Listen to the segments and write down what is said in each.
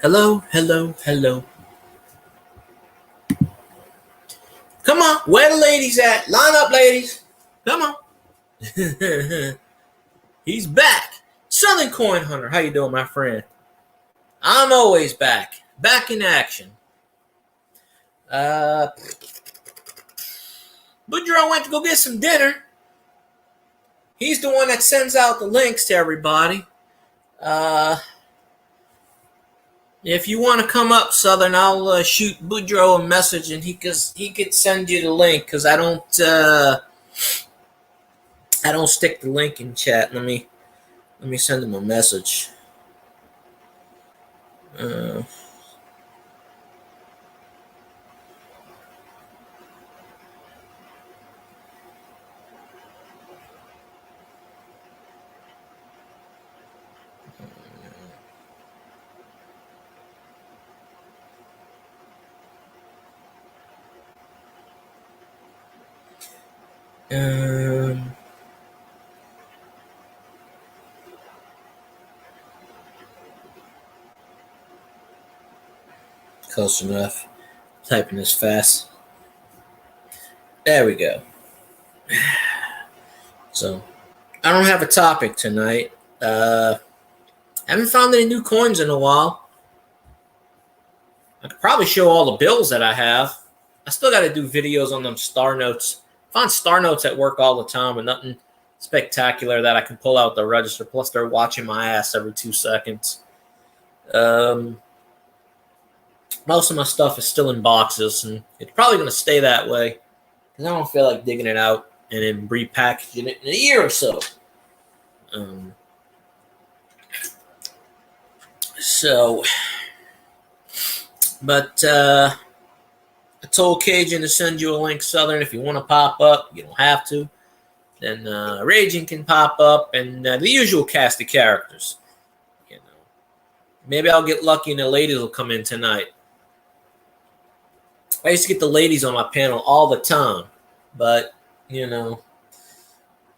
Hello, hello, hello. Come on, where the ladies at? Line up, ladies. Come on. He's back. Southern Coin Hunter, how you doing, my friend? I'm always back. Back in action. Uh, Boudreaux went to go get some dinner. He's the one that sends out the links to everybody. If you want to come up, Southern, I'll shoot Boudreaux a message, and he could send you the link because I don't stick the link in chat. Let me send him a message. Uh, um, Close enough. Typing this fast. There we go. So, I don't have a topic tonight. Haven't found any new coins in a while. I could probably show all the bills that I have. I still got to do videos on them star notes. I find star notes at work all the time, but nothing spectacular that I can pull out the register. Plus, they're watching my ass every 2 seconds. Most of my stuff is still in boxes, and it's probably going to stay that way because I don't feel like digging it out and then repackaging it in a year or so. But I told Cajun to send you a link, Southern. If you want to pop up, you don't have to. Then Raging can pop up, and the usual cast of characters. You know, maybe I'll get lucky and the ladies will come in tonight. I used to get the ladies on my panel all the time, but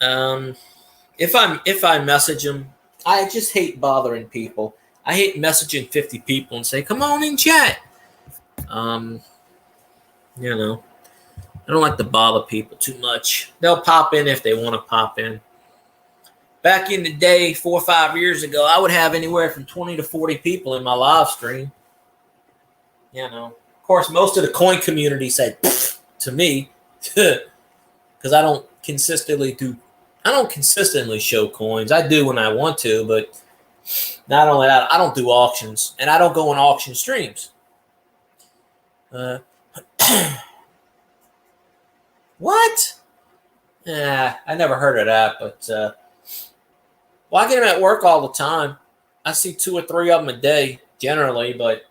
if I message them, I just hate bothering people. I hate messaging 50 people and say, "Come on in chat." I don't like to bother people too much. They'll pop in if they want to pop in. Back in the day, 4 or 5 years ago, I would have anywhere from 20 to 40 people in my live stream. Of course, most of the coin community said to me because I don't consistently show coins. I do when I want to, but not only that, I don't do auctions, and I don't go on auction streams. What? I never heard of that, but I get them at work all the time. I see 2 or 3 of them a day generally, but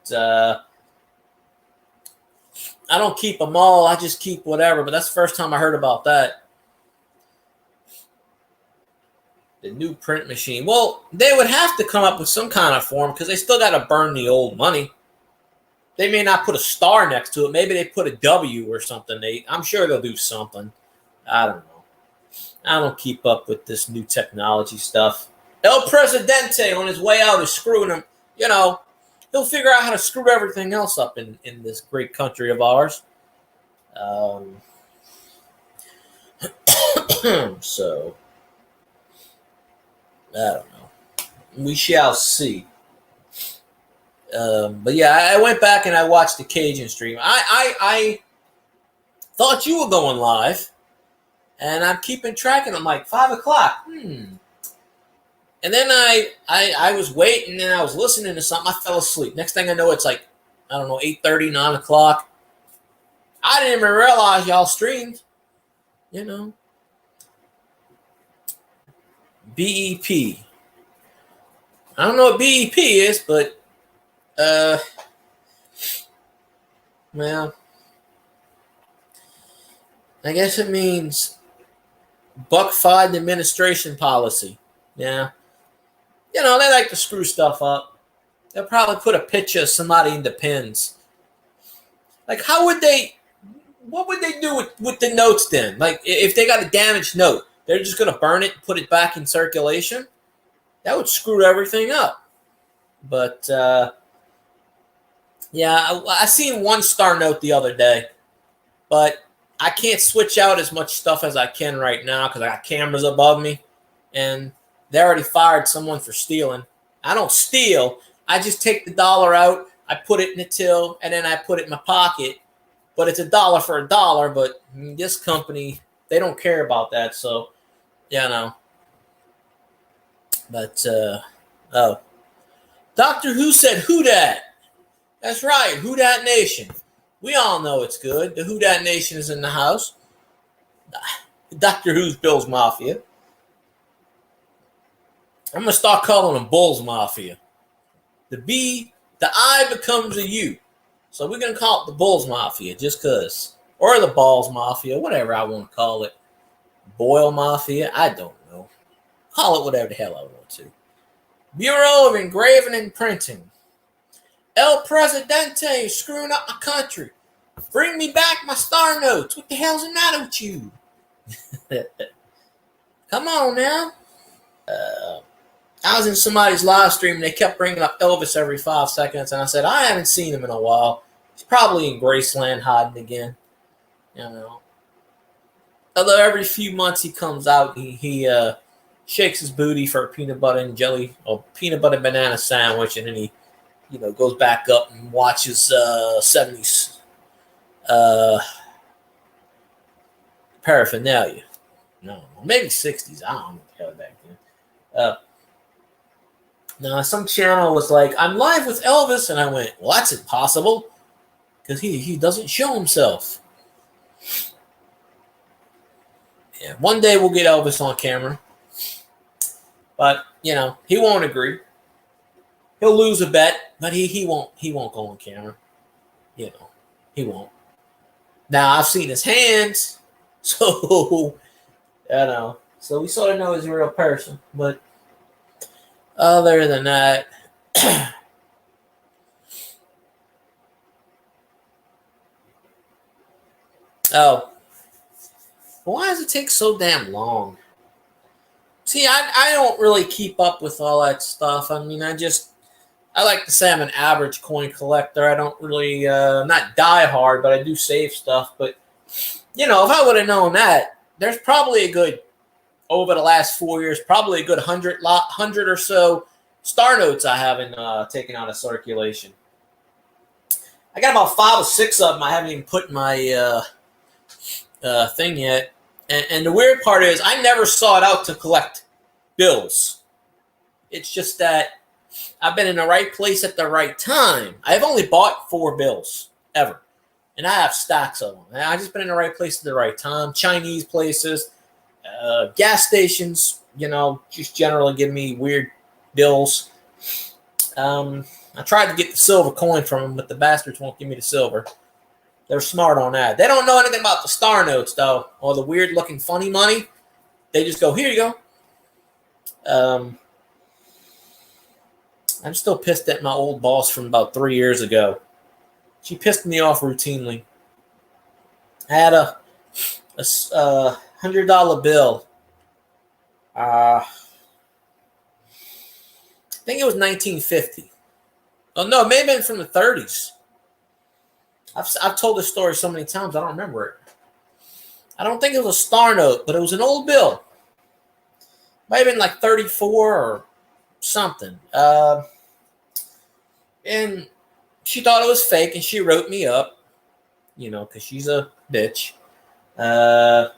I don't keep them all. I just keep whatever. But that's the first time I heard about that. The new print machine. Well, they would have to come up with some kind of form because they still got to burn the old money. They may not put a star next to it. Maybe they put a W or something. I'm sure they'll do something. I don't know. I don't keep up with this new technology stuff. El Presidente on his way out is screwing him. He'll figure out how to screw everything else up in this great country of ours. So, I don't know. We shall see. But yeah, I went back and I watched the Cajun stream. I thought you were going live, and I'm keeping track, and I'm like 5 o'clock. And then I was waiting, and I was listening to something. I fell asleep. Next thing I know, it's like, I don't know, 8:30, 9 o'clock. I didn't even realize y'all streamed. BEP. I don't know what BEP is, but well, I guess it means buck five administration policy. Yeah. They like to screw stuff up. They'll probably put a picture of somebody in the pins. Like, what would they do with the notes then? Like, if they got a damaged note, they're just going to burn it and put it back in circulation? That would screw everything up. But Yeah, I seen one star note the other day, but I can't switch out as much stuff as I can right now because I got cameras above me, and they already fired someone for stealing. I don't steal. I just take the dollar out, I put it in the till, and then I put it in my pocket. But it's $1 for $1. But this company, they don't care about that. So, But oh, Doctor Who said Who Dat. That's right, Who Dat Nation. We all know it's good. The Who Dat Nation is in the house. Doctor Who's Bill's Mafia. I'm gonna start calling them Bull's Mafia. The I becomes a U. So we're gonna call it the Bulls Mafia just cause. Or the Balls Mafia, whatever I want to call it. Boyle Mafia, I don't know. Call it whatever the hell I want to. Bureau of Engraving and Printing. El Presidente screwing up my country. Bring me back my star notes. What the hell's the matter with you? Come on now. I was in somebody's live stream and they kept bringing up Elvis every 5 seconds, and I said, I haven't seen him in a while. He's probably in Graceland hiding again. Although every few months he comes out, he shakes his booty for a peanut butter and jelly or peanut butter banana sandwich, and then he goes back up and watches 70s paraphernalia. No, maybe 60s. I don't know what the hell back then. Now, some channel was like, I'm live with Elvis, and I went, well, that's impossible, because he doesn't show himself. Yeah, one day we'll get Elvis on camera, but he won't agree. He'll lose a bet, but he won't go on camera. He won't. Now I've seen his hands, so so we sort of know he's a real person, but. Other than that, why does it take so damn long? See, I don't really keep up with all that stuff. I mean, I like to say I'm an average coin collector. I don't really, not die hard, but I do save stuff. But, if I would have known that, there's probably a good, over the last 4 years, probably a good 100 or so star notes I haven't taken out of circulation. I got about 5 or 6 of them I haven't even put in my thing yet. And the weird part is I never sought out to collect bills. It's just that I've been in the right place at the right time. I've only bought 4 bills ever. And I have stacks of them. I've just been in the right place at the right time. Chinese places, gas stations, just generally give me weird bills. I tried to get the silver coin from them, but the bastards won't give me the silver. They're smart on that. They don't know anything about the star notes, though, or the weird-looking funny money. They just go, here you go. I'm still pissed at my old boss from about 3 years ago. She pissed me off routinely. I had a $100 bill. I think it was 1950. Oh, no, it may have been from the 30s. I've told this story so many times, I don't remember it. I don't think it was a star note, but it was an old bill. Might have been like 34 or something. And she thought it was fake, and she wrote me up, because she's a bitch. Because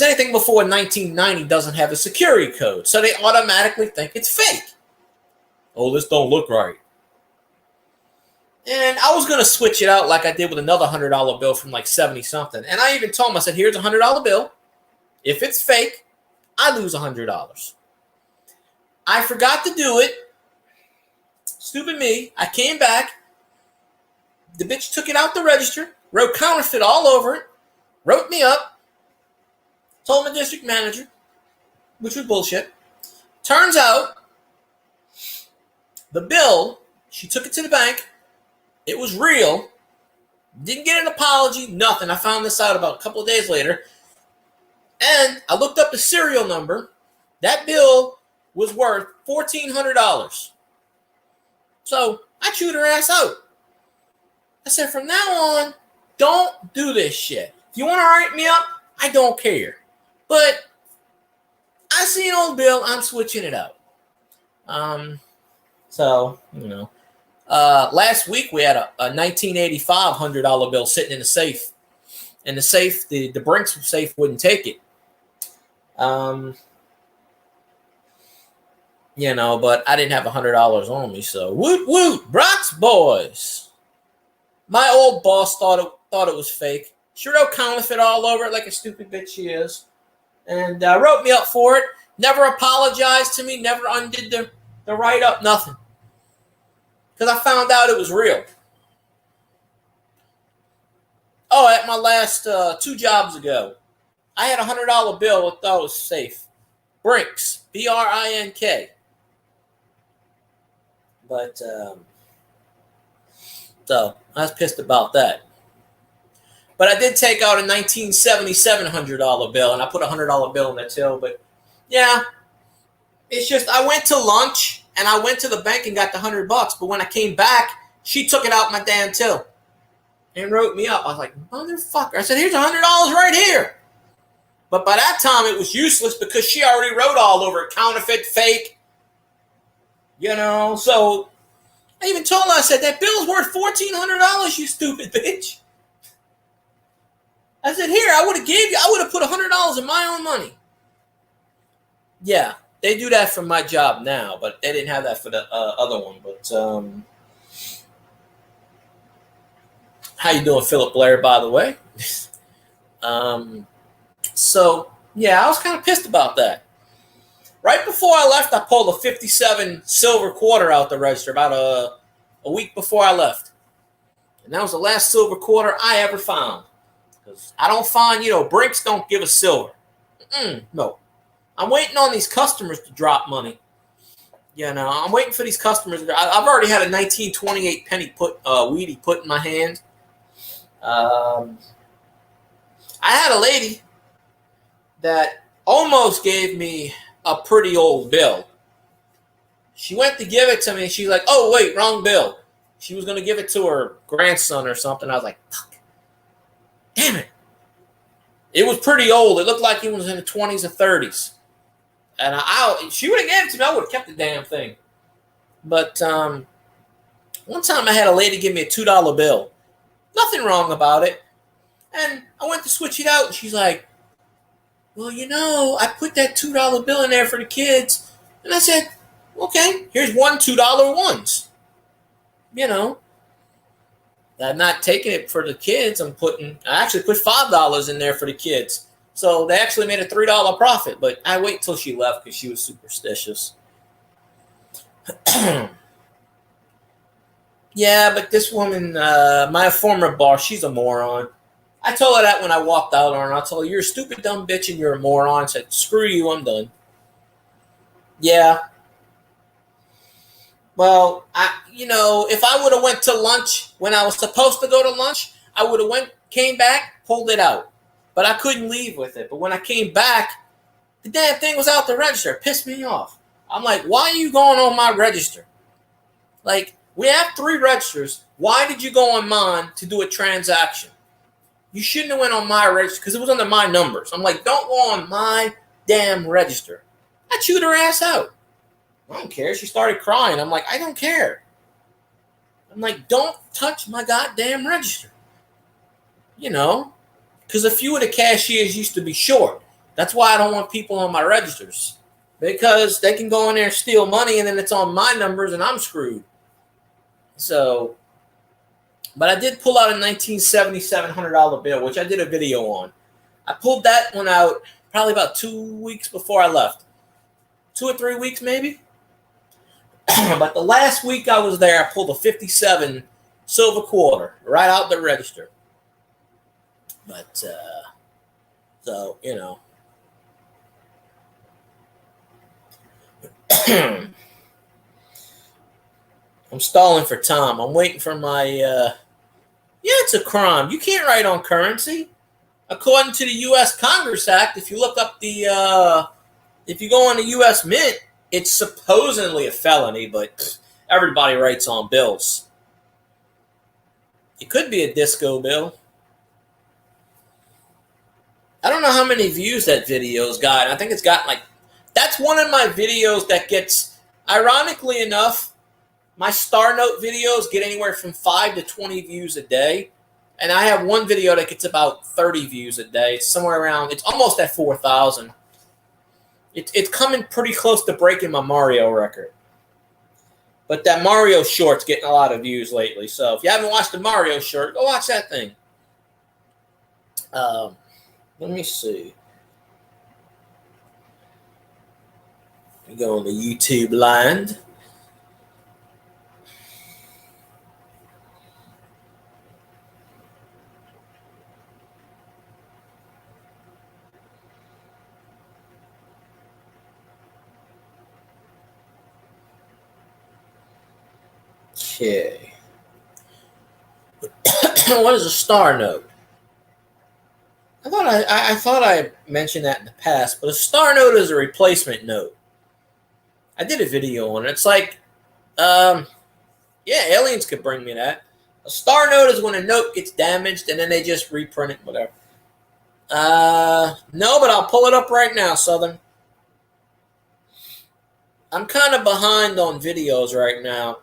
anything before 1990 doesn't have a security code, so they automatically think it's fake. Oh, this don't look right. And I was going to switch it out like I did with another $100 bill from like 70-something. And I even told him, I said, here's a $100 bill. If it's fake, I lose $100. I forgot to do it. Stupid me. I came back. The bitch took it out the register, wrote counterfeit all over it, wrote me up, told my district manager, which was bullshit. Turns out, the bill, she took it to the bank. It was real. Didn't get an apology, nothing. I found this out about a couple of days later. And I looked up the serial number. That bill was worth $1,400. So I chewed her ass out. I said, from now on, don't do this shit. If you want to write me up, I don't care. But I see an old bill, I'm switching it out. So, last week we had a 1985 $100 bill sitting in the safe. And the safe, the Brinks safe wouldn't take it. But I didn't have $100 on me, so woot woot, Brock's boys. My old boss thought it was fake. She wrote counterfeit all over it like a stupid bitch she is, and wrote me up for it. Never apologized to me. Never undid the write up. Nothing, because I found out it was real. Oh, at my last 2 jobs ago, I had a $100 bill. I thought it was safe. Brinks, BRINK. But, so I was pissed about that. But I did take out a 1977 $100 bill, and I put a $100 bill in the till. But, yeah, it's just I went to lunch, and I went to the bank and got the $100. But when I came back, she took it out my damn till and wrote me up. I was like, motherfucker. I said, here's $100 right here. But by that time, it was useless because she already wrote all over it, counterfeit, fake. So I even told her, I said, that bill's worth $1,400, you stupid bitch. I said, here, I would have put $100 in my own money. Yeah, they do that for my job now, but they didn't have that for the other one. But how you doing, Philip Blair, by the way? So, yeah, I was kind of pissed about that. Right before I left, I pulled a 57 silver quarter out the register about a week before I left. And that was the last silver quarter I ever found. Because I don't find, Brinks don't give us silver. No. I'm waiting on these customers to drop money. I'm waiting for these customers. I've already had a 1928 penny Wheatie put in my hand. I had a lady that almost gave me a pretty old bill. She went to give it to me, and she's like, oh, wait, wrong bill. She was going to give it to her grandson or something. I was like, fuck. Damn it. It was pretty old. It looked like he was in the 20s or 30s. And she would have given it to me. I would have kept the damn thing. But one time I had a lady give me a $2 bill. Nothing wrong about it. And I went to switch it out, and she's like, well, I put that $2 bill in there for the kids. And I said, okay, here's one $2 ones. I'm not taking it for the kids. I actually put $5 in there for the kids. So they actually made a $3 profit. But I wait till she left because she was superstitious. Yeah, but this woman, my former boss, she's a moron. I told her that when I walked out on her. I told her, you're a stupid, dumb bitch and you're a moron. I said, screw you, I'm done. Yeah. Well, if I would have went to lunch when I was supposed to go to lunch, I would have came back, pulled it out. But I couldn't leave with it. But when I came back, the damn thing was out the register. It pissed me off. I'm like, why are you going on my register? Like, we have 3 registers. Why did you go on mine to do a transaction? You shouldn't have went on my register because it was under my numbers. I'm like, don't go on my damn register. I chewed her ass out. I don't care. She started crying. I'm like, I don't care. I'm like, don't touch my goddamn register. Because a few of the cashiers used to be short. That's why I don't want people on my registers. Because they can go in there and steal money and then it's on my numbers and I'm screwed. So, but I did pull out a 1977 $100 bill, which I did a video on. I pulled that one out probably about 2 weeks before I left. 2 or 3 weeks maybe. But the last week I was there, I pulled a 57 silver quarter right out the register. But, so, I'm stalling for Tom. I'm waiting for my, yeah, it's a crime. You can't write on currency. According to the U.S. Congress Act, if you look up if you go on the U.S. Mint, it's supposedly a felony, but Everybody writes on bills. It could be a disco bill. I don't know how many views that video's got. I think it's got like, that's one of my videos that gets, ironically enough, my Star Note videos get anywhere from 5 to 20 views a day. And I have one video that gets about 30 views a day. It's somewhere around, it's almost at 4,000. It's coming pretty close to breaking my Mario record. But that Mario short's getting a lot of views lately. So if you haven't watched the Mario short, go watch that thing. Let me see. We go on the YouTube land. Okay. What is a Star Note? I thought I mentioned that in the past, but a Star Note is a replacement note. I did a video on it. It's like, yeah, aliens could bring me that. A Star Note is when a note gets damaged and then they just reprint it, whatever. No, but I'll pull it up right now, Southern. I'm kind of behind on videos right now.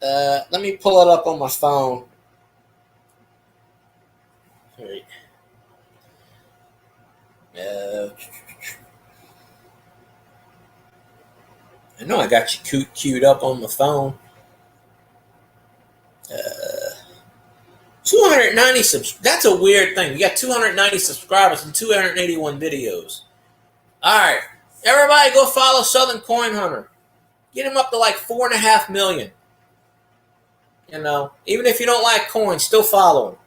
Let me pull it up on my phone. Right. I know I got you queued up on the phone. 290 subs. That's a weird thing. We got 290 subscribers and 281 videos. All right, everybody, go follow Southern Coin Hunter. Get him up to like 4.5 million. You know, even if you don't like coins, still follow him.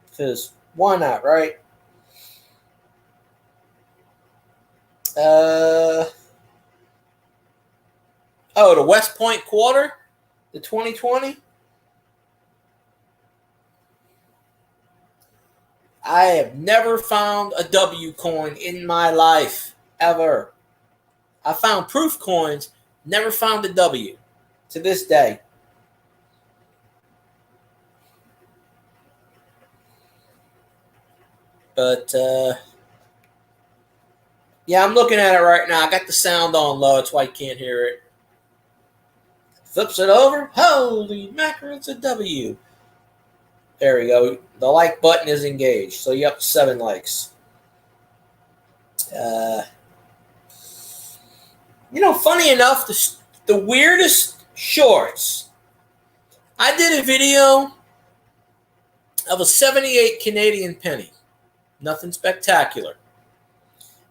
Because why not, right? Oh, the West Point quarter, the 2020. I have never found a W coin in my life, ever. I found proof coins, never found a W to this day. But, yeah, I'm looking at it right now. I got the sound on low. That's why you can't hear it. Flips it over. Holy mackerel, it's a W. There we go. The like button is engaged. So you up to 7 likes. You know, funny enough, the weirdest shorts. I did a video of a 78 Canadian penny. Nothing spectacular.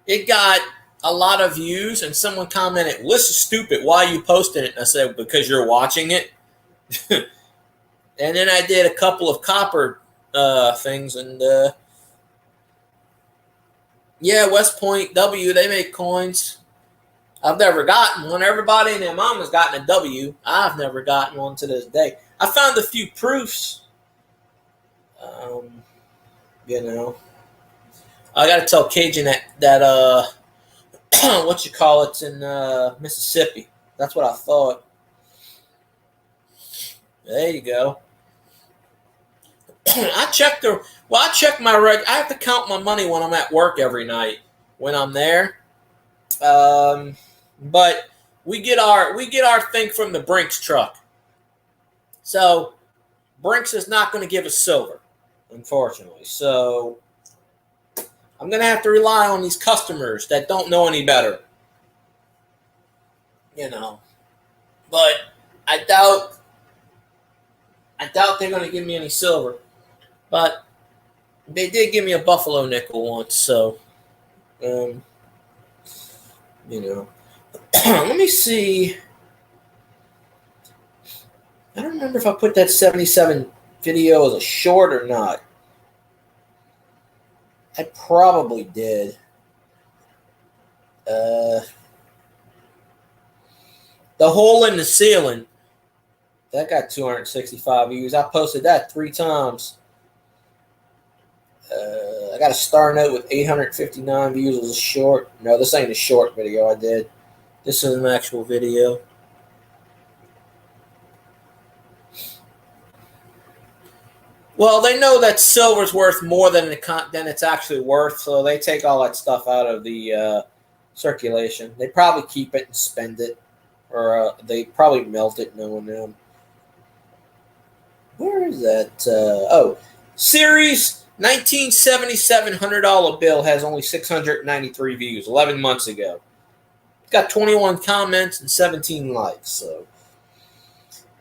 It got a lot of views, and someone commented, well, this is stupid. Why are you posting it? And I said, because you're watching it. And then I did a couple of copper things, and yeah, West Point W, they make coins. I've never gotten one. Everybody and their mom has gotten a W. I've never gotten one to this day. I found a few proofs. You know, I got to tell Cajun that what you call it's in Mississippi. That's what I thought. There you go. I check my reg. I have to count my money when I'm at work every night when I'm there. But we get our thing from the Brinks truck. So Brinks is not going to give us silver, unfortunately. So I'm going to have to rely on these customers that don't know any better. You know, but I doubt they're going to give me any silver. But they did give me a buffalo nickel once, so, you know. Let me see. I don't remember if I put that 77 video as a short or not. I probably did. The hole in the ceiling, that got 265 views. I posted that 3 times. I got a Star Note with 859 views as a short. No, this ain't a short video I did. This is an actual video. Well, they know that silver's worth more than it's actually worth, so they take all that stuff out of the circulation. They probably keep it and spend it, or they probably melt it, knowing them. Where is that? Series 1977 $100 bill has only 693 views 11 months ago. It's got 21 comments and 17 likes. So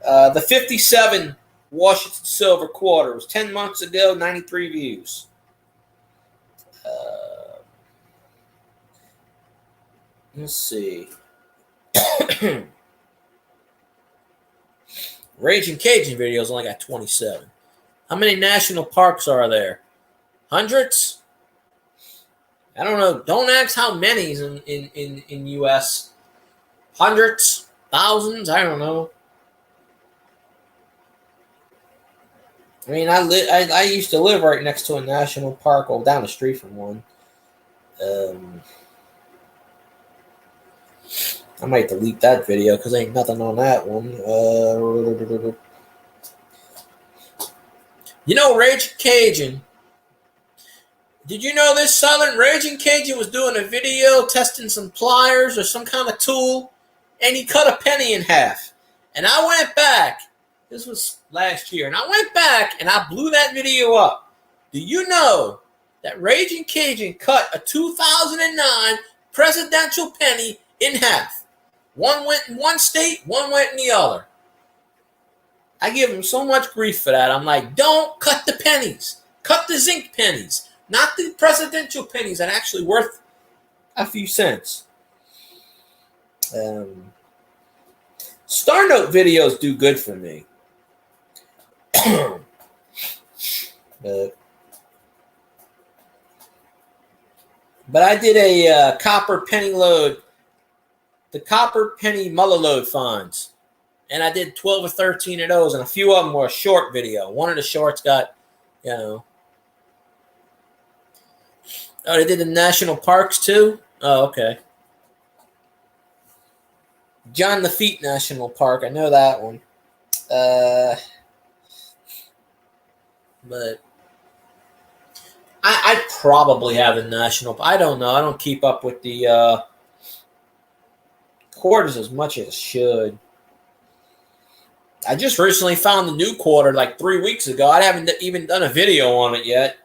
the 57 Washington silver quarter was 10 months ago, 93 views. Let's see. Raging Cajun videos only got 27. How many national parks are there? Hundreds? I don't know. Don't ask how many in U.S. Hundreds? Thousands? I don't know. I mean, I used to live right next to a national park, or down the street from one. I might delete that video because ain't nothing on that one. Raging Cajun. Did you know this, Southern? Raging Cajun was doing a video testing some pliers or some kind of tool, and he cut a penny in half. And I went back. This was last year. And I went back and I blew that video up. Do you know that Raging Cajun cut a 2009 presidential penny in half? One went in one state, one went in the other. I give him so much grief for that. I'm like, don't cut the pennies. Cut the zinc pennies. Not the presidential pennies that are actually worth a few cents. Star Note videos do good for me. But I did a copper penny load, the copper penny mullet load finds. And I did 12 or 13 of those, and a few of them were a short video. One of the shorts got, Oh, they did the national parks too? Oh, okay. John Lafitte National Park. I know that one. But I probably have a national. I don't know. I don't keep up with the quarters as much as I should. I just recently found the new quarter like 3 weeks ago. I haven't even done a video on it yet.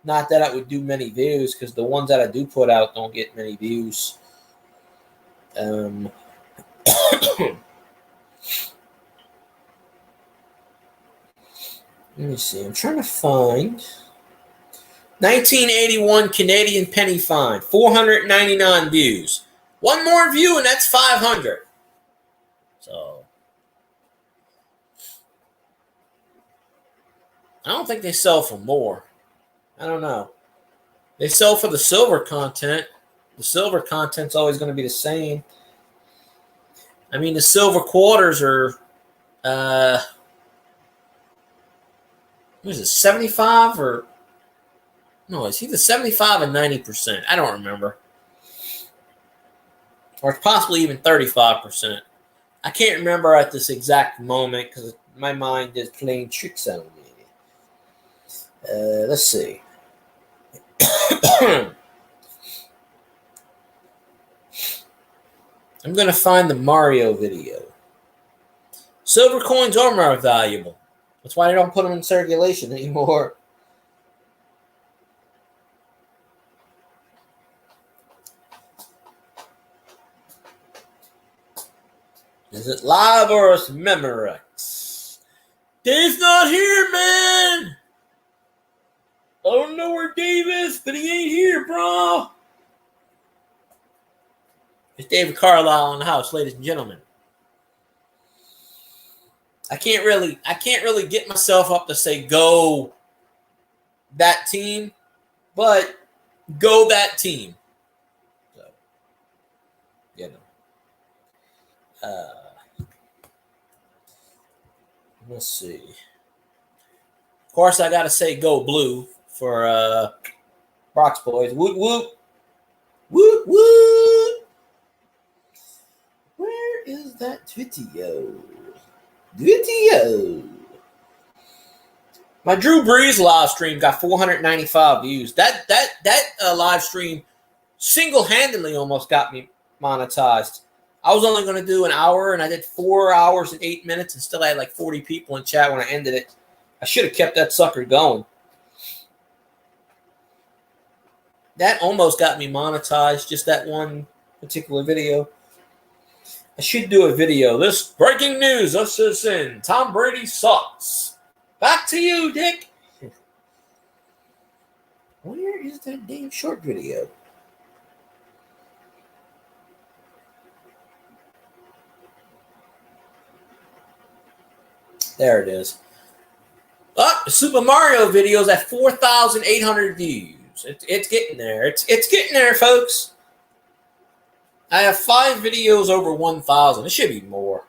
Not that I would do many views, because the ones that I do put out don't get many views. Let me see. I'm trying to find 1981 Canadian penny find, 499 views. One more view and that's 500. So I don't think they sell for more. I don't know. They sell for the silver content. The silver content's always going to be the same. I mean, the silver quarters are, what is it, 75 or, no, it's either 75 and 90%. I don't remember. Or it's possibly even 35%. I can't remember at this exact moment because my mind is playing tricks on me. Let's see. I'm going to find the Mario video. Silver coins are more valuable. That's why I don't put them in circulation anymore. Is it live or is it Memorex? Dave's not here, man! I don't know where Dave is, but he ain't here, bro. It's David Carlisle in the house, ladies and gentlemen. I can't really get myself up to say go that team, but go that team. So, let's see. Of course, I gotta say go blue for Brock's boys. Woot woot. Woot woot. Where is that video? My Drew Brees live stream got 495 views. That live stream single-handedly almost got me monetized. I was only going to do an hour, and I did 4 hours and 8 minutes, and still had like 40 people in chat when I ended it. I should have kept that sucker going. That almost got me monetized, just that one particular video. I should do a video. This breaking news, us is in. Tom Brady sucks. Back to you, Dick. Where is that damn short video? There it is. Oh, the Super Mario video is at 4,800 views. It's getting there. It's getting there, folks. I have 5 videos over 1,000. It should be more.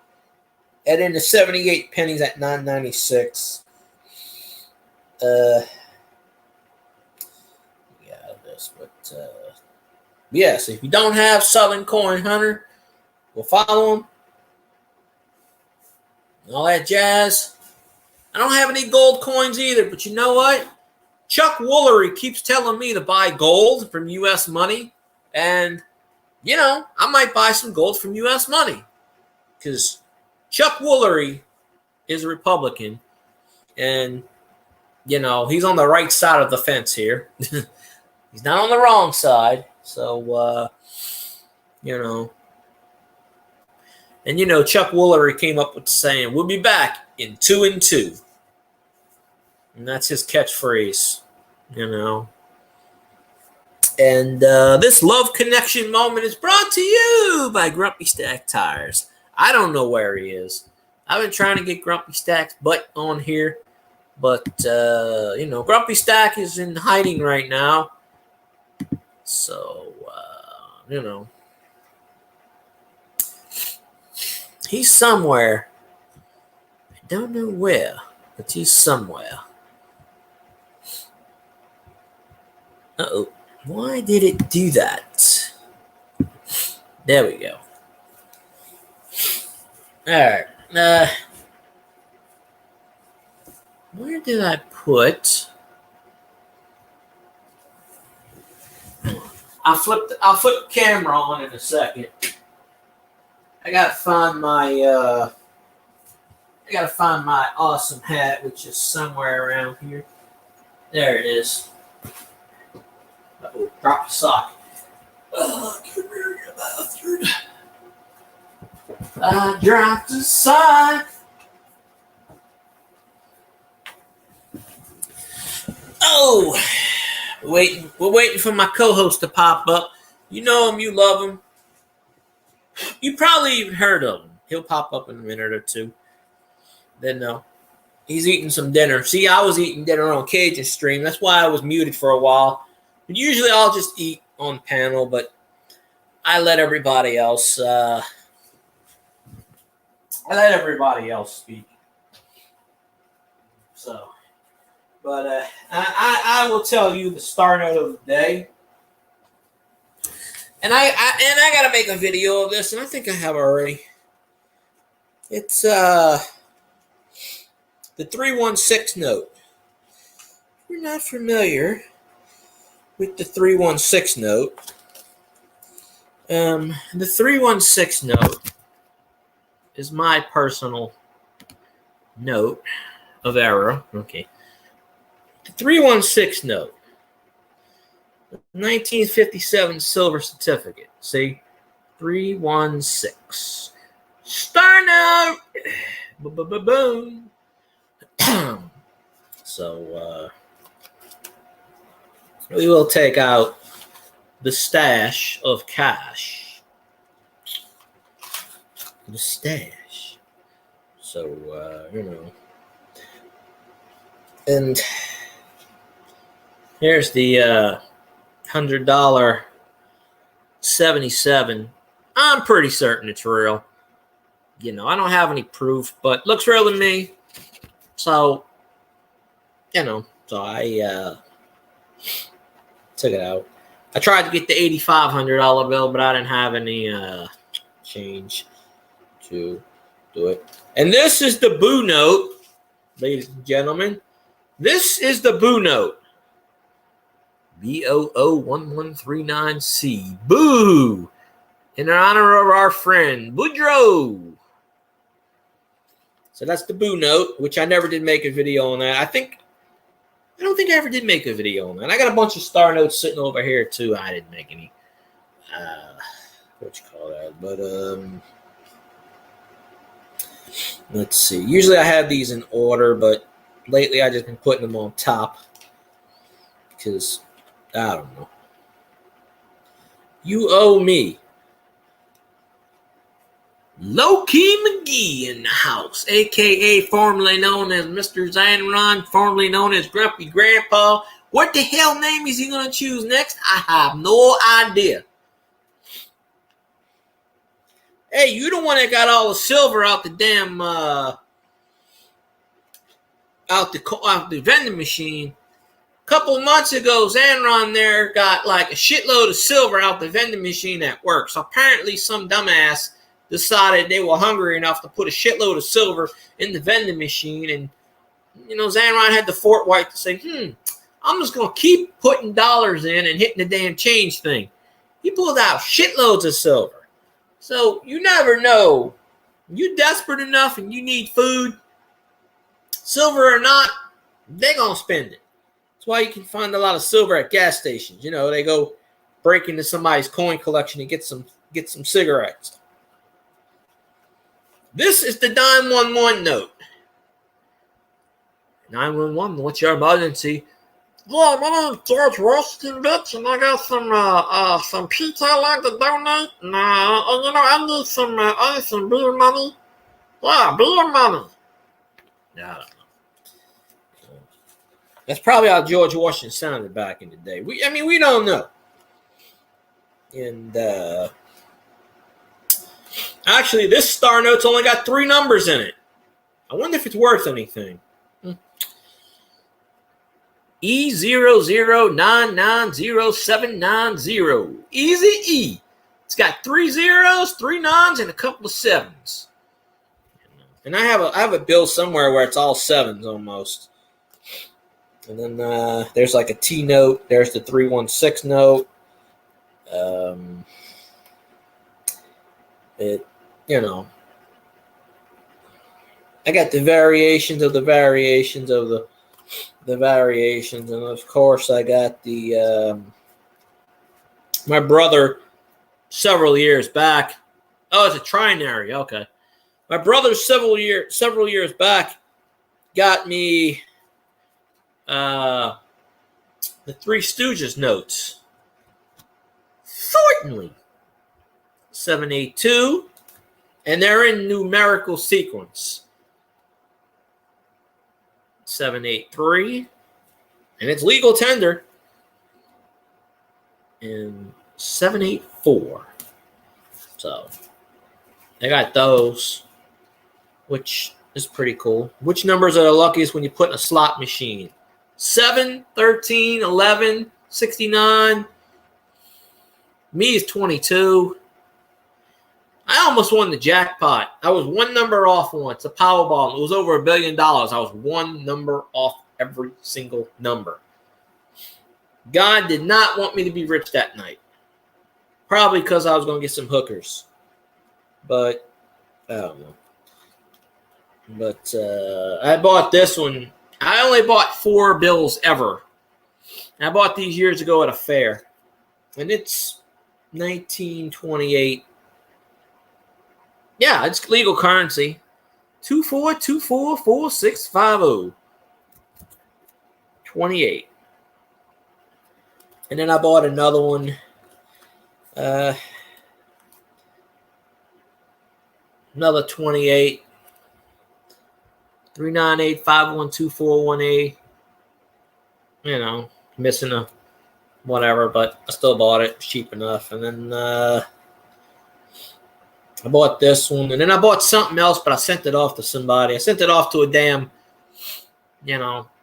And then the 78 pennies at 9.96. Yeah, this, but yes, if you don't have Southern Coin Hunter, we'll follow him. All that jazz. I don't have any gold coins either, but you know what? Chuck Woolery keeps telling me to buy gold from U.S. money, and you know, I might buy some gold from U.S. money because Chuck Woolery is a Republican, and you know, he's on the right side of the fence here. He's not on the wrong side. So, you know. And, you know, Chuck Woolery came up with saying, we'll be back in 2 and 2. And that's his catchphrase, you know. And this Love Connection moment is brought to you by Grumpy Stack Tires. I don't know where he is. I've been trying to get Grumpy Stack's butt on here. But, you know, Grumpy Stack is in hiding right now. So, you know. He's somewhere. I don't know where, but he's somewhere. Uh-oh. Why did it do that? There we go. All right. Where did I put? I'll flip the camera on in a second. I gotta find my awesome hat, which is somewhere around here. There it is. Uh-oh, drop the sock. Oh, get here in the bathroom. I dropped the sock. Oh, we're waiting for my co-host to pop up. You know him, you love him. You probably even heard of him. He'll pop up in a minute or two. Then no. He's eating some dinner. See, I was eating dinner on Cajun Stream. That's why I was muted for a while. But usually I'll just eat on panel, but I let everybody else speak. So, but I will tell you the star note of the day. And I gotta make a video of this, and I think I have already. It's the 316 note. If you're not familiar with the 316 note, the 316 note is my personal note of error. Okay. The 316 note. 1957 silver certificate. See? 316. Star note! Boom. So, we will take out the stash of cash. The stash. So, you know. And here's the $100 77. I'm pretty certain it's real. You know, I don't have any proof, but looks real to me. So, you know, so I took it out. I tried to get the $8,500 bill, but I didn't have any change to do it. And this is the Boo note, ladies and gentlemen. This is the Boo Note. BOO1139C. Boo! In honor of our friend, Boudreaux. So that's the Boo Note, which I never did make a video on that. I don't think I ever did make a video on that. I got a bunch of star notes sitting over here, too. I didn't make any. What you call that? But, let's see. Usually I have these in order, but lately I just been putting them on top. Because, I don't know. You owe me. Low-Key McGee in the house, a.k.a. formerly known as Mr. Zanron, formerly known as Grumpy Grandpa. What the hell name is he going to choose next? I have no idea. Hey, you the one that got all the silver out the damn, out the vending machine. A couple months ago, Zanron there got like a shitload of silver out the vending machine at work. So apparently some dumbass decided they were hungry enough to put a shitload of silver in the vending machine. And, Zanron had the fortwhite to say, I'm just going to keep putting dollars in and hitting the damn change thing. He pulled out shitloads of silver. So you never know. You desperate enough and you need food, silver or not, they're going to spend it. That's why you can find a lot of silver at gas stations. They go break into somebody's coin collection and get some cigarettes. This is the 911 note. 911, what's your emergency? Yeah, my name's George Washington, bitch, and I got some pizza I'd like to donate, and I need some beer money. Yeah, beer money. Yeah, I don't know. That's probably how George Washington sounded back in the day. We don't know. And, actually, this star note's only got 3 numbers in it. I wonder if it's worth anything. E00990790. Easy E. It's got 3 zeros, 3 nines, and a couple of 7s. And I have a bill somewhere where it's all 7s almost. And then there's like a T note. There's the 316 note. I got the variations of the variations of the variations, and of course I got the my brother several years back. Oh, it's a trinary. Okay, my brother several years back got me the Three Stooges notes. Certainly. 782, and they're in numerical sequence. 783, and it's legal tender. And 784. So I got those, which is pretty cool. Which numbers are the luckiest when you put in a slot machine? 7, 13, 11, 69. Me is 22. I almost won the jackpot. I was one number off once, a Powerball. It was over $1 billion. I was one number off every single number. God did not want me to be rich that night. Probably because I was going to get some hookers. But, I don't know. But I bought this one. I only bought 4 bills ever. I bought these years ago at a fair. And it's 1928. Yeah, it's legal currency. 24244650. 28. And then I bought another one. Another 28. 398-512-418. Missing a whatever, but I still bought it. It was cheap enough. And then I bought this one. And then I bought something else, but I sent it off to somebody. I sent it off to a damn,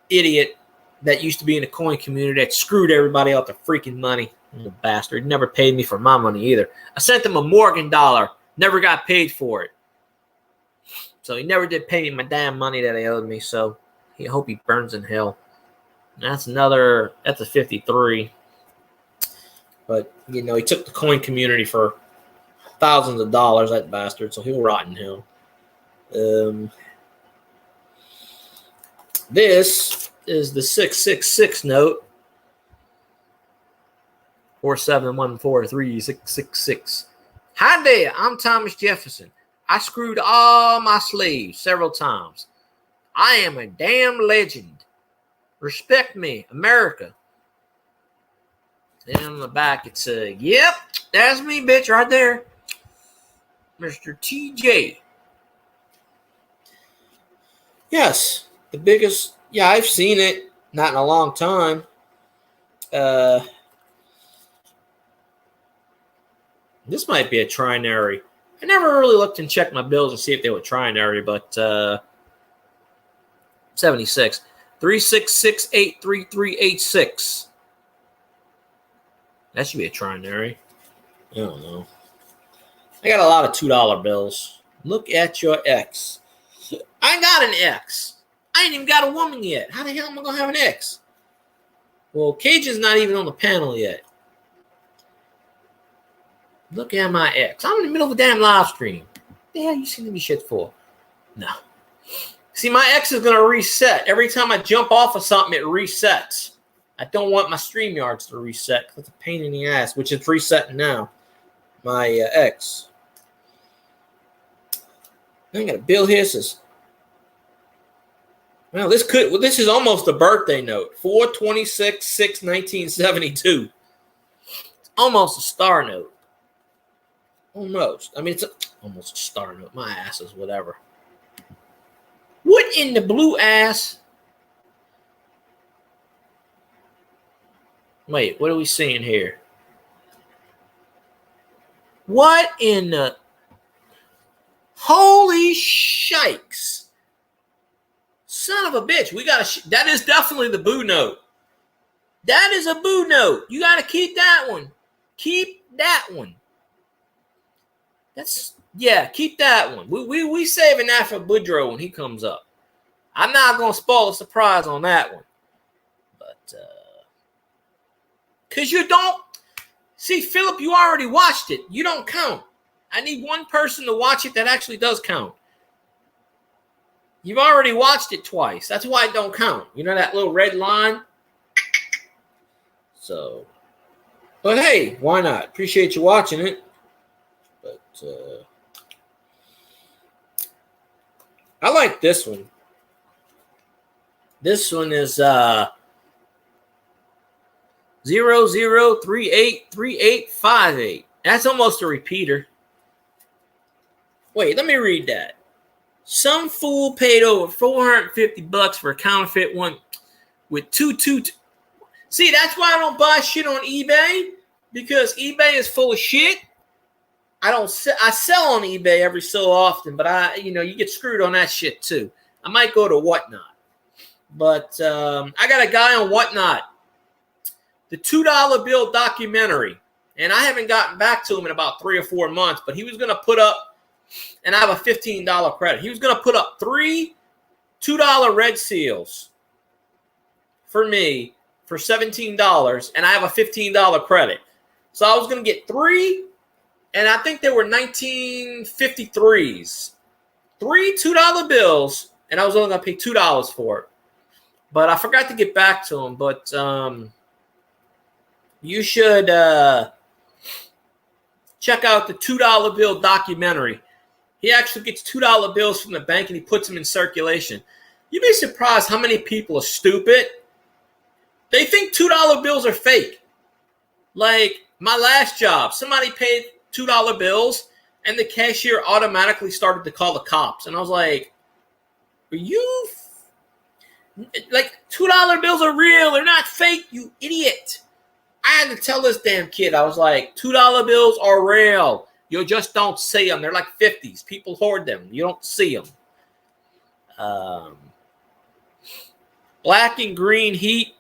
idiot that used to be in the coin community that screwed everybody out their freaking money. The bastard never paid me for my money either. I sent him a Morgan dollar. Never got paid for it. So he never did pay me my damn money that he owed me. So I hope he burns in hell. That's a 53. But, he took the coin community for thousands of dollars, that bastard, so he'll rot in hell. This is the 666 note. 4714366. Hi there, I'm Thomas Jefferson. I screwed all my slaves several times. I am a damn legend. Respect me, America. Then on the back it says, yep, that's me, bitch, right there. Mr. TJ. Yes, the biggest. Yeah, I've seen it. Not in a long time. This might be a trinary. I never really looked and checked my bills to see if they were trinary, but 76. 36683386. That should be a trinary. I don't know. I got a lot of $2 bills. Look at your ex. I got an ex. I ain't even got a woman yet. How the hell am I going to have an ex? Well, Cajun's not even on the panel yet. Look at my ex. I'm in the middle of a damn live stream. What the hell you sending me shit for? No. See, my ex is going to reset. Every time I jump off of something, it resets. I don't want my StreamYards to reset. That's a pain in the ass, which is resetting now. My ex. I got a bill here. Says, well, this is almost a birthday note. 4/26/1972. It's almost a star note. Almost. I mean, it's almost a star note. My ass is whatever. What in the blue ass? Wait, what are we seeing here? What in the holy shikes? Son of a bitch. We got that is definitely the boo note. That is a boo note. You got to keep that one. Keep that one. Keep that one. We saving that for Boudreaux when he comes up. I'm not going to spoil a surprise on that one. But because you don't see, Philip, you already watched it. You don't count. I need one person to watch it that actually does count. You've already watched it twice. That's why it don't count. You know that little red line? So, but hey, why not? Appreciate you watching it. But I like this one. This one is 00383858. That's almost a repeater. Wait, let me read that. Some fool paid over $450 for a counterfeit one with two. See, that's why I don't buy shit on eBay, because eBay is full of shit. I sell on eBay every so often, but you get screwed on that shit too. I might go to Whatnot. But I got a guy on Whatnot, the $2 bill documentary, and I haven't gotten back to him in about 3 or 4 months, but he was going to put up, and I have a $15 credit. He was going to put up 3 $2 red seals for me for $17, and I have a $15 credit. So I was going to get 3, and I think they were 1953s. 3 $2 bills, and I was only going to pay $2 for it. But I forgot to get back to him. But you should check out the $2 bill documentary. He actually gets $2 bills from the bank and he puts them in circulation. You'd be surprised how many people are stupid. They think $2 bills are fake. Like my last job, somebody paid $2 bills and the cashier automatically started to call the cops. And I was like, are you... Like, $2 bills are real. They're not fake, you idiot. I had to tell this damn kid. I was like, $2 bills are real. You just don't see them. They're like 50s. People hoard them. You don't see them. Black and green heat.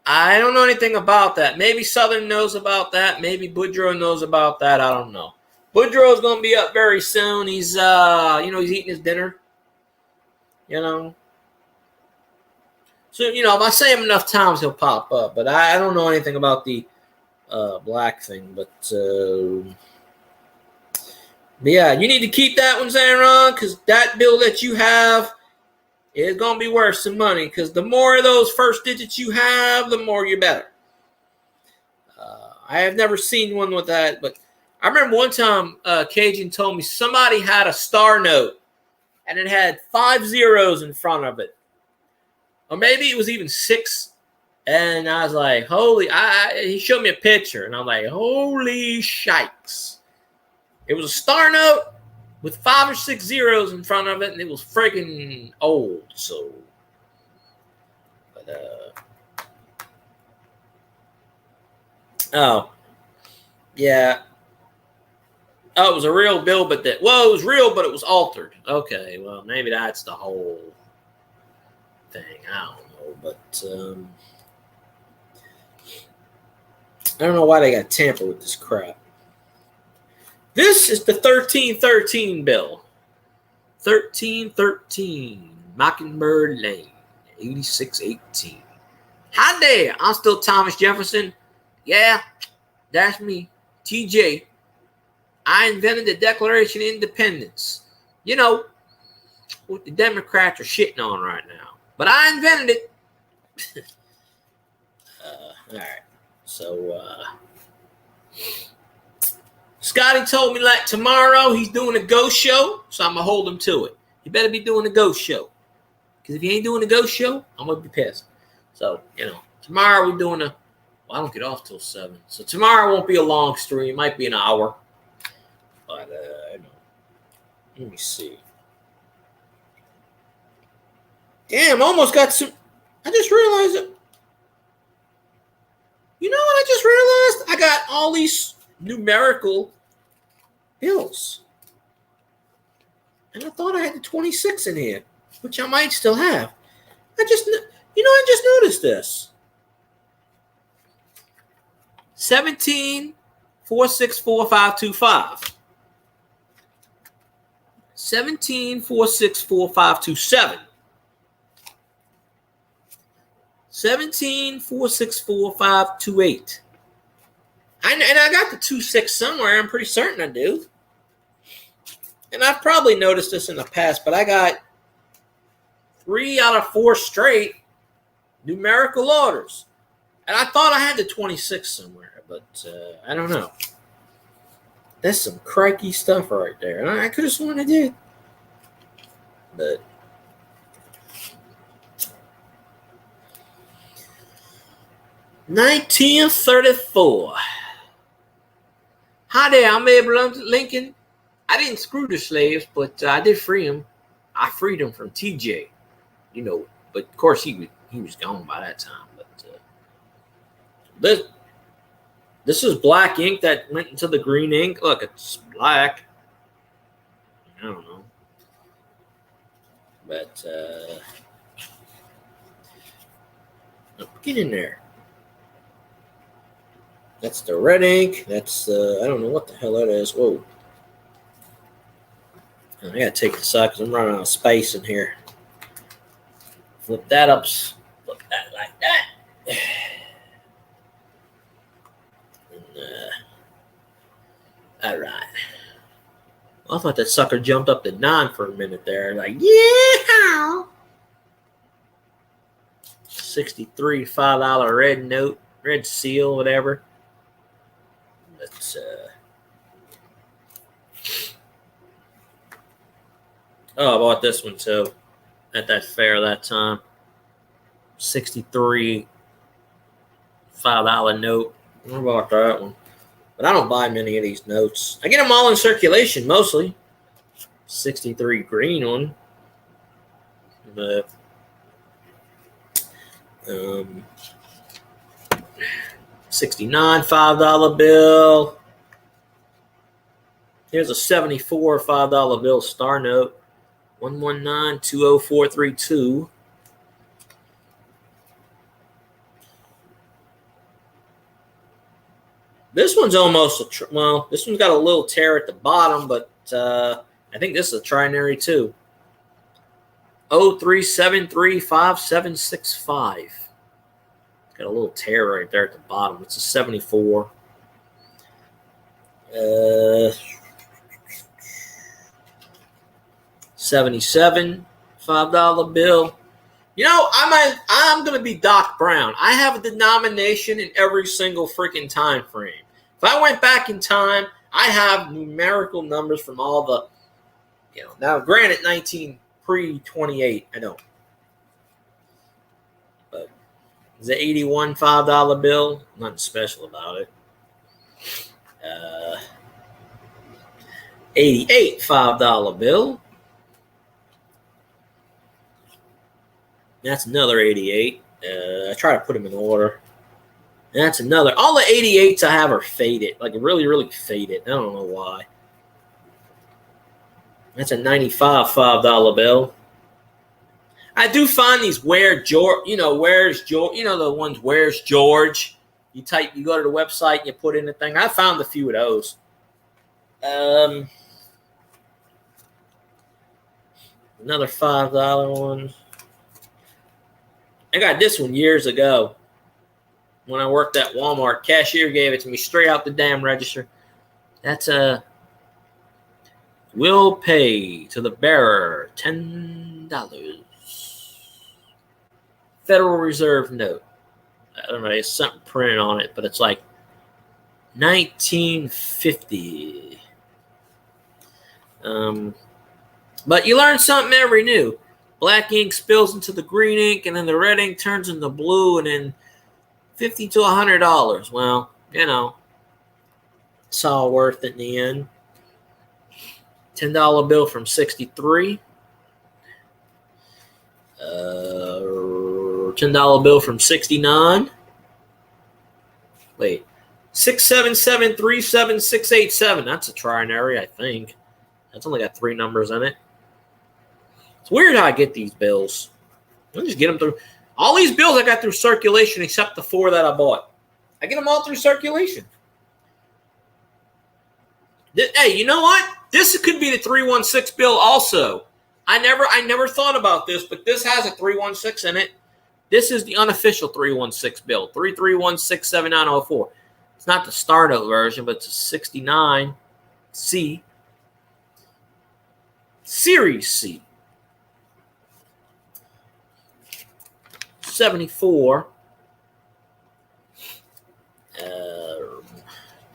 I don't know anything about that. Maybe Southern knows about that. Maybe Boudreaux knows about that. I don't know. Boudreaux's going to be up very soon. He's, he's eating his dinner. So, if I say him enough times, he'll pop up. But I don't know anything about the black thing. But yeah, you need to keep that one, Zanron, because that bill that you have is going to be worth some money. Because the more of those first digits you have, the more you're better. I have never seen one with that. But I remember one time Cajun told me somebody had a star note, and it had 5 zeros in front of it. Or maybe it was even 6. And I was like, he showed me a picture. And I'm like, holy shikes. It was a star note with 5 or 6 zeros in front of it. And it was freaking old. So, oh, yeah. Oh, it was a real bill, it was real, but it was altered. Okay, well, maybe that's the whole thing. I don't know, but I don't know why they got tampered with this crap. This is the 1313 bill. 1313 Mockingbird Lane, 8618. Hi there, I'm still Thomas Jefferson. Yeah, that's me, TJ. I invented the Declaration of Independence. What the Democrats are shitting on right now. But I invented it. All right. So, Scotty told me like tomorrow he's doing a ghost show, so I'm going to hold him to it. He better be doing a ghost show. Because if he ain't doing a ghost show, I'm going to be pissed. So, tomorrow we're doing I don't get off till 7. So tomorrow won't be a long stream. It might be an hour. But, let me see. Damn, almost got some. I just realized it. You know what I just realized? I got all these numerical bills. And I thought I had the 26 in here, which I might still have. I just noticed this. 17-464-525. 17-464-527. 17-464-528. And I got the 26 somewhere. I'm pretty certain I do. And I've probably noticed this in the past, but I got 3 out of 4 straight numerical orders. And I thought I had the 26 somewhere, but I don't know. That's some crikey stuff right there. And I could have sworn I did. But 1934. Hi there, I'm Abraham Lincoln. I didn't screw the slaves, but I did free them. I freed them from TJ, But of course he was gone by that time. But this is black ink that went into the green ink. Look, it's black. I don't know, but get in there. That's the red ink. That's I don't know what the hell that is. Whoa. I gotta take this out because I'm running out of space in here. Flip that up. Flip that like that. And, all right. I thought that sucker jumped up to 9 for a minute there. Like, yeah. 63 $5 red note, red seal, whatever. That's I bought this one too at that fair that time. 63 $5 note. I bought that one. But I don't buy many of these notes. I get them all in circulation mostly. 63 green one. But 69 $5 bill. Here's a 74 $5 bill star note. 119-20432. This one's almost this one's got a little tear at the bottom, but I think this is a trinary too. 03735765. Got a little tear right there at the bottom. It's a 74. 77 $5 bill. You know, I'm gonna be Doc Brown. I have a denomination in every single freaking time frame. If I went back in time, I have numerical numbers from all the, now granted 19 pre-28, I know. But it's an 81 $5 bill. Nothing special about it. 88 $5 bill. That's another 88. I try to put them in order. And that's another. All the 88s I have are faded, like really, really faded. I don't know why. That's a 95 $5 bill. I do find these where's George, the ones where's George. You go to the website and you put in the thing. I found a few of those. Another $5 one. I got this one years ago when I worked at Walmart. Cashier gave it to me straight out the damn register. That's a will pay to the bearer $10. Federal Reserve note. I don't know, it's something printed on it, but it's like 1950. But you learn something every new. Black ink spills into the green ink, and then the red ink turns into blue, and then $50 to $100. Well, it's all worth it in the end. $10 bill from 63. $10 bill from 69. Wait. 677-37687. That's a trinary, I think. That's only got 3 numbers in it. It's weird how I get these bills. I just get them through. All these bills I got through circulation except the 4 that I bought. I get them all through circulation. Hey, you know what? This could be the 316 bill also. I never thought about this, but this has a 316 in it. This is the unofficial 316 bill, 331-67904. It's not the startup version, but it's a 69C. Series C. 74.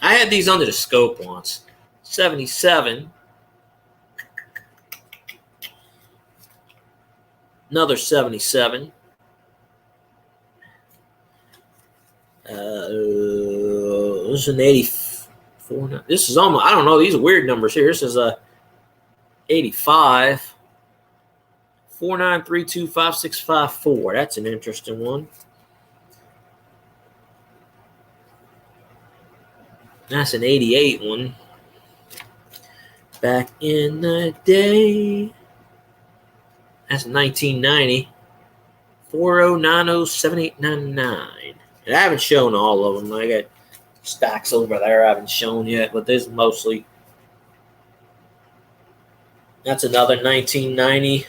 I had these under the scope once. 77. Another 77. This is an 84. This is almost, I don't know, these are weird numbers here. This is a 85. 49325654. That's an interesting one. That's an 88 one. Back in the day. That's 1990. 40907899. And I haven't shown all of them. I got stacks over there I haven't shown yet, but this is mostly. That's another 1990.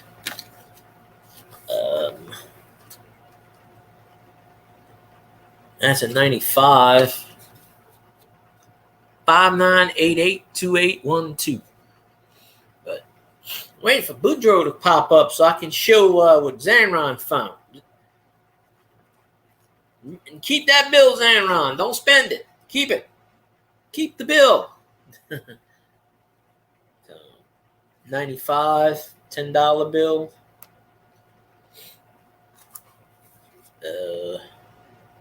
That's a 95. 59882812. But waiting for Boudreaux to pop up so I can show what Zanron found. And keep that bill, Zanron. Don't spend it. Keep it. Keep the bill. 95 $10 bill.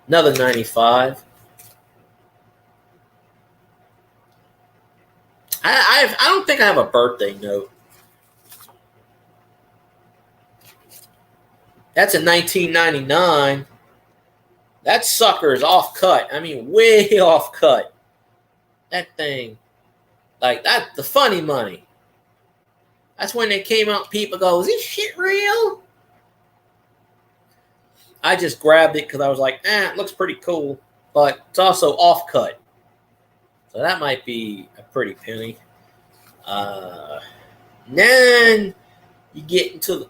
Another 95. I don't think I have a birthday note. That's a 1999. That sucker is off cut. I mean, way off cut. That thing, like that, the funny money. That's when they came out. People go, "Is this shit real?" I just grabbed it because I was like, it looks pretty cool, but it's also off cut. So that might be a pretty penny. Then you get into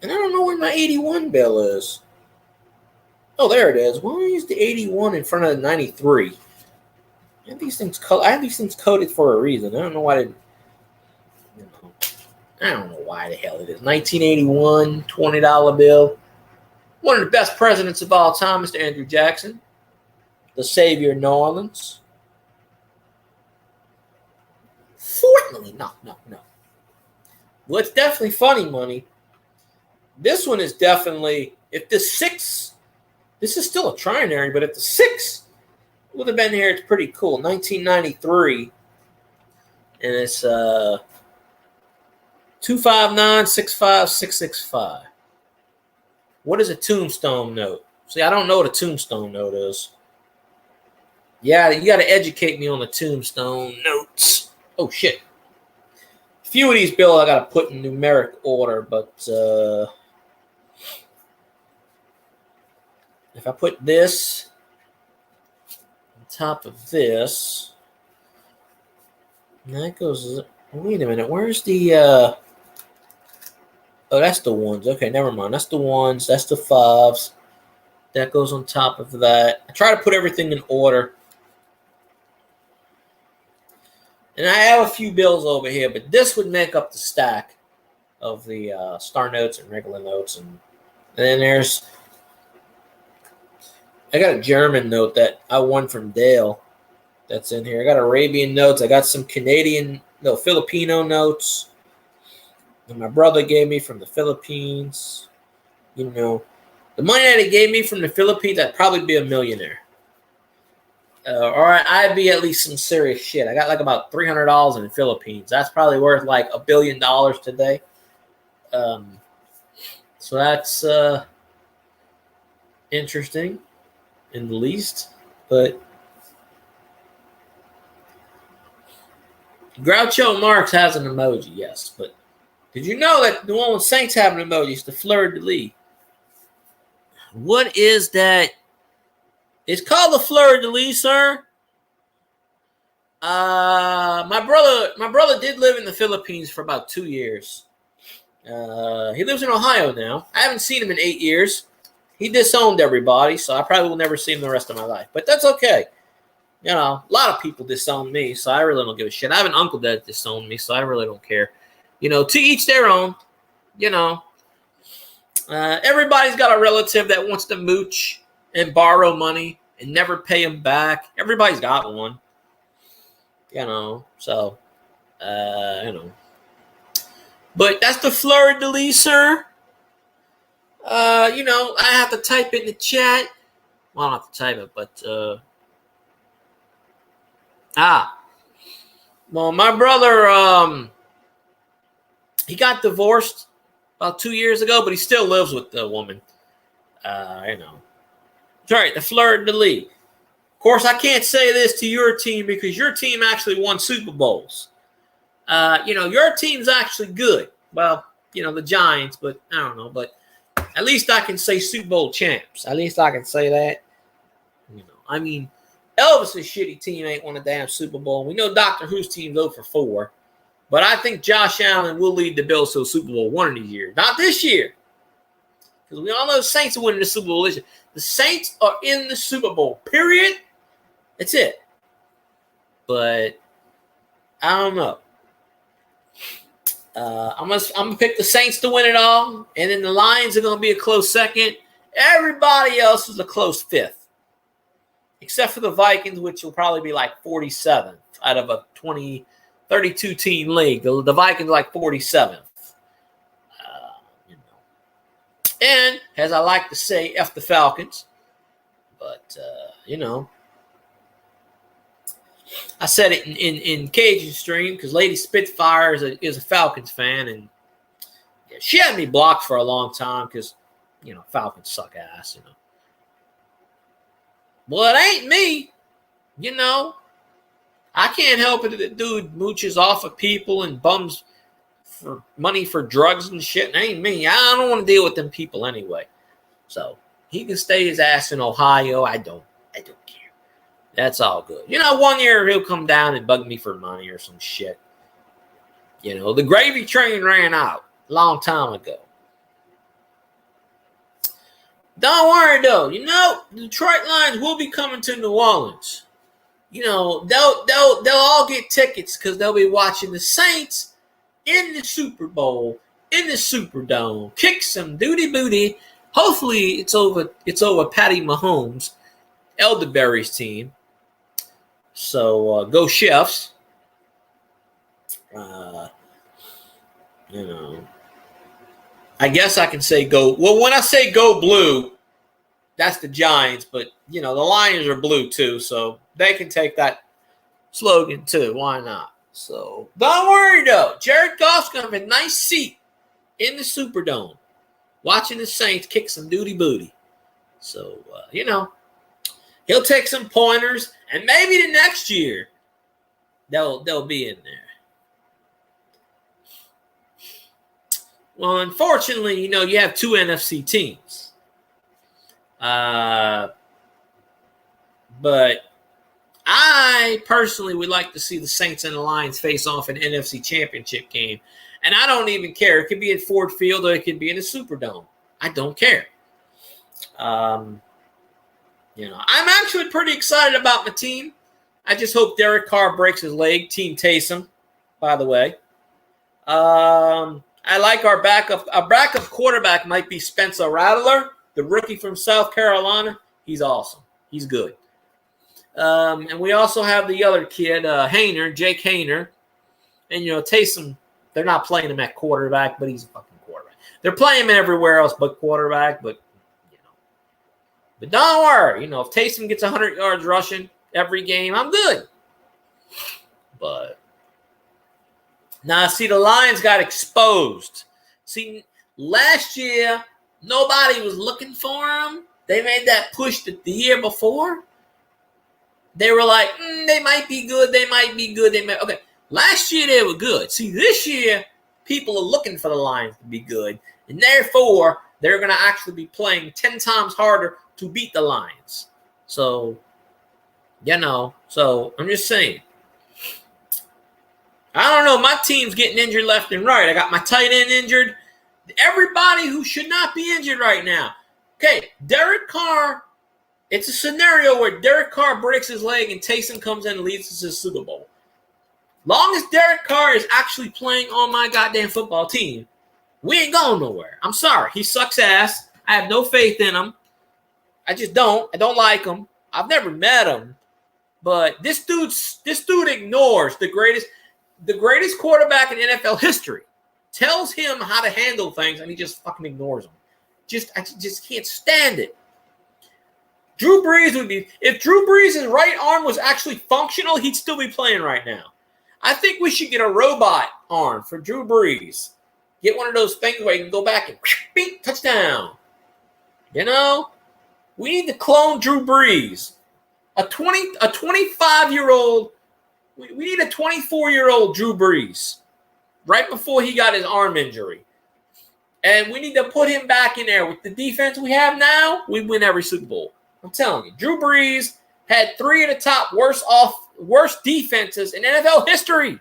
And I don't know where my 81 bill is. Oh, there it is. Why is the 81 in front of the 93? I have these things coded for a reason. I don't know why they. I don't know why the hell it is. 1981 $20 bill. One of the best presidents of all time, Mr. Andrew Jackson, the savior of New Orleans. Fortunately, no. Well, it's definitely funny money. This one is definitely, if the 6, this is still a trinary, but if the 6 would have been here, it's pretty cool. 1993. And it's 259-65665. What is a tombstone note? See, I don't know what a tombstone note is. Yeah, you got to educate me on the tombstone notes. Oh, shit. A few of these bills I got to put in numeric order, but if I put this on top of this, and that goes, wait a minute, where's the, oh, that's the ones. Okay, never mind. That's the ones. That's the 5s. That goes on top of that. I try to put everything in order. And I have a few bills over here, but this would make up the stack of the star notes and regular notes. And then I got a German note that I won from Dale that's in here. I got Arabian notes. I got some Filipino notes that my brother gave me from the Philippines. You know, the money that he gave me from the Philippines, I'd probably be a millionaire. Or I'd be at least some serious shit. I got like about $300 in the Philippines. That's probably worth like $1 billion today. So that's interesting in the least. But Groucho Marx has an emoji, yes. But did you know that New Orleans Saints have an emoji? It's the fleur-de-lis. What is that? It's called the fleur-de-lis, sir. My brother did live in the Philippines for about 2 years. He lives in Ohio now. I haven't seen him in 8 years. He disowned everybody, so I probably will never see him the rest of my life. But that's okay. You know, a lot of people disown me, so I really don't give a shit. I have an uncle that disowned me, so I really don't care. You know, to each their own. You know, everybody's got a relative that wants to mooch and borrow money and never pay them back. Everybody's got one. You know, so, you know. But that's the fleur-de-lis, sir. You know, I have to type it in the chat. Well, I don't have to type it, but, well, my brother, he got divorced about 2 years ago, but he still lives with the woman. You know. Sorry, the fleur-de-lis. Of course, I can't say this to your team because your team actually won Super Bowls. You know, your team's actually good. Well, you know, the Giants, but I don't know. But at least I can say Super Bowl champs. At least I can say that. You know, I mean, Elvis's shitty team ain't won a damn Super Bowl. We know Doctor Who's team go for 4. But I think Josh Allen will lead the Bills to a Super Bowl one of these years. Not this year. Because we all know the Saints are winning the Super Bowl this year. The Saints are in the Super Bowl, period. That's it. But I don't know. I'm gonna pick the Saints to win it all, and then the Lions are gonna be a close second. Everybody else is a close 5th, except for the Vikings, which will probably be like 47th out of a 32 team league. The Vikings are like 47th. You know, and as I like to say, F the Falcons. But you know. I said it in Cajun Stream because Lady Spitfire is a Falcons fan, and yeah, she had me blocked for a long time because, you know, Falcons suck ass, you know. Well, it ain't me, you know. I can't help it that the dude mooches off of people and bums for money for drugs and shit. It ain't me. I don't want to deal with them people anyway. So he can stay his ass in Ohio. I don't care. That's all good. You know, 1 year he'll come down and bug me for money or some shit. You know, the gravy train ran out a long time ago. Don't worry, though. You know, the Detroit Lions will be coming to New Orleans. You know, they'll all get tickets because they'll be watching the Saints in the Super Bowl, in the Superdome, kick some duty booty. Hopefully, it's over Patty Mahomes, Elderberry's team. So go Chiefs. You know, I guess I can say go. Well, when I say go blue, that's the Giants, but you know the Lions are blue too, so they can take that slogan too. Why not? So don't worry though. Jared Goff's gonna have a nice seat in the Superdome, watching the Saints kick some duty booty. So you know, he'll take some pointers, and maybe the next year they'll be in there. Well, unfortunately, you know, you have two NFC teams. But I personally would like to see the Saints and the Lions face off in an NFC Championship game. And I don't even care. It could be at Ford Field or it could be in the Superdome. I don't care. You know, I'm actually pretty excited about my team. I just hope Derek Carr breaks his leg. Team Taysom, by the way. I like our backup. Our backup quarterback might be Spencer Rattler, the rookie from South Carolina. He's awesome. He's good. And we also have the other kid, Jake Haener. And, you know, Taysom, they're not playing him at quarterback, but he's a fucking quarterback. They're playing him everywhere else but quarterback, but, you know. But don't worry. You know, if Taysom gets 100 yards rushing every game, I'm good. But now, see, the Lions got exposed. See, last year, nobody was looking for them. They made that push the year before. They were like, they might be good. They might be good. Okay, last year they were good. See, this year, people are looking for the Lions to be good. And therefore, they're going to actually be playing 10 times harder to beat the Lions. So, you know, I'm just saying. I don't know. My team's getting injured left and right. I got my tight end injured. Everybody who should not be injured right now. Okay, Derek Carr. It's a scenario where Derek Carr breaks his leg and Taysom comes in and leads us to the Super Bowl. Long as Derek Carr is actually playing on my goddamn football team, we ain't going nowhere. I'm sorry. He sucks ass. I have no faith in him. I just don't. I don't like him. I've never met him. But this dude ignores the greatest quarterback in NFL history. Tells him how to handle things, and he just fucking ignores them. I just can't stand it. Drew Brees would be, if Drew Brees' right arm was actually functional, he'd still be playing right now. I think we should get a robot arm for Drew Brees. Get one of those things where you can go back and beep, touchdown. You know? We need to clone Drew Brees. A 25-year-old, we need a 24-year-old Drew Brees right before he got his arm injury. And we need to put him back in there. With the defense we have now, we win every Super Bowl. I'm telling you, Drew Brees had 3 of the top worst defenses in NFL history.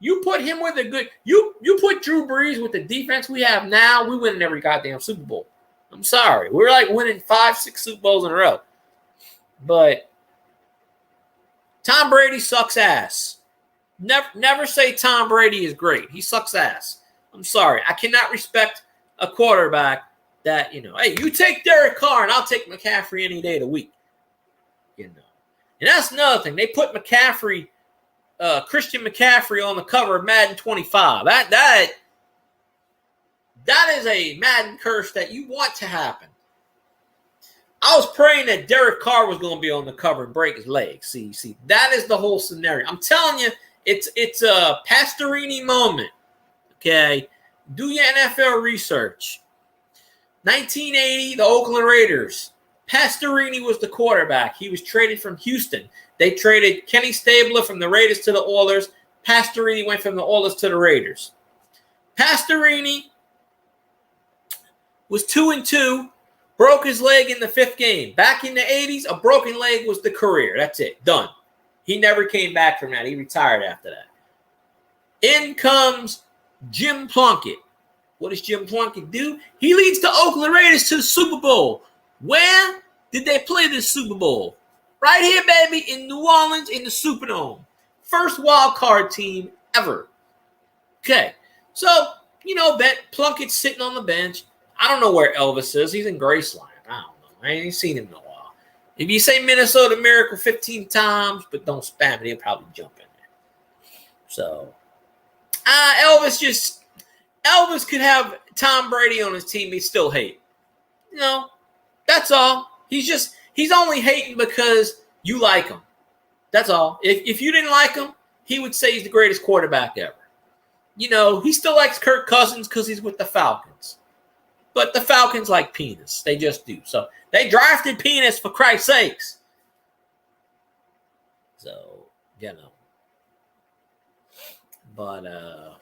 You put him with you put Drew Brees with the defense we have now, we win every goddamn Super Bowl. I'm sorry. We're like winning 5-6 Super Bowls in a row. But Tom Brady sucks ass. Never say Tom Brady is great. He sucks ass. I'm sorry. I cannot respect a quarterback that, you know, hey, you take Derek Carr and I'll take McCaffrey any day of the week. You know. And that's another thing. They put McCaffrey, Christian McCaffrey on the cover of Madden 25. That is a Madden curse that you want to happen. I was praying that Derek Carr was going to be on the cover and break his leg. See, that is the whole scenario. I'm telling you, it's a Pastorini moment. Okay, do your NFL research. 1980, the Oakland Raiders. Pastorini was the quarterback. He was traded from Houston. They traded Kenny Stabler from the Raiders to the Oilers. Pastorini went from the Oilers to the Raiders. Pastorini was 2-2, broke his leg in the 5th game. Back in the 80s, a broken leg was the career. That's it. Done. He never came back from that. He retired after that. In comes Jim Plunkett. What does Jim Plunkett do? He leads the Oakland Raiders to the Super Bowl. Where did they play this Super Bowl? Right here, baby, in New Orleans in the Superdome. First wild card team ever. Okay, so, Plunkett's sitting on the bench. I don't know where Elvis is. He's in Graceland. I don't know. I ain't seen him in a while. If you say Minnesota Miracle 15 times, but don't spam it, he'll probably jump in there. So, Elvis could have Tom Brady on his team. He'd still hate. That's all. He's only hating because you like him. That's all. If you didn't like him, he would say he's the greatest quarterback ever. He still likes Kirk Cousins because he's with the Falcons. But the Falcons like penis. They just do. So they drafted penis, for Christ's sakes. So, But, I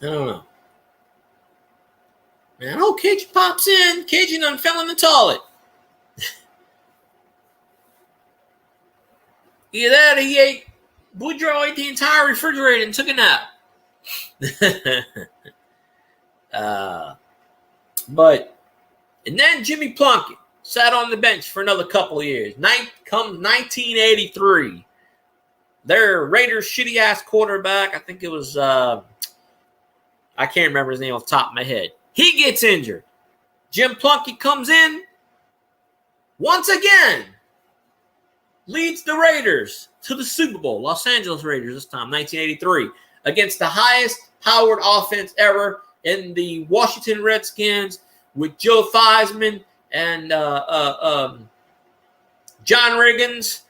don't know. Man, Cajun pops in. Cajun done fell in the toilet. Either that or he ate Boudreaux ate the entire refrigerator and took a nap. And then Jimmy Plunkett sat on the bench for another couple of years. Comes 1983. Their Raiders shitty-ass quarterback, I think it was, I can't remember his name off the top of my head. He gets injured. Jim Plunkett comes in. Once again, leads the Raiders to the Super Bowl. Los Angeles Raiders this time, 1983. Against the highest powered offense ever in the Washington Redskins with Joe Theismann and John Riggins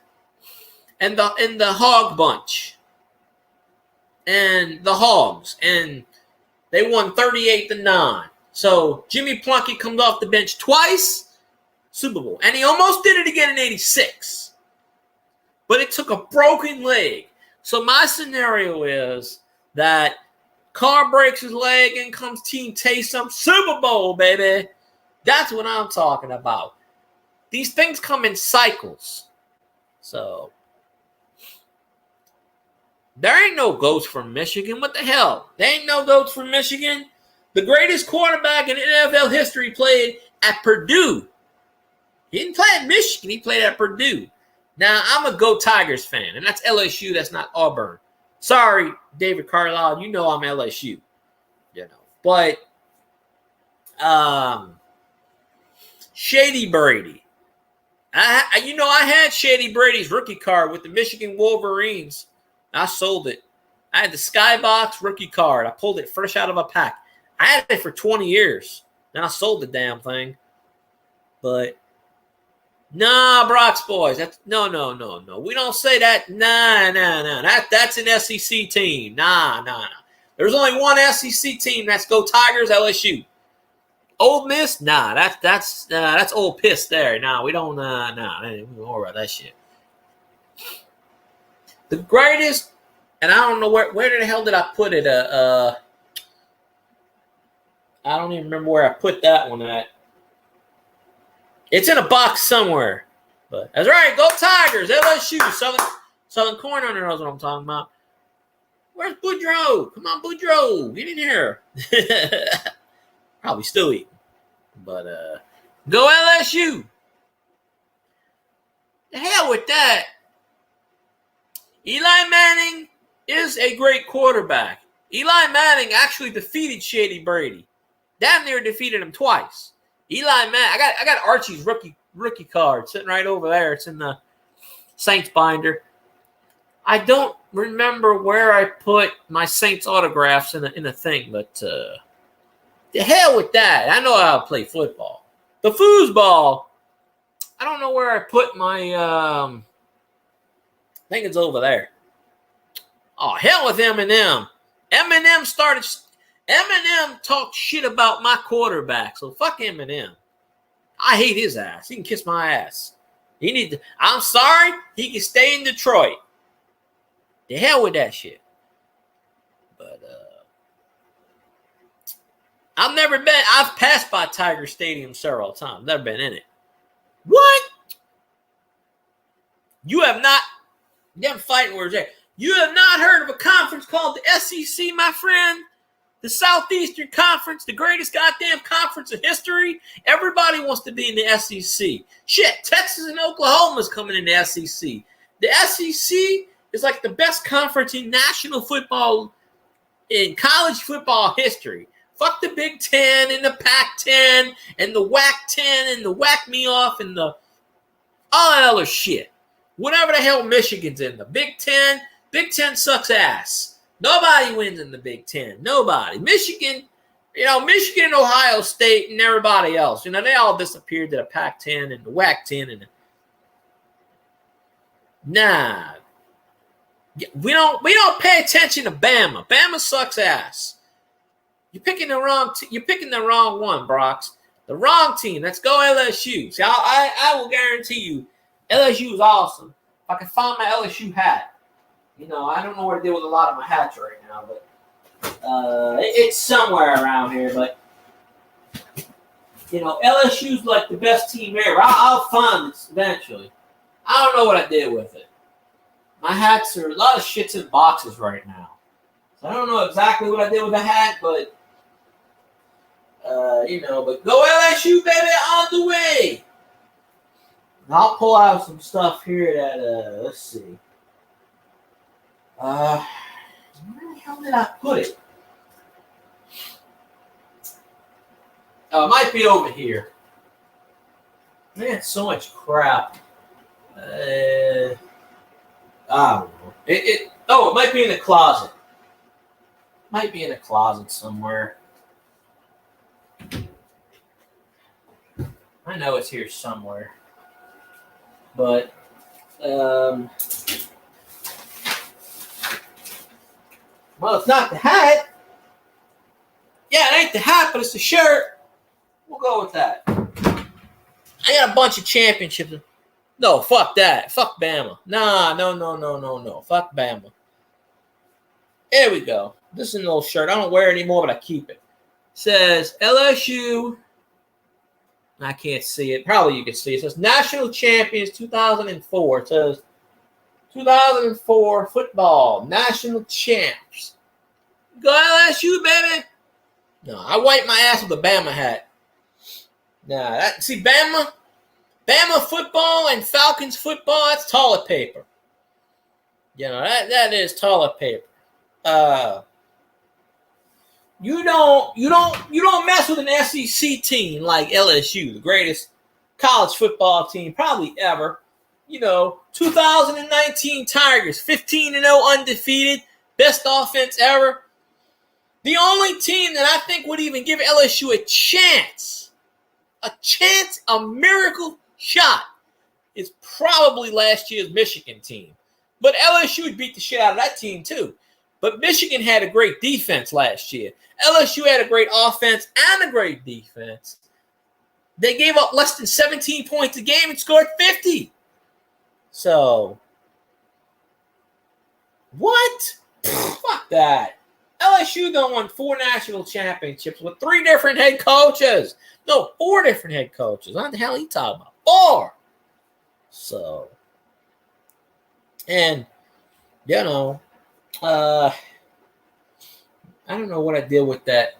and the Hog Bunch and the Hogs. And they won 38-9. So Jimmy Plunkett comes off the bench twice, Super Bowl. And he almost did it again in 86. But it took a broken leg. So my scenario is that Carr breaks his leg and comes Team Taysom, Super Bowl, baby. That's what I'm talking about. These things come in cycles. So there ain't no goats from Michigan. What the hell? There ain't no goats from Michigan. The greatest quarterback in NFL history played at Purdue. He didn't play at Michigan. He played at Purdue. Now, I'm a Go Tigers fan, and that's LSU. That's not Auburn. Sorry, David Carlisle. You know I'm LSU. But Shady Brady. I had Shady Brady's rookie card with the Michigan Wolverines. I sold it. I had the Skybox rookie card. I pulled it fresh out of a pack. I had it for 20 years. Then I sold the damn thing. But nah, Brock's boys. That's no. We don't say that. Nah. That's an SEC team. Nah. There's only one SEC team. That's Go Tigers, LSU. Old Miss, nah. That's old piss there. Nah, we don't. We don't worry about that shit. The greatest, and I don't know where the hell did I put it? I don't even remember where I put that one at. It's in a box somewhere. But that's right. Go Tigers. LSU. Southern Corn Hunter knows what I'm talking about. Where's Boudreaux? Come on, Boudreaux. Get in here. Probably still eating. But go LSU. The hell with that. Eli Manning is a great quarterback. Eli Manning actually defeated Shady Brady. Damn near defeated him twice. Eli Manning, I got Archie's rookie card sitting right over there. It's in the Saints binder. I don't remember where I put my Saints autographs in a thing, but the hell with that. I know how to play football. The foosball, I don't know where I put my I think it's over there. Oh, hell with Eminem. Eminem talked shit about my quarterback, so fuck Eminem. I hate his ass. He can kiss my ass. I'm sorry, he can stay in Detroit. The hell with that shit. But I've passed by Tiger Stadium several times. Never been in it. What? You have not, them fighting words there. You have not heard of a conference called the SEC, my friend? The Southeastern Conference, the greatest goddamn conference in history. Everybody wants to be in the SEC. Shit, Texas and Oklahoma's coming in the SEC. The SEC is like the best conference in national football, in college football history. Fuck the Big Ten and the Pac-10 and the WAC-10 and the Whack Me Off and the all that other shit. Whatever the hell Michigan's in. The Big Ten sucks ass. Nobody wins in the Big Ten. Nobody. Michigan and Ohio State and everybody else, they all disappeared to the Pac-10 and the WAC-10 and nah. We don't pay attention to Bama. Bama sucks ass. You're picking the wrong one, Brox. The wrong team. Let's go LSU. See, I will guarantee you, LSU is awesome. If I can find my LSU hat. I don't know what to do with a lot of my hats right now, but it's somewhere around here. But LSU's like the best team ever. I'll find it eventually. I don't know what I did with it. My hats are a lot of shit's in boxes right now, so I don't know exactly what I did with the hat, but but go LSU, baby, on the way. And I'll pull out some stuff here that let's see. Where the hell did I put it? Oh, it might be over here. Man, so much crap. I don't know. It might be in the closet. Might be in a closet somewhere. I know it's here somewhere. But well, it's not the hat. Yeah, it ain't the hat, but it's the shirt. We'll go with that. I got a bunch of championships. No, fuck that. Fuck Bama. Nah, no. Fuck Bama. There we go. This is an old shirt. I don't wear it anymore, but I keep it. It says LSU. I can't see it. Probably you can see it. It says National Champions 2004. It says 2004 football national champs. Go LSU, baby. No, I wipe my ass with a Bama hat. Nah, see Bama football and Falcons football. That's toilet paper. That is toilet paper. You don't mess with an SEC team like LSU, the greatest college football team probably ever. 2019 Tigers, 15-0 undefeated, best offense ever. The only team that I think would even give LSU a chance, a miracle shot, is probably last year's Michigan team. But LSU would beat the shit out of that team too. But Michigan had a great defense last year. LSU had a great offense and a great defense. They gave up less than 17 points a game and scored 50. So, what? Fuck that. LSU done won 4 national championships with 3 different head coaches. No, 4 different head coaches. What the hell are you talking about? 4. So, and, I don't know what I did with that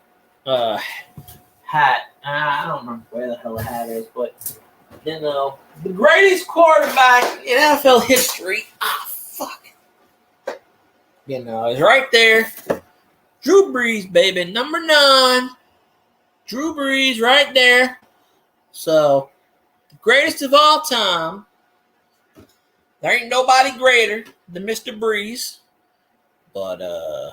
hat. I don't remember where the hell the hat is, but the greatest quarterback in NFL history. Fuck. Is right there. Drew Brees, baby, number 9. Drew Brees, right there. So, the greatest of all time. There ain't nobody greater than Mr. Brees. But, I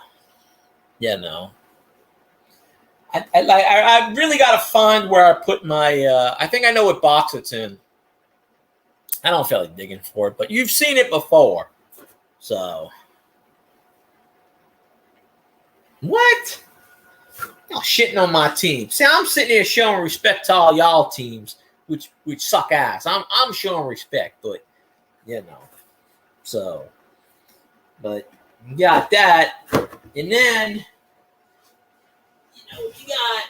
really got to find where I put my, I think I know what box it's in. I don't feel like digging for it, but you've seen it before. So. What? Y'all shitting on my team. See, I'm sitting here showing respect to all y'all teams, which suck ass. I'm showing respect, but, So. But. You got that, and then, you got,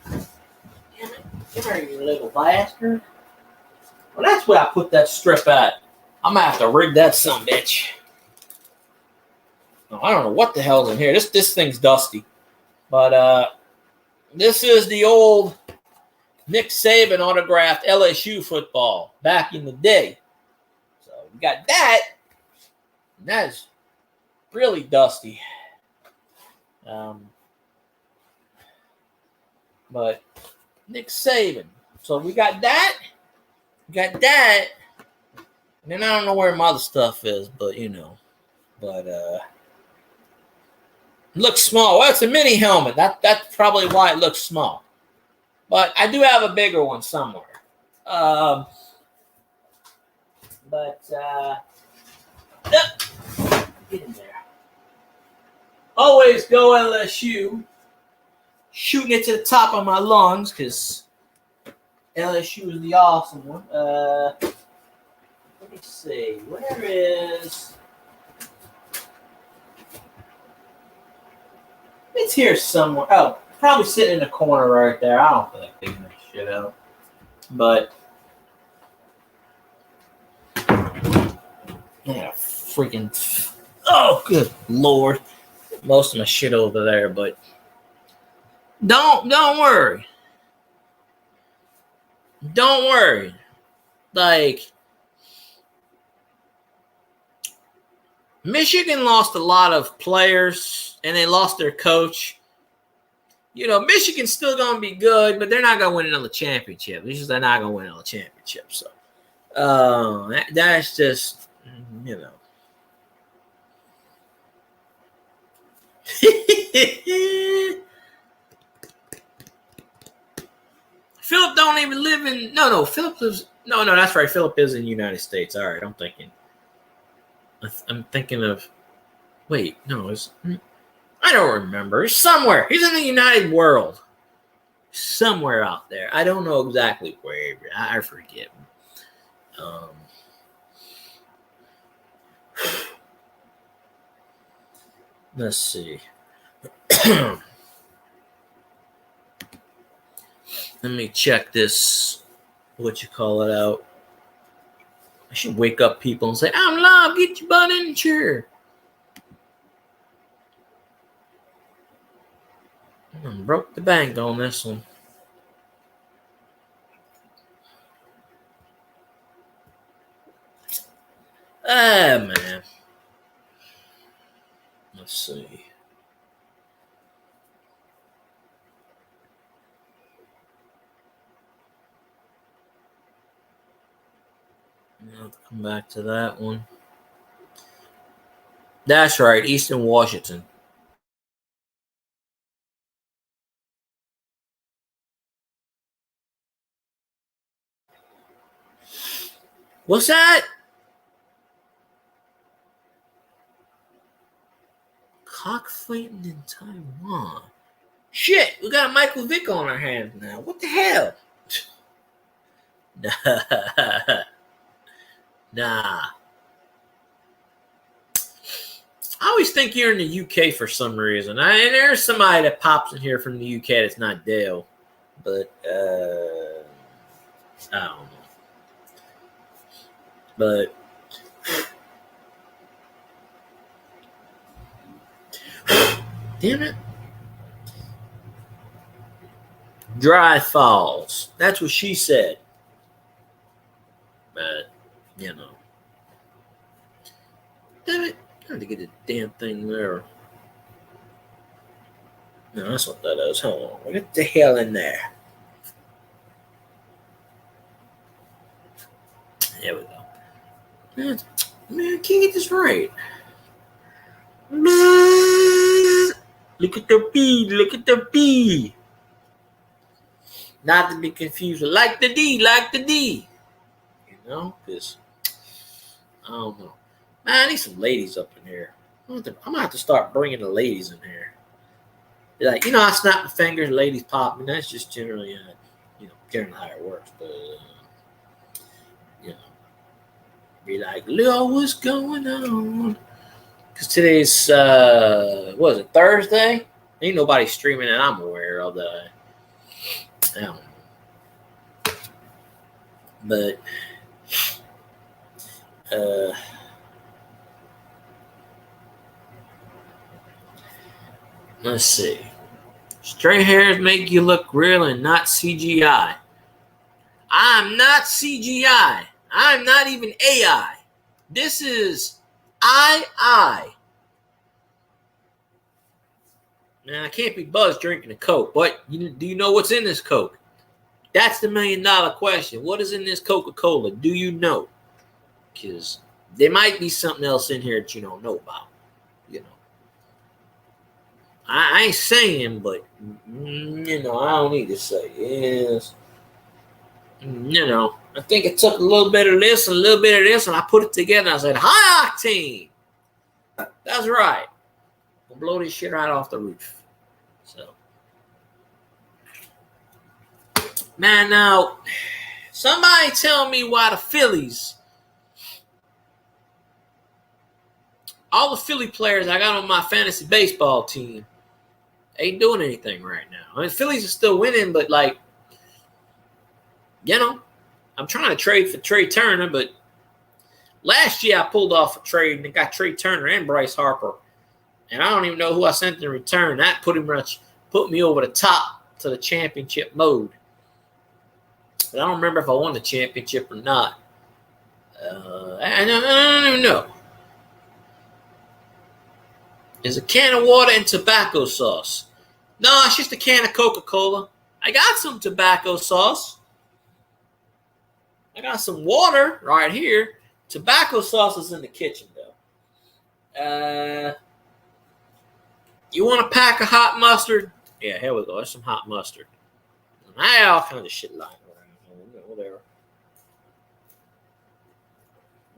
damn it, come here, you little bastard. Well, that's where I put that strip at. I'm going to have to rig that son bitch. Oh, I don't know what the hell's in here. This thing's dusty. But this is the old Nick Saban autographed LSU football back in the day. So we got that. And that is really dusty. But Nick Saban. So we got that. We got that. And then I don't know where my other stuff is, but you know. But it looks small. Well, it's a mini helmet. That's probably why it looks small. But I do have a bigger one somewhere. Get in there. Always go LSU. Shooting it to the top of my lungs because LSU is the awesome one. Let me see. Where is... It's here somewhere. Oh, probably sitting in the corner right there. I don't feel like digging that shit out. But... yeah, freaking... Oh, good Lord. Most of my shit over there, but... Don't worry. Don't worry. Like, Michigan lost a lot of players, and they lost their coach. You know, Michigan's still going to be good, but they're not going to win another championship. It's just they're not going to win another championship. So, that's just, you know. Philip don't even live in... No, Philip lives... No, that's right. Philip is in the United States. All right, I'm thinking of... Wait, no, I don't remember. He's somewhere. He's in the United World. Somewhere out there. I don't know exactly where. I forget. Let's see. Let me check this, out. I should wake up people and say, I'm live, get your butt in the chair. I broke the bank on this one. Ah, man. Let's see. I'll come back to that one. That's right, Eastern Washington. What's that? Cockfighting in Taiwan. Shit, we got Michael Vick on our hands now. What the hell? Nah. I always think you're in the UK for some reason. And there's somebody that pops in here from the UK that's not Dale. But, I don't know. But, damn it. Dry Falls. That's what she said. But, you know. Damn it. I had to get the damn thing there. No, that's what that is. Hold on. Get the hell in there. There we go. Man, I can't get this right. Look at the B. Look at the B. Not to be confused with like the D. Like the D. You know? Because, I don't know. Man, I need some ladies up in here. I'm going to have to start bringing the ladies in here. Like, you know, I snap my fingers, ladies pop, and that's just generally, generally how it works. But, be like, Leo, what's going on? Because today's, what is it, Thursday? Ain't nobody streaming that I'm aware of that I don't know. But, let's see. Straight hairs make you look real and not CGI. I'm not CGI. I'm not even AI. This is I. Now, I can't be buzzed drinking a Coke, but do you know what's in this Coke? That's the $1 million question. What is in this Coca-Cola? Do you know? Because there might be something else in here that you don't know about. You know, I ain't saying, but I don't need to say yes. I think it took a little bit of this and a little bit of this, and I put it together. And I said, high octane. That's right. We'll blow this shit right off the roof. So, man, now somebody tell me why the Phillies, all the Philly players I got on my fantasy baseball team, ain't doing anything right now. I mean, Phillies are still winning, but I'm trying to trade for Trey Turner, but last year I pulled off a trade and got Trey Turner and Bryce Harper. And I don't even know who I sent in return. That pretty much put me over the top to the championship mode. But I don't remember if I won the championship or not. I don't even know. There's a can of water and tobacco sauce. No, it's just a can of Coca-Cola. I got some tobacco sauce. I got some water right here. Tobacco sauce is in the kitchen, though. You want a pack of hot mustard? Yeah, here we go. There's some hot mustard. I had all kinds of shit lying around. Whatever.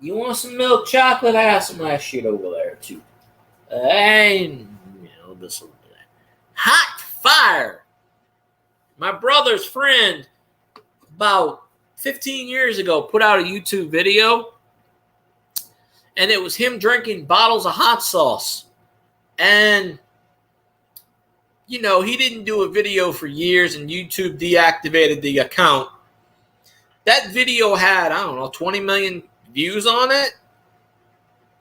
You want some milk chocolate? I got some of that shit over there, too. And, this one. Hot fire. My brother's friend, about 15 years ago, put out a YouTube video. And it was him drinking bottles of hot sauce. And he didn't do a video for years, and YouTube deactivated the account. That video had, 20 million views on it.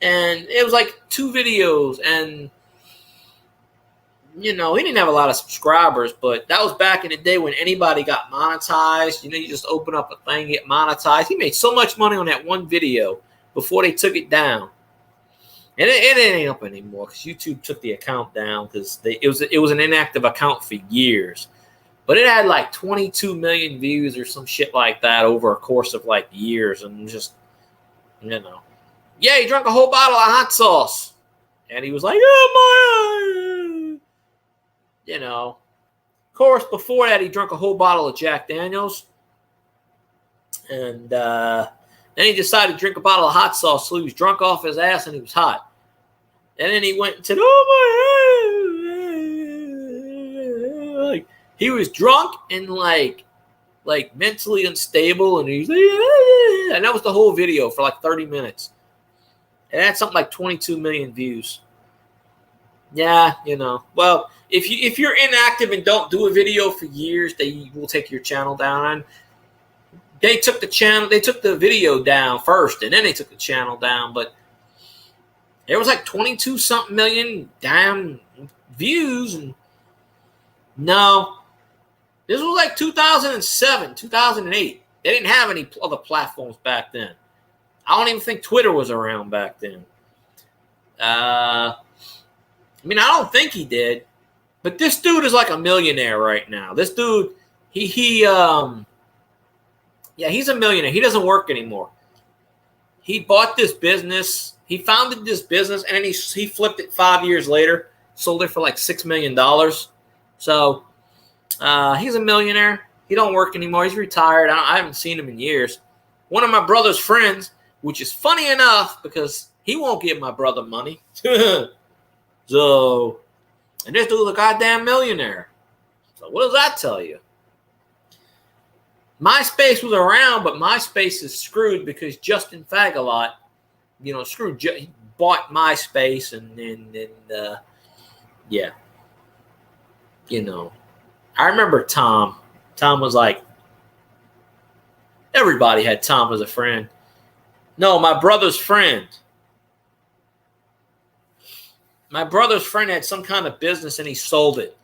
And it was like 2 videos. And, he didn't have a lot of subscribers, but that was back in the day when anybody got monetized. You just open up a thing, get monetized. He made so much money on that one video before they took it down. And it ain't up anymore because YouTube took the account down because it was an inactive account for years. But it had like 22 million views or some shit like that over a course of like years. And just, yeah, he drank a whole bottle of hot sauce. And he was like, oh, my. Of course, before that, he drank a whole bottle of Jack Daniels. And then he decided to drink a bottle of hot sauce, so he was drunk off his ass and he was hot. And then he went and said, oh, my. He was drunk and like mentally unstable. And he's like, and that was the whole video for like 30 minutes. And had something like 22 million views. Yeah, Well, if you're inactive and don't do a video for years, they will take your channel down. They took the video down first, and then they took the channel down. But there was like 22 something million damn views, and no, this was like 2007, 2008. They didn't have any other platforms back then. I don't even think Twitter was around back then. I don't think he did, but this dude is like a millionaire right now. This dude, he's a millionaire. He doesn't work anymore. He bought this business. He founded this business, and he flipped it 5 years later, sold it for like $6 million. So he's a millionaire. He don't work anymore. He's retired. I haven't seen him in years. One of my brother's friends, which is funny enough because he won't give my brother money. So, and this dude's a goddamn millionaire. So what does that tell you? MySpace was around, but MySpace is screwed because Justin Fagalot, he bought MySpace and yeah. I remember Tom. Tom was like, everybody had Tom as a friend. No, my brother's friend. My brother's friend had some kind of business and he sold it.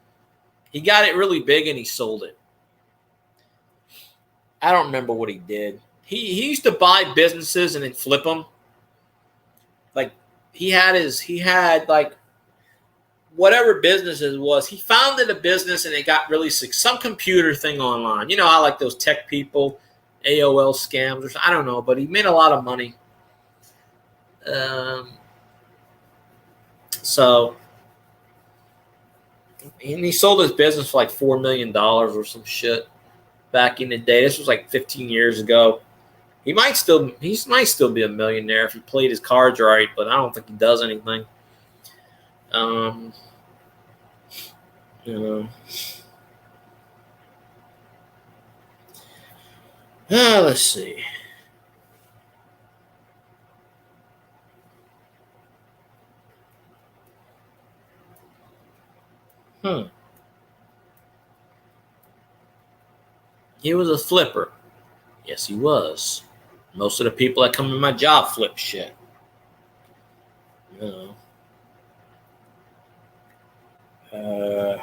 He got it really big and he sold it. I don't remember what he did. He used to buy businesses and then flip them. Like he had like whatever business it was. He founded a business and it got really some computer thing online. You know how like those tech people, AOL scams, or I don't know, but he made a lot of money. So, and he sold his business for like $4 million or some shit back in the day. This was like 15 years ago. He might still be a millionaire if he played his cards right, but I don't think he does anything. You know. Let's see. He was a flipper. Yes, he was. Most of the people that come in my job flip shit. You know.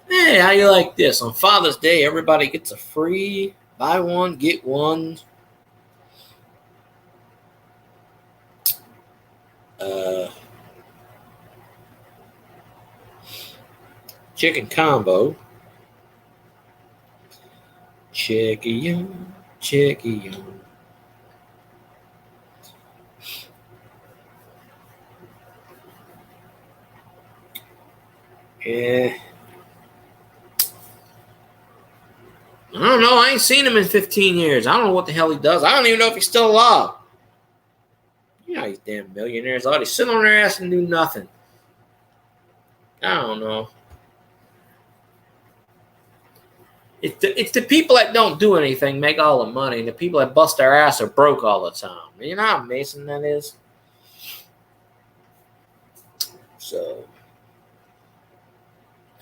Hey, how you like this? On Father's Day, everybody gets a free buy one, get one. Chicken combo. Chicken. Yeah. I don't know. I ain't seen him in 15 years. I don't know what the hell he does. I don't even know if he's still alive. You know, these damn millionaires are. They sit on their ass and do nothing. I don't know. It's the people that don't do anything make all the money. And the people that bust their ass are broke all the time. You know how amazing that is? So,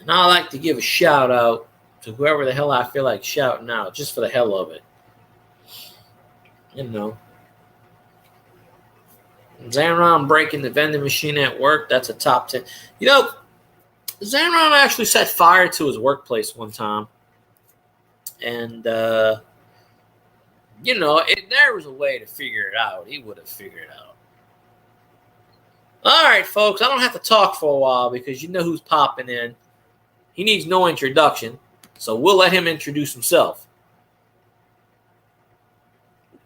and I like to give a shout out to whoever the hell I feel like shouting out, just for the hell of it. You know. Zanron breaking the vending machine at work, that's a top 10. You know, Zanron actually set fire to his workplace one time. And, you know, if there was a way to figure it out, he would have figured it out. All right, folks, I don't have to talk for a while because you know who's popping in. He needs no introduction, so we'll let him introduce himself.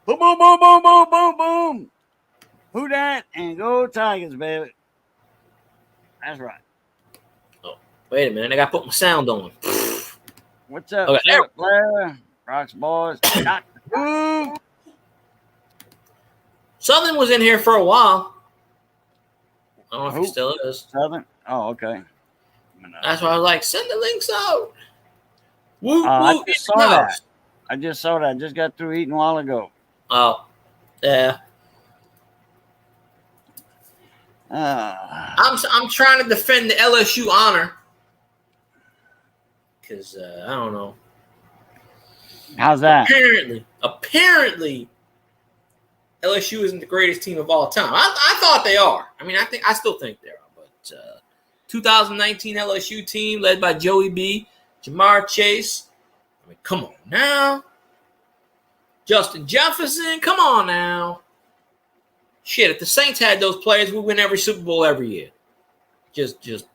Boom, boom, boom, boom, boom, boom, boom. Who dat and go Tigers, baby. That's right. Oh, wait a minute. I got to put my sound on. What's up, Okay. Blair? Rocks Boys. Southern was in here for a while. I don't know if he still is. Southern? Oh, okay. That's why I was like, send the links out. Woo, I woo, just saw that. I just got through eating a while ago. Oh, yeah. I'm trying to defend the LSU honor because I don't know. How's that? Apparently, LSU isn't the greatest team of all time. I thought they are. I mean, I still think they are. But 2019 LSU team led by Joey B, Jamar Chase. I mean, come on now. Justin Jefferson, come on now. Shit, if the Saints had those players, we'd win every Super Bowl every year. Just.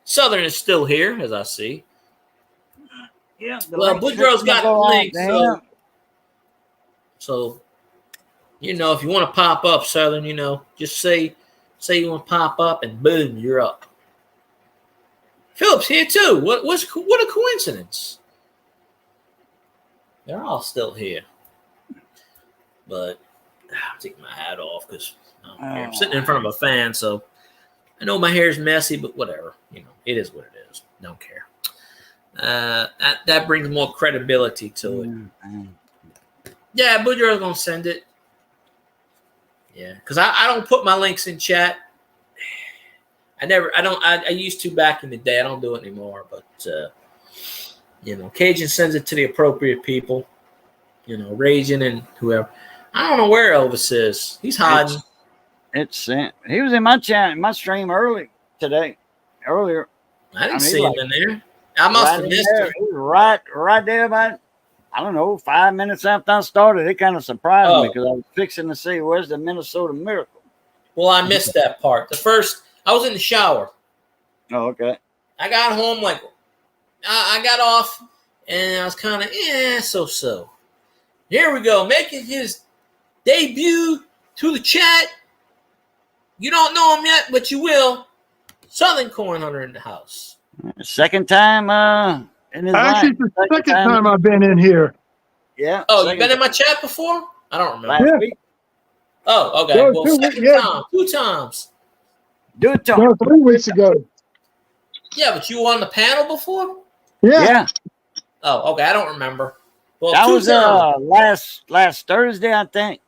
Southern is still here, as I see. Yeah. Well, Boudreaux's got the link, so you know, if you want to pop up, Southern, you know, just say you want to pop up, and boom, you're up. Philip's here too. What a coincidence. They're all still here. But I'm taking my hat off because I'm sitting in front of a fan, so I know my hair's messy, but whatever. You know, it is what it is. Don't care. That brings more credibility to it. Yeah, Boudreaux's gonna send it. Yeah, because I don't put my links in chat. I used to back in the day. I don't do it anymore. But you know, Cajun sends it to the appropriate people. You know, Raging and whoever. I don't know where Elvis is. He's hiding. It's sent. He was in my chat, my stream earlier. I didn't see him in there. I must have missed him. He was right there about, I don't know, 5 minutes after I started. It kind of surprised me because I was fixing to see where's the Minnesota Miracle. Well, I missed that part. I was in the shower. Oh, okay. I got home I got off and I was kind of so. Here we go, making his debut to the chat. You don't know him yet, but you will. Southern Coin Hunter in the house. Second time in his Actually, life. it's the second time I've been in here. Yeah. Oh, you been in my chat before? I don't remember. Last week. Oh, okay. No, Well, two times. Do it, Tom. No, 3 weeks ago. Yeah, but you were on the panel before? Yeah. Oh, okay. I don't remember. Well, That two was times. last Thursday, I think.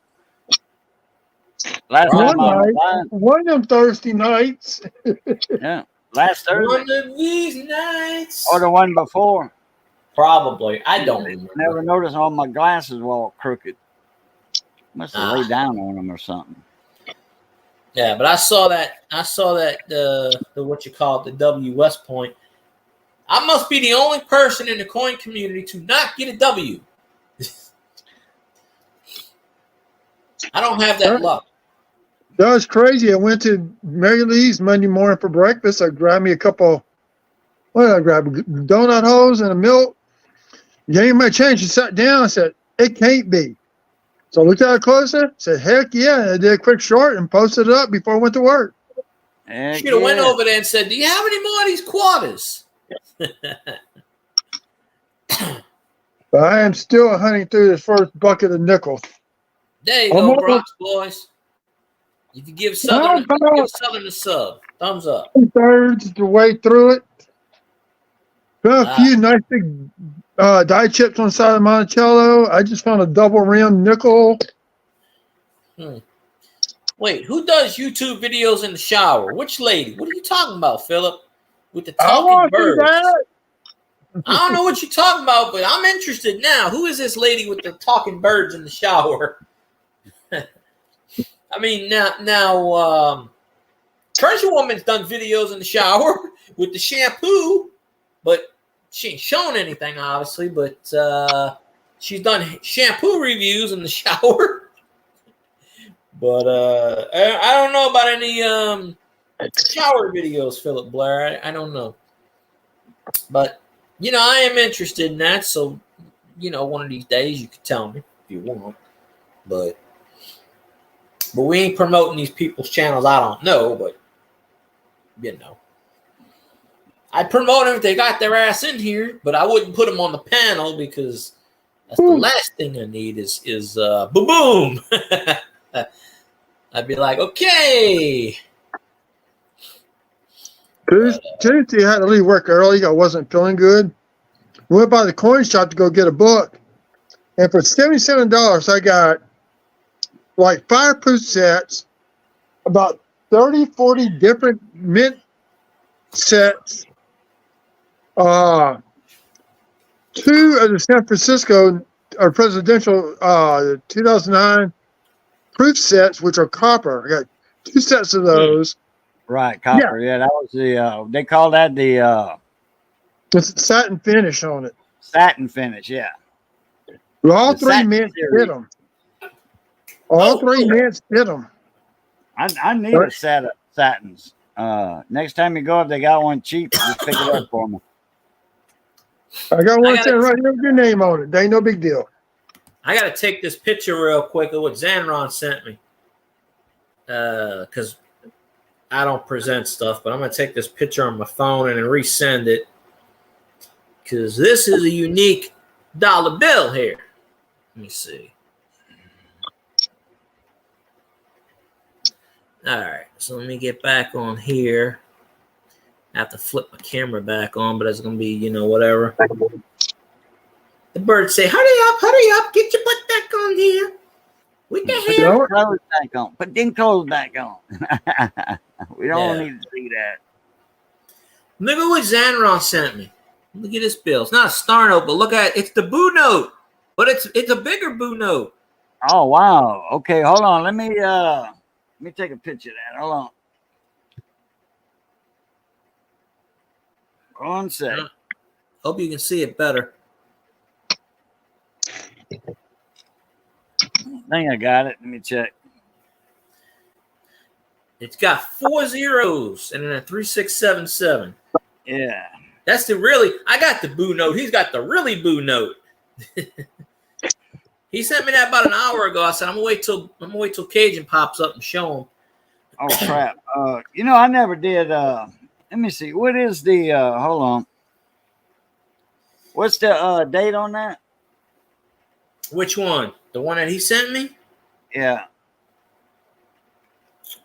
Last One time I was night, live. one of them Thursday nights. Yeah. Last Thursday. One of these nights. Or the one before. Probably. I don't remember. Never noticed all my glasses were all crooked. Must have Ah. laid down on them or something. Yeah, but I saw that the what you call it, the W West Point. I must be the only person in the coin community to not get a W. I don't have that luck. That was crazy. I went to Mary Lee's Monday morning for breakfast. I grabbed me a couple. What did I grab? Donut holes and a milk. Gave me my change. She sat down. I said, "It can't be." So I looked at it closer. Said, "Heck yeah!" And I did a quick short and posted it up before I went to work. Should have went over there and said, "Do you have any more of these quarters?" But I am still hunting through this first bucket of nickels. There you go, Bronx boys. If you give Southern a sub, thumbs up. 2/3 the way through it. Found a few nice big die chips on the side of Monticello. I just found a double rim nickel. Wait, who does YouTube videos in the shower? Which lady? What are you talking about, Philip? With the talking birds. I don't know what you're talking about, but I'm interested now. Who is this lady with the talking birds in the shower? I mean, now, Treasure Woman's done videos in the shower with the shampoo, but she ain't shown anything, obviously. But she's done shampoo reviews in the shower. But I don't know about any shower videos, Philip Blair. I don't know. But, I am interested in that. So, one of these days you can tell me if you want. But we ain't promoting these people's channels. I don't know, but, I'd promote them if they got their ass in here, but I wouldn't put them on the panel because that's the last thing I need is boom. I'd be like, okay. Tuesday, I had to leave work early. I wasn't feeling good. Went by the coin shop to go get a book. And for $77, I got like 5 proof sets, about 30, 40 different mint sets, 2 of the San Francisco presidential 2009 proof sets, which are copper. I got 2 sets of those. Right, copper. Yeah, that was the they call that the with satin finish on it. Satin finish, yeah. Well, all 3 mints did them. All 3 mints did them. I need a set of satins. Next time you go, if they got one cheap, just pick it up for me. I got one sitting right here with your name on it. They ain't no big deal. I got to take this picture real quick of what Zanron sent me. Because I don't present stuff, but I'm going to take this picture on my phone and resend it. Because this is a unique dollar bill here. Let me see. All right, so let me get back on here. I have to flip my camera back on, but it's going to be, whatever. The birds say, hurry up, get your butt back on here. What the hell? Put clothes back on. Put them clothes back on. We don't need to see that. Look at what Zanron sent me. Look at this bill. It's not a star note, but look at it. It's the boo note. But it's a bigger boo note. Oh, wow. Okay, hold on. Let Let me take a picture of that. Hold on. One sec. Hope you can see it better. I think I got it. Let me check. It's got 4 zeros and then a 3677. Yeah. That's the really. I got the boo note. He's got the really boo note. He sent me that about an hour ago. I said I'm gonna wait till Cajun pops up and show him. Oh crap. You know, I never did. Let me see. What is the? Hold on. What's the date on that? Which one? The one that he sent me? Yeah.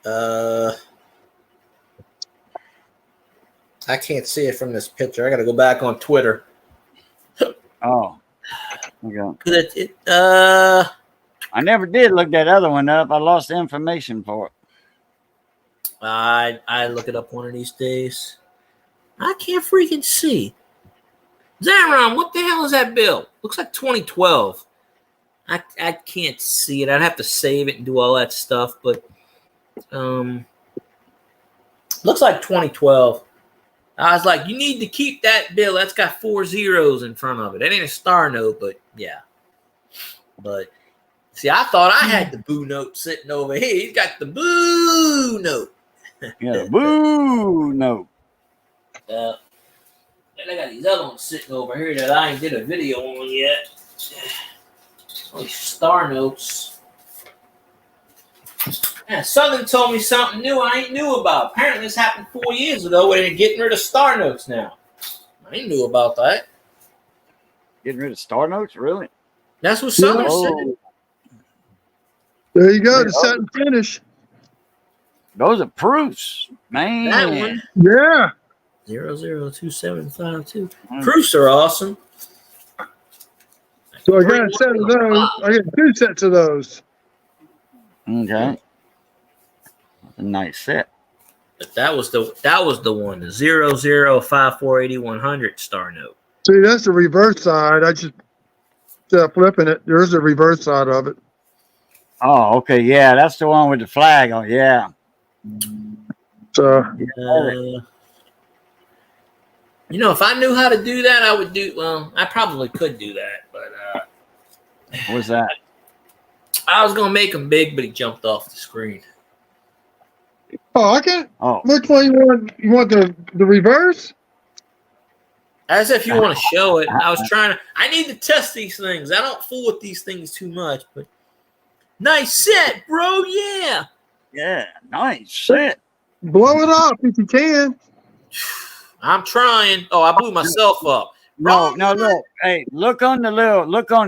I can't see it from this picture. I got to go back on Twitter. Oh. Okay. I I never did look that other one up. I lost the information for it. I look it up one of these days. I can't freaking see. Zaron, what the hell is that bill? Looks like 2012. I can't see it. I'd have to save it and do all that stuff, but looks like 2012. I was like, you need to keep that bill. That's got 4 zeros in front of it. It ain't a star note, but yeah. But see, I thought I had the boo note sitting over here. He's got the boo note. Yeah, boo no. And I got these other ones sitting over here that I ain't did a video on yet. These star notes. Yeah, Southern told me something new I ain't knew about. Apparently this happened 4 years ago where they're getting rid of star notes now. I ain't knew about that. Getting rid of star notes? Really? That's what Southern said. Oh, There you go. The set and finish. those are proofs, man. That one. Yeah. 002752. Proofs are awesome. So I got a set of those. I got 2 sets of those. Okay. That's a nice set. But that was the one, the 00548100 star note. See, that's the reverse side. I just flipping it. There's a reverse side of it. Oh, okay. Yeah, that's the one with the flag on. Yeah. So You know, if I knew how to do that, I would do. Well, I probably could do that, but What's that? I was gonna make him big, but he jumped off the screen. oh, I can. Oh, Which one you want? You want the reverse? As if you want to show it. I was trying to. I need to test these things. I don't fool with these things too much, but nice set, bro. Yeah. yeah. Nice set. Blow it up if you can. I'm trying. Oh, I blew myself up. No, look. Hey, look on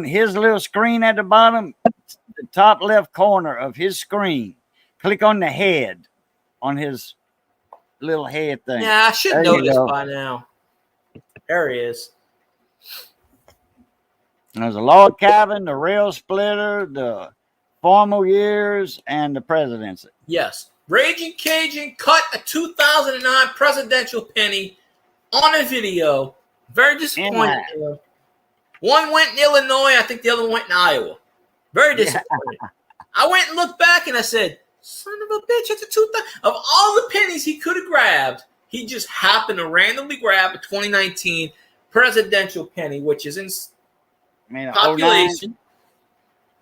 his little screen at the bottom, the top left corner of his screen. Click on the head on his little head thing. Yeah, I should There know you this go. by now. There he is. There's a log cabin, the rail splitter, the formal years, and the presidency. Yes. Raging Cajun cut a 2009 presidential penny on a video. Very disappointing. One went in Illinois. I think the other one went in Iowa. Very disappointing. I went and looked back and I said, son of a bitch, it's a 2000. Of all the pennies he could have grabbed, he just happened to randomly grab a 2019 presidential penny, which is in population.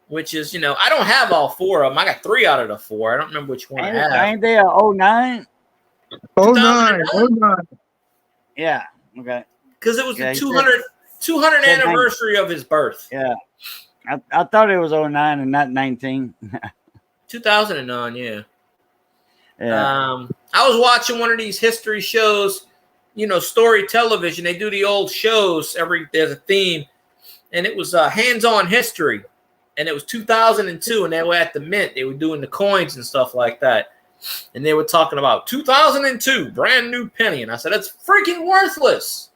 Which is, you know, I don't have all 4 of them. I got 3 out of the 4. I don't remember which one I have. Ain't there a 09? 09. Yeah. Okay. Because it was Yeah, the he 200 anniversary of his birth. Yeah. I thought it was 09 and not 19. 2009, yeah. Yeah. I was watching one of these history shows, you know, Story Television. They do the old shows. There's a theme. And it was hands-on history. And it was 2002, and they were at the mint. They were doing the coins and stuff like that. And they were talking about 2002, brand new penny. And I said, that's freaking worthless.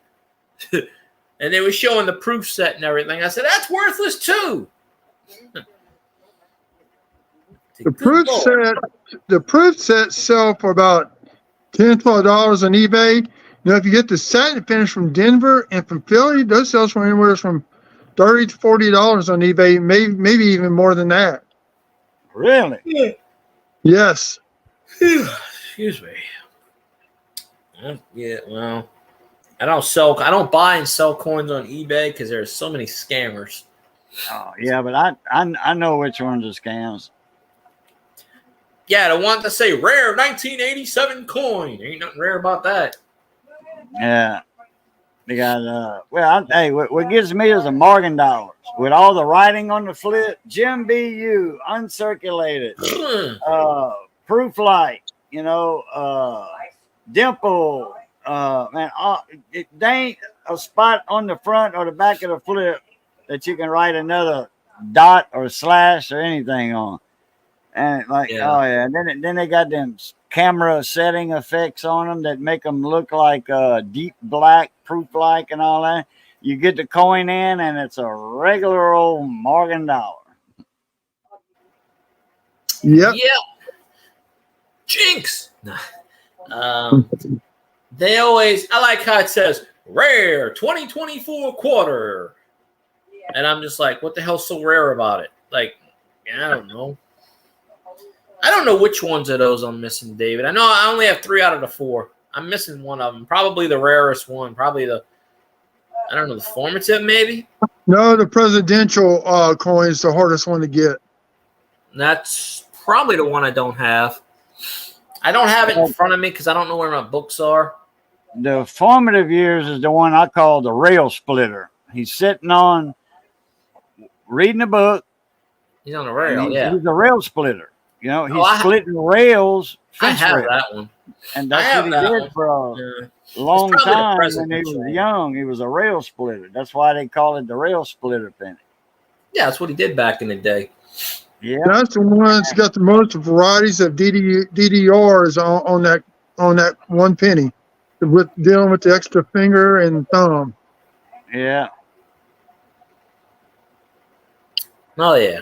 And they were showing the proof set and everything. I said, that's worthless too. The proof set sell for about $10, $12 on eBay. You know, if you get the satin finish from Denver and from Philly, those sell for anywhere from $30 to $40 on eBay, maybe even more than that. Really? Yeah. Yes. Excuse me. Yeah, well, I don't buy and sell coins on eBay because there's so many scammers. Oh yeah, but I know which ones are scams. Yeah, the one that say rare 1987 coin. Ain't nothing rare about that. Yeah. They got hey, what gives me is a Morgan dollars with all the writing on the flip. Jim B.U. uncirculated, proof light, dimple, man. There ain't a spot on the front or the back of the flip that you can write another dot or slash or anything on. And like, Yeah. oh yeah, and then they got them camera setting effects on them that make them look like deep black, proof-like, and all that. You get the coin in, and it's a regular old Morgan dollar. Yep. Yeah. Jinx. They always. I like how it says rare 2024 quarter, and I'm just like, what the hell's so rare about it? Like, I don't know. I don't know which ones of those I'm missing, David. I know I only have 3 out of the 4. I'm missing one of them. Probably the rarest one. Probably the formative, maybe. No, the presidential coin is the hardest one to get. That's probably the one I don't have. I don't have it in front of me because I don't know where my books are. The formative years is the one I call the rail splitter. He's sitting on reading a book. He's on the rail, yeah. He's a rail splitter. He's splitting rails. I have rails. that one. And that's what he did for a long time when he was young. He was a rail splitter. That's why they call it the rail splitter penny. Yeah, that's what he did back in the day. Yeah, that's the one that's got the most varieties of DDRs on that one penny, with dealing with the extra finger and thumb. Yeah. Oh yeah.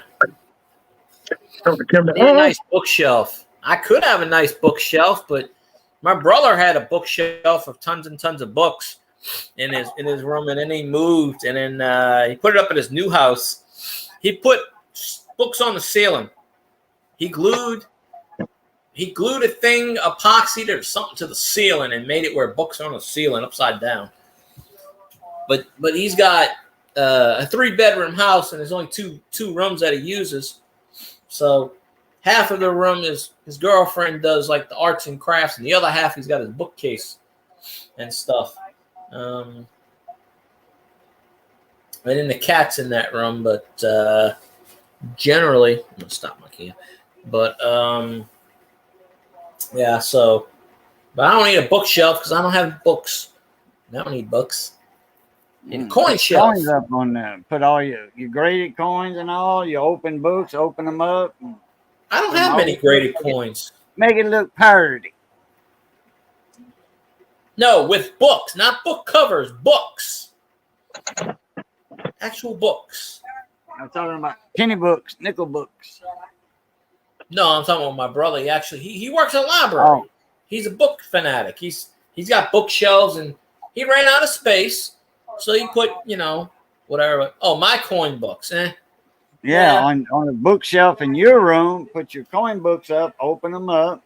Need a nice bookshelf. I could have a nice bookshelf, but my brother had a bookshelf of tons and tons of books in his room, and then he moved, and then he put it up at his new house. He put books on the ceiling. He glued a thing, epoxied or something to the ceiling, and made it where books are on the ceiling upside down. But he's got a 3-bedroom house, and there's only two rooms that he uses. So half of the room is his girlfriend does like the arts and crafts, and the other half he's got his bookcase and stuff. And then the cat's in that room, but generally, I'm gonna stop my can. But yeah. So, but I don't need a bookshelf because I don't have books. I don't need books. And coin shelf. Coins up on there. Put all your graded coins and all. Your open books. Open them up. I don't have many graded coins. Make it look parody. No, with books, not book covers. Books. Actual books. I'm talking about penny books, nickel books. No, I'm talking about my brother. He works at a library. Oh. He's a book fanatic. He's got bookshelves, and he ran out of space, so he put whatever. Oh, my coin books. Yeah, on a bookshelf in your room, put your coin books up, open them up.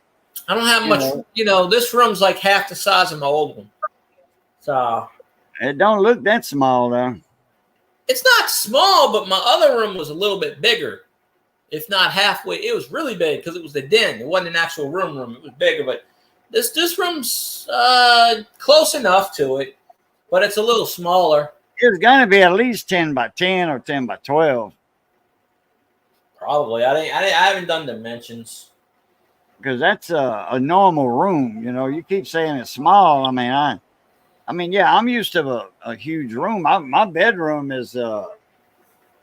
I don't have much. This room's like half the size of my old one. So it don't look that small though. It's not small, but my other room was a little bit bigger, if not halfway. It was really big because it was the den. It wasn't an actual room. It was bigger, but this room's close enough to it, but it's a little smaller. It's gonna be at least 10 by 10 or 10 by 12. Probably. I haven't done dimensions. Because that's a normal room. You keep saying it's small. I mean, yeah, I'm used to a huge room. My bedroom is I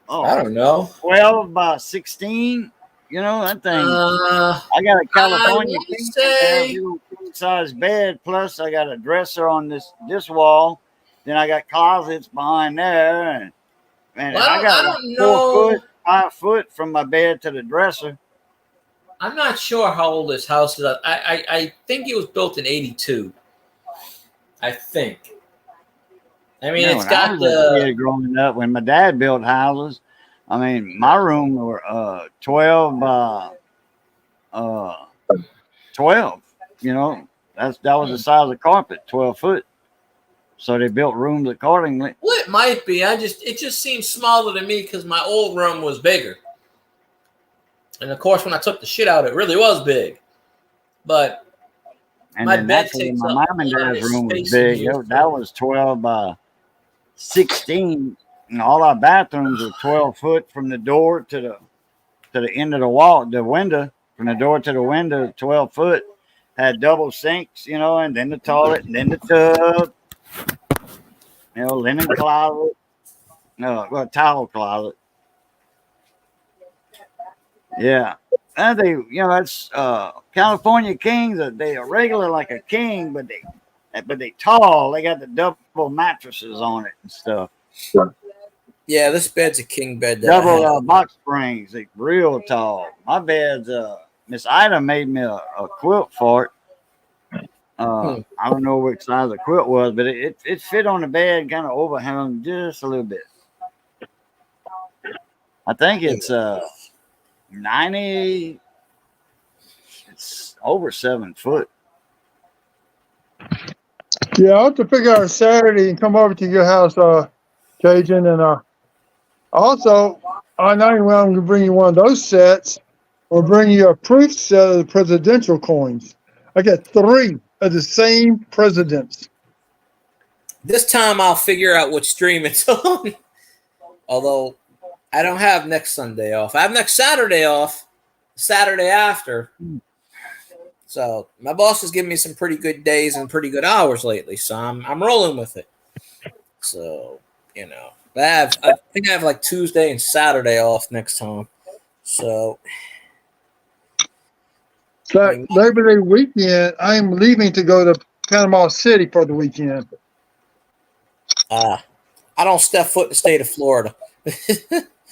don't know, 12 by 16. That thing. I got a California king-size bed. Plus, I got a dresser on this wall. Then I got closets behind there, and I got 5 foot from my bed to the dresser. I'm not sure how old this house is. I think it was built in 82. I think. I mean, it's got the kid growing up when my dad built houses. I mean, my room were 12 by 12. You know, that was the size of the carpet, 12 foot. So they built rooms accordingly. Well, it might be. It just seems smaller to me because my old room was bigger. And of course, when I took the shit out, it really was big. But And my then bed that's when takes my up mom and a lot dad's of room was space big. in here. That was 12 by 16. And all our bathrooms were 12 foot from the door to the end of the wall, the window, from the door to the window, 12 foot. Had double sinks, you know, and then the toilet, and then the tub, you know, linen closet, towel closet. Yeah. And that's California Kings. They are regular like a king, but they tall. They got the double mattresses on it and stuff. Yeah, this bed's a king bed. Double box springs. They real tall. My bed's Miss Ida made me a quilt for it. I don't know what size the quilt was, but it fit on the bed, kind of overhung just a little bit. I think it's 90. It's over 7 foot. Yeah, I'll have to figure out a Saturday and come over to your house, Cajun, and also I know I'm going to bring you one of those sets. Or bring you a proof set of the presidential coins. I got 3 of the same presidents. This time I'll figure out what stream it's on. Although I don't have next Sunday off. I have next Saturday off. Saturday after. So my boss has given me some pretty good days and pretty good hours lately. So I'm rolling with it. So, you know. I think I have like Tuesday and Saturday off next time. So Labor Day weekend, I am leaving to go to Panama City for the weekend. I don't step foot in the state of Florida.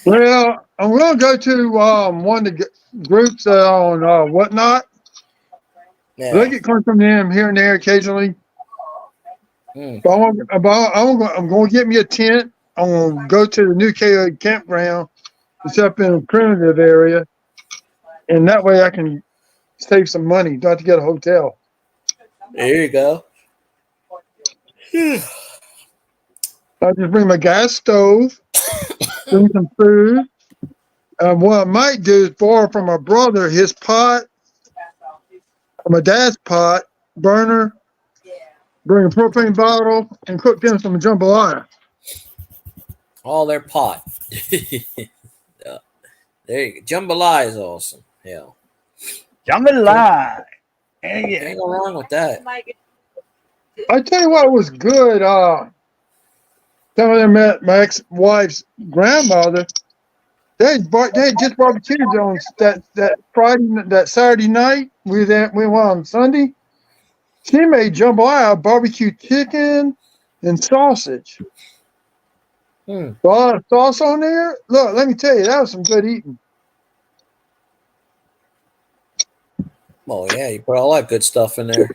Well, I'm going to go to one of the groups on Whatnot. Yeah. I get calls from them here and there occasionally. But I'm going to get me a tent. I'm going to go to the New KO campground. It's up in a primitive area. And that way I can save some money. Don't have to get a hotel. There you go. I just bring my gas stove, bring some food. What I might do is borrow from my brother his pot, or my dad's pot, burner, bring a propane bottle, and cook them some jambalaya. All their pot. There you go. Jambalaya is awesome. Hell. Jambalaya. Ain't no wrong with that. I tell you what was good. Some of them met my ex-wife's grandmother. They had just barbecued on that Saturday night. We went on Sunday. She made jambalaya, barbecue chicken, and sausage. A lot of sauce on there. Look, let me tell you, that was some good eating. Oh yeah, you put all that good stuff in there.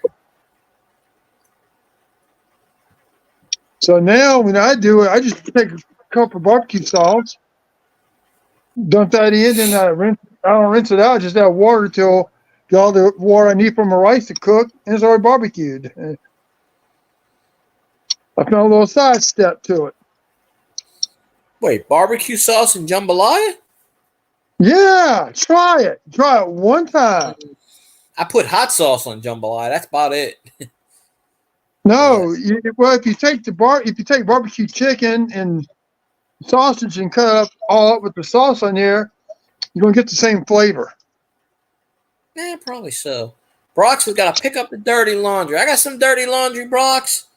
So now when I do it, I just take a cup of barbecue sauce, dump that in, and I don't rinse it out. Just add water till get all the water I need for my rice to cook, and it's already barbecued. I found a little side step to it. Wait, barbecue sauce and jambalaya? Yeah, try it. Try it one time. I put hot sauce on jambalaya. That's about it. No, if you take barbecue chicken and sausage and cut up all up with the sauce on there, you're gonna get the same flavor. Yeah, probably so. Brox has got to pick up the dirty laundry. I got some dirty laundry, Brox.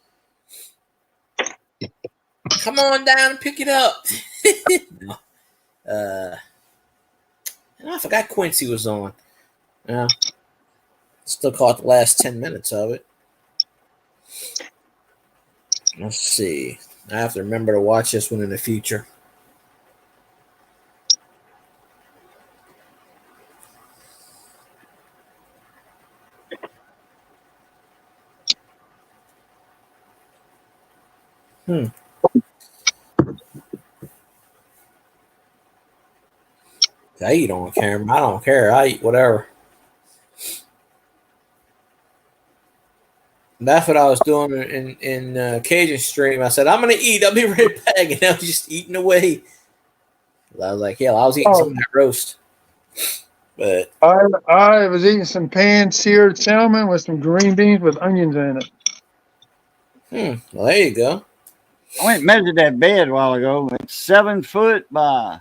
Come on down and pick it up. I forgot Quincy was on. Yeah. Still caught the last 10 minutes of it. Let's see. I have to remember to watch this one in the future. I eat on camera. I don't care. I eat whatever. That's what I was doing in Cajun stream. I said, I'm going to eat. I'll be right back. And I was just eating away. I was like, hell, I was eating some of that roast. But I was eating some pan-seared salmon with some green beans with onions in it. Well, there you go. I went and measured that bed a while ago. It's 7 foot by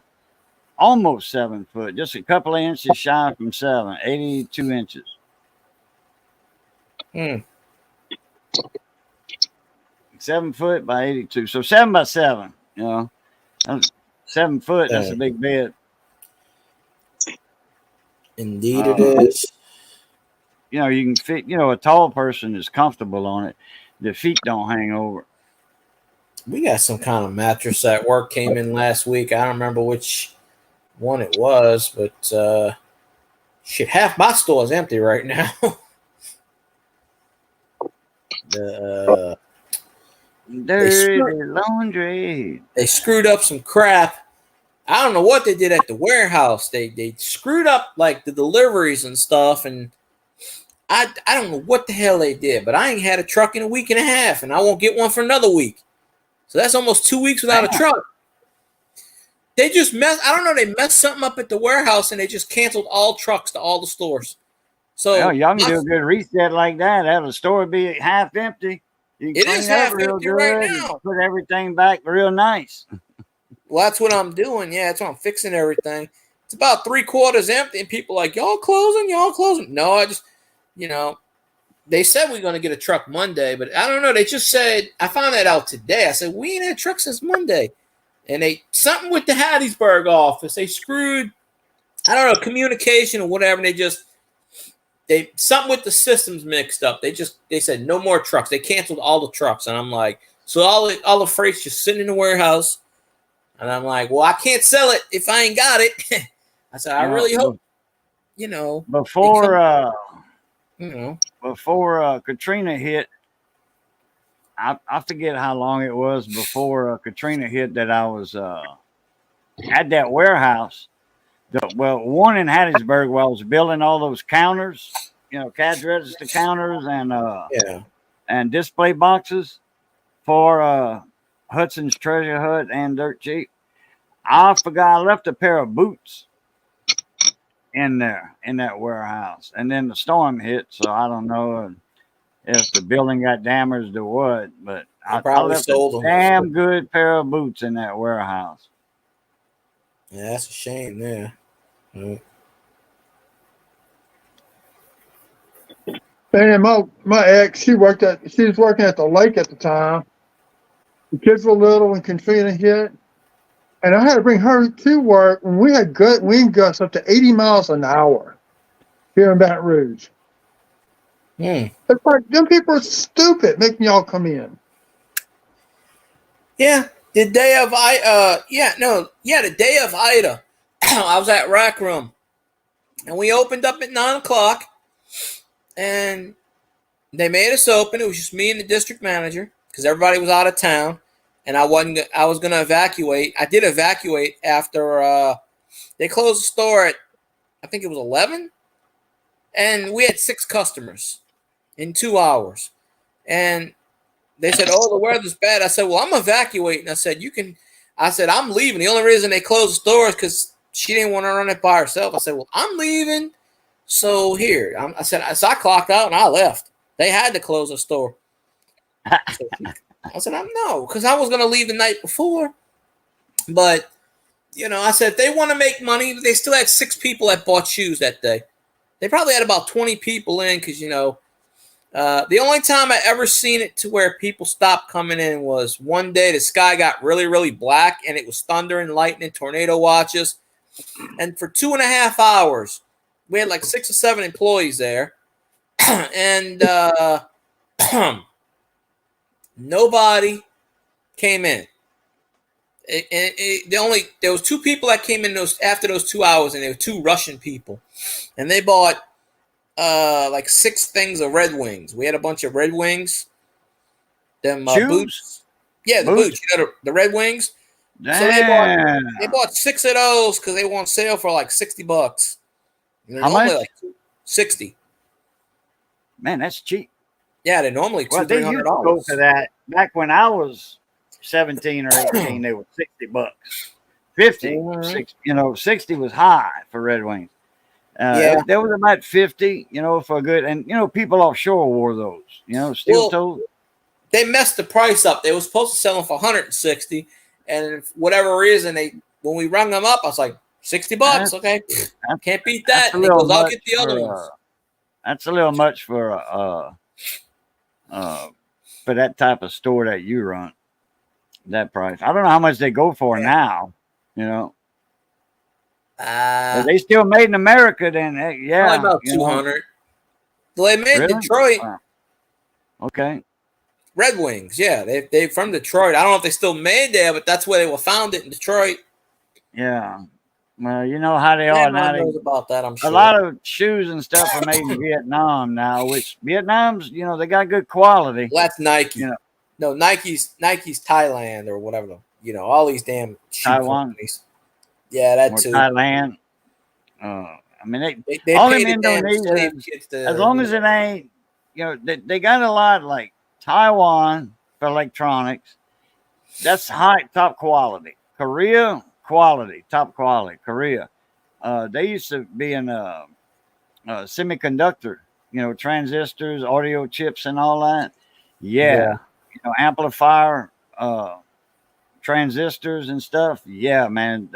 almost 7 foot, just a couple of inches shy from 7, 82 inches. 7 foot by 82. So 7 by 7, you know. That's 7 foot, that's a big bed. Indeed it is. You know, you can fit, you know, a tall person is comfortable on it. The feet don't hang over. We got some kind of mattress at work came in last week. I don't remember which one it was, but shit, half my store is empty right now. Dirty laundry. They screwed up some crap. I don't know what they did at the warehouse. They screwed up like the deliveries and stuff, and I don't know what the hell they did, but I ain't had a truck in a week and a half, and I won't get one for another week. So that's almost 2 weeks without a truck. They just I don't know, they messed something up at the warehouse, and they just canceled all trucks to all the stores. So y'all can do a good reset like that. Have the store be half empty. You can it is half empty right now. Put everything back real nice. Well, that's what I'm doing. Yeah, that's what I'm fixing everything. It's about 3/4 empty, and people are like, y'all closing. No, I just, you know, they said we're going to get a truck Monday, but I don't know. They just said, I found that out today. I said, we ain't had a truck since Monday. And something with the Hattiesburg office, they screwed, I don't know, communication or whatever. And something with the systems mixed up. They said no more trucks. They canceled all the trucks. And I'm like, so all the freight's just sitting in the warehouse. And I'm like, well, I can't sell it if I ain't got it. I said, I really hope, you know. Before before Katrina hit, I forget how long it was before Katrina hit that I was at that warehouse. One in Hattiesburg where I was building all those counters, you know, cash register counters and display boxes for Hudson's Treasure Hut and Dirt Cheap. I forgot I left a pair of boots in there in that warehouse, and then the storm hit, so I don't know if the building got damaged or what, but I left a damn good pair of boots in that warehouse. Yeah, that's a shame there. And my ex, she was working at the lake at the time. The kids were little when Katrina hit, and I had to bring her to work when we had wind gusts up to 80 miles an hour here in Baton Rouge. It's like them people are stupid making y'all come in. Yeah, the day of the day of Ida, I was at Rack Room, and we opened up at 9:00, and they made us open. It was just me and the district manager because everybody was out of town, and I was going to evacuate. I did evacuate after they closed the store at, I think it was 11, and we had 6 customers in 2 hours, and they said, "Oh, the weather's bad." I said, "Well, I'm evacuating." I said, I'm leaving. The only reason they closed the store is because she didn't want to run it by herself. I said, "Well, I'm leaving." So here, I I clocked out and I left. They had to close the store. So I said, no, because I was going to leave the night before. But, you know, I said, if they want to make money, they still had 6 people that bought shoes that day. They probably had about 20 people in because, you know, the only time I ever seen it to where people stopped coming in was one day the sky got really, really black and it was thunder and lightning, tornado watches. And for 2.5 hours, we had like 6 or 7 employees there. And nobody came in. There was 2 people that came in after those 2 hours, and they were 2 Russian people. And they bought like 6 things of Red Wings. We had a bunch of Red Wings. Them boots. Yeah, the boots. You know, the Red Wings. Damn. So they bought 6 of those because they were on sale for like $60. How much? Like 60. Man, that's cheap. Yeah, they're normally Well, they used to go for that back when I was 17 or 18. They were $60, 50, Mhm. 60, 60 was high for Red Wings. Yeah. There was about 50, for a good, and people offshore wore those, steel toes. They messed the price up. They were supposed to sell them for 160, and for whatever reason, when we rung them up, I was like, $60. Okay, can't beat that. That's a And he little goes, I'll much get the other for, ones. That's a little much for that type of store that you run. That price. I don't know how much they go for now. But they still made in America. Then yeah, probably about 200. So they made Really? Detroit. Wow. Okay. Red Wings, yeah, they from Detroit. I don't know if they still made there, but that's where they were founded in Detroit. Yeah. Well, you know how they are now. Everyone knows about that, I'm sure. A lot of shoes and stuff are made in Vietnam now, which Vietnam's, they got good quality. Well, that's Nike. No, Nike's Thailand or whatever. All these damn shoe Taiwan. companies. Yeah, that Or too. Thailand. I mean, they all pay them the damn slave Indonesians, kids to, as long as it ain't, they got a lot like Taiwan for electronics. That's top quality. Korea, quality, top quality. Korea. They used to be in semiconductor, transistors, audio chips, and all that. Yeah. Amplifier, transistors and stuff. Yeah, man.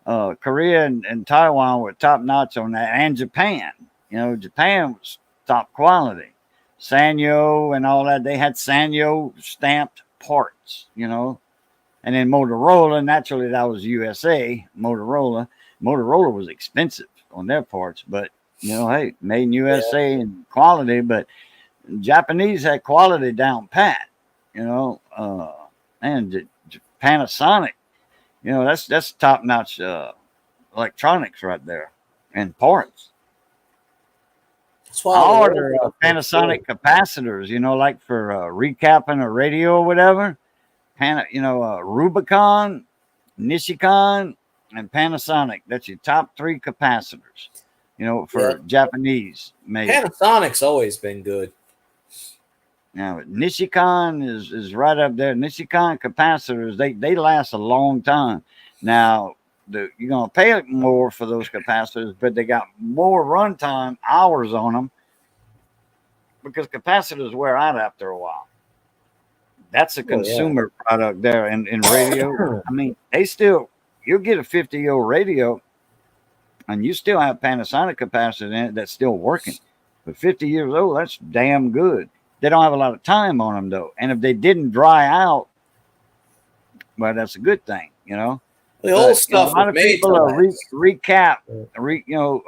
Korea and Taiwan were top notch on that, and Japan. Japan was top quality. Sanyo and all that. They had Sanyo stamped parts, and then Motorola. Naturally, that was USA. Motorola was expensive on their parts, but hey, made in USA and quality. But Japanese had quality down pat, and Panasonic, that's top notch electronics right there and parts. I order Panasonic capacitors, like for recapping a radio or whatever. Rubicon, Nishikon, and Panasonic. That's your top 3 capacitors, for Japanese made. Panasonic's always been good. Now, Nishikon is right up there. Nishikon capacitors, they last a long time. Now, you're going to pay more for those capacitors, but they got more runtime hours on them because capacitors wear out after a while. That's a consumer product there in radio. I mean, you'll get a 50-year-old radio and you still have Panasonic capacitor in it that's still working. But 50 years old, that's damn good. They don't have a lot of time on them, though. And if they didn't dry out, well, that's a good thing, The old stuff. A lot of people recap,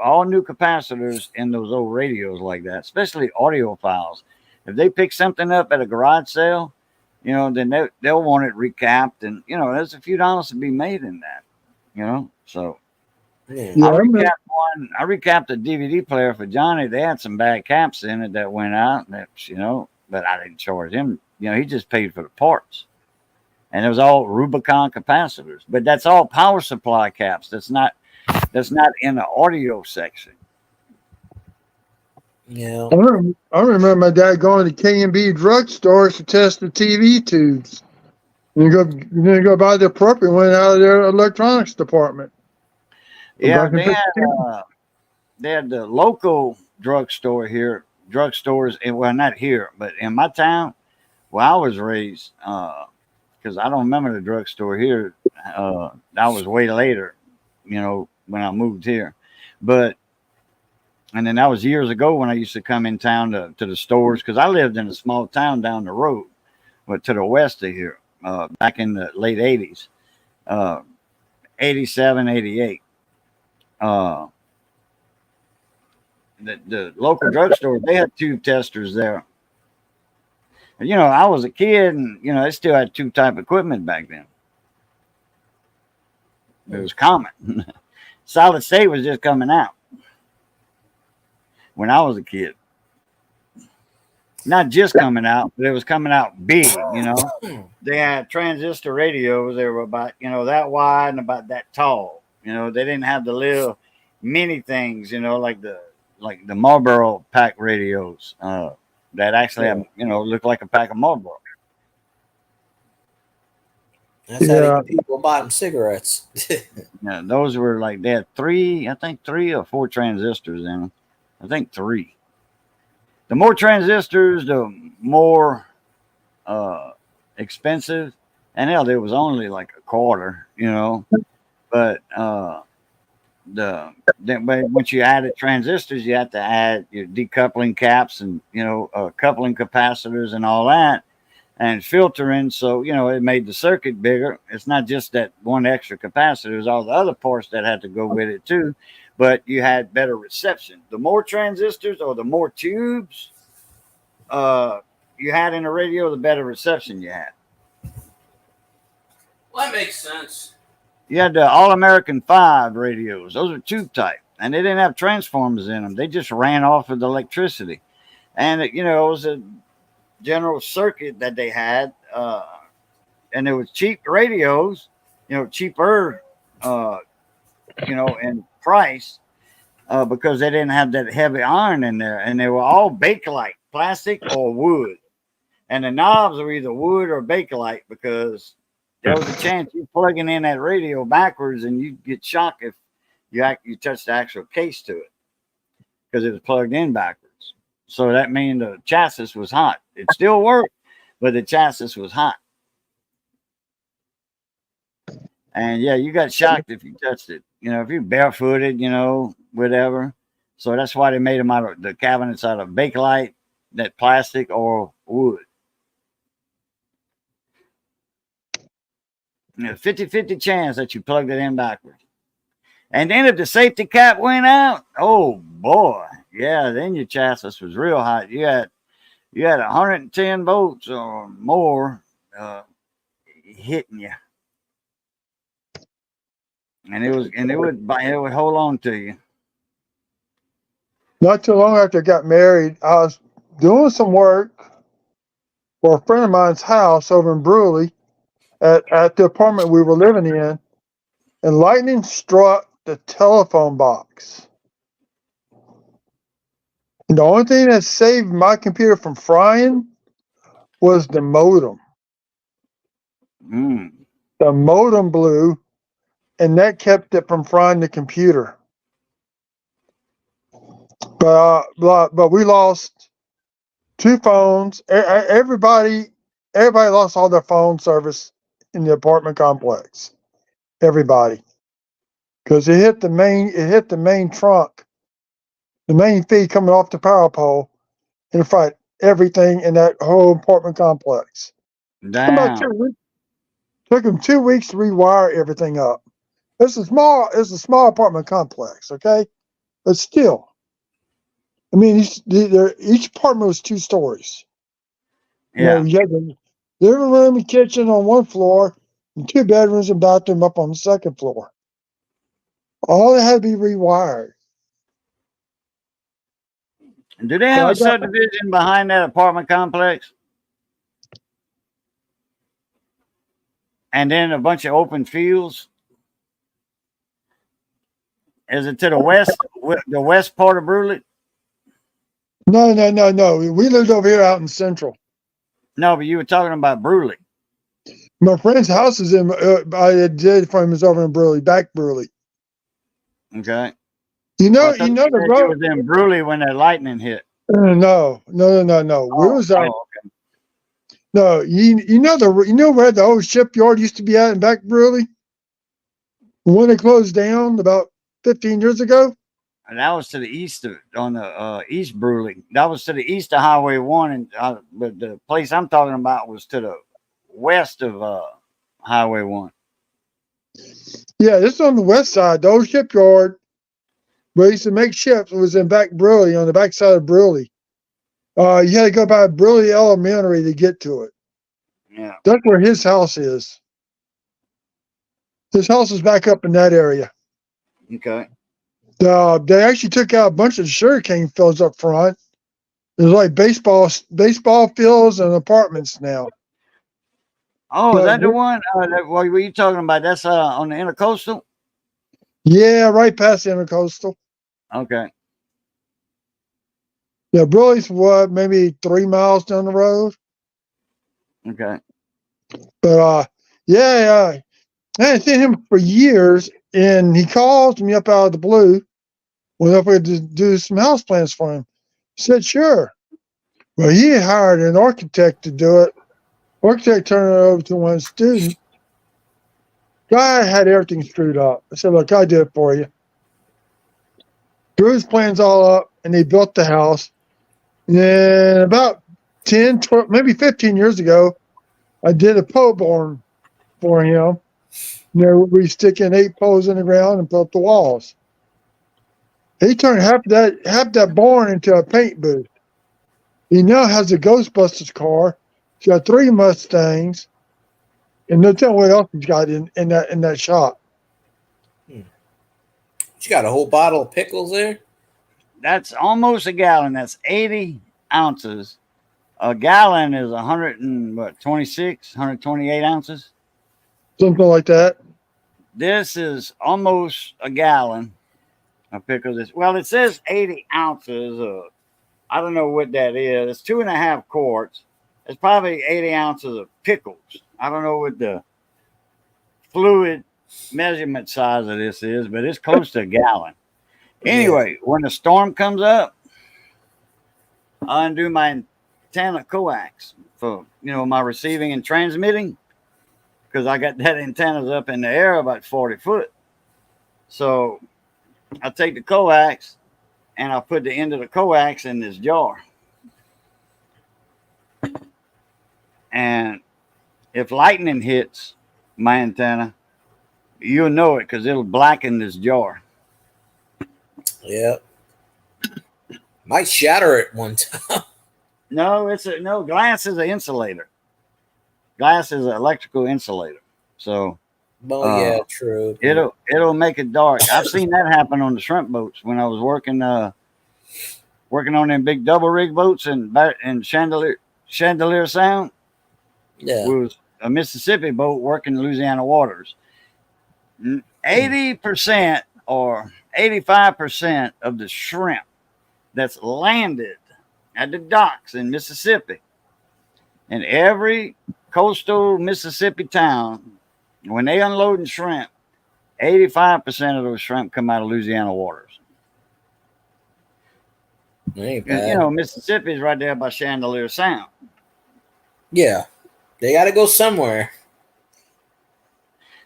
all new capacitors in those old radios like that, especially audiophiles. If they pick something up at a garage sale, then they'll want it recapped, and there's a few dollars to be made in that, So I recapped a DVD player for Johnny. They had some bad caps in it that went out, but I didn't charge him. He just paid for the parts. And it was all Rubicon capacitors, but that's all power supply caps. That's not in the audio section. Yeah. I remember my dad going to K&B drugstores to test the TV tubes. And you go buy the appropriate one out of their electronics department. Yeah, they had the local drugstore here, drugstores, well, not here, but in my town where I was raised, because I don't remember the drugstore here. That was way later, when I moved here. And then that was years ago when I used to come in town to the stores, because I lived in a small town down the road, but to the west of here, back in the late 80s, 87, 88. The local drugstore, they had tube testers there. And, I was a kid, and they still had tube type equipment back then. It was common. Solid state was just coming out when I was a kid. Not just coming out, but it was coming out big. They had transistor radios. They were about that wide and about that tall. They didn't have the little mini things, like the Marlboro pack radios. that actually, looked like a pack of Marlboro. That's how people buy them cigarettes. Yeah, those were like, they had three or four transistors in them. I think three. The more transistors, the more expensive. And hell, there was only like a quarter, But once you added transistors, you had to add your decoupling caps and coupling capacitors and all that, and filtering. So it made the circuit bigger. It's not just that one extra capacitor; there's all the other parts that had to go with it too. But you had better reception. The more transistors or the more tubes you had in a radio, the better reception you had. Well, that makes sense. You had the All-American 5 radios. Those are tube type, and they didn't have transformers in them. They just ran off of the electricity. And, it was a general circuit that they had. And it was cheap radios, cheaper, in price because they didn't have that heavy iron in there. And they were all Bakelite, plastic or wood. And the knobs were either wood or Bakelite because there was a chance you plugging in that radio backwards and you'd get shocked if you touched the actual case to it because it was plugged in backwards. So that means the chassis was hot. It still worked, but the chassis was hot. And yeah, you got shocked if you touched it. If you barefooted, whatever. So that's why they made them out of the cabinets out of Bakelite, that plastic or wood. 50-50 chance that you plugged it in backwards. And then if the safety cap went out, oh boy, yeah, then your chassis was real hot. You had 110 volts or more hitting you. And it would hold on to you. Not too long after I got married, I was doing some work for a friend of mine's house over in Brewley at the apartment we were living in, and lightning struck the telephone box. And the only thing that saved my computer from frying was the modem. The modem blew, and that kept it from frying the computer. But we lost 2 phones. Everybody lost all their phone service in the apartment complex. Everybody, because it hit the main trunk, the main feed coming off the power pole, and it fried everything in that whole apartment complex. Damn. Took them 2 weeks to rewire everything up. It's a small apartment complex, okay, but still. I mean, each apartment was 2 stories. Yeah. You had the living room and kitchen on one floor, and 2 bedrooms and bathroom up on the second floor. All that had to be rewired. Do they have a subdivision behind that apartment complex? And then a bunch of open fields? Is it to the west part of Brewley? No. We lived over here out in Central. No, but you were talking about Brewley. My friend's house is I did from his over in Brewley, back Brewley. Okay. The road was in Brewley when that lightning hit. No. Okay. No, you know where the old shipyard used to be at in back Brewley? When it closed down about 15 years ago? And that was to the east on the East Brewley. That was to the east of Highway 1, and but the place I'm talking about was to the west of Highway 1. Yeah, this is on the west side. The old shipyard where they used to make ships was in back Brewley, on the back side of Brewley. You had to go by Brewley Elementary to get to it. Yeah. That's where his house is. His house is back up in that area. Okay. They actually took out a bunch of sugarcane fields up front. There's like baseball fields and apartments now. Oh, is that the one? What were you talking about? That's on the Intercoastal? Yeah, right past the Intercoastal. Okay. Yeah, Brilley's what, maybe 3 miles down the road. Okay. But yeah, I hadn't seen him for years, and he calls me up out of the blue. Went up there to do some house plans for him. He said, sure. Well, he had hired an architect to do it. Architect turned it over to one student. Guy had everything screwed up. I said, look, I did it for you. Drew his plans all up, and they built the house. And then about 10, 12, maybe 15 years ago, I did a pole barn for him. There we stick in 8 poles in the ground and built the walls. He turned half that barn into a paint booth. He now has a Ghostbusters car. He's got 3 Mustangs, and no telling what else he's got in that shop. You got a whole bottle of pickles there? That's almost a gallon. That's 80 ounces. A gallon is 128 ounces. Something like that. This is almost a gallon of pickles. Well, it says 80 ounces. I don't know what that is. It's 2.5 quarts. It's probably 80 ounces of pickles. I don't know what the fluid measurement size of this is, but it's close to a gallon. Anyway, when the storm comes up, I undo my antenna coax for my receiving and transmitting, because I got that antennas up in the air about 40 foot. So I take the coax and I put the end of the coax in this jar. And if lightning hits my antenna, you'll know it because it'll blacken this jar. Yeah. Might shatter it one time. No, glass is an insulator. Glass is an electrical insulator. So Yeah, true. It'll make it dark. I've seen that happen on the shrimp boats when I was working on them big double rig boats in Chandelier Sound. Yeah. It was a Mississippi boat working in Louisiana waters. 80% or 85% of the shrimp that's landed at the docks in Mississippi, in every coastal Mississippi town, when they unloading shrimp, 85% of those shrimp come out of Louisiana waters. Ain't bad. And, Mississippi is right there by Chandelier Sound. Yeah. They got to go somewhere.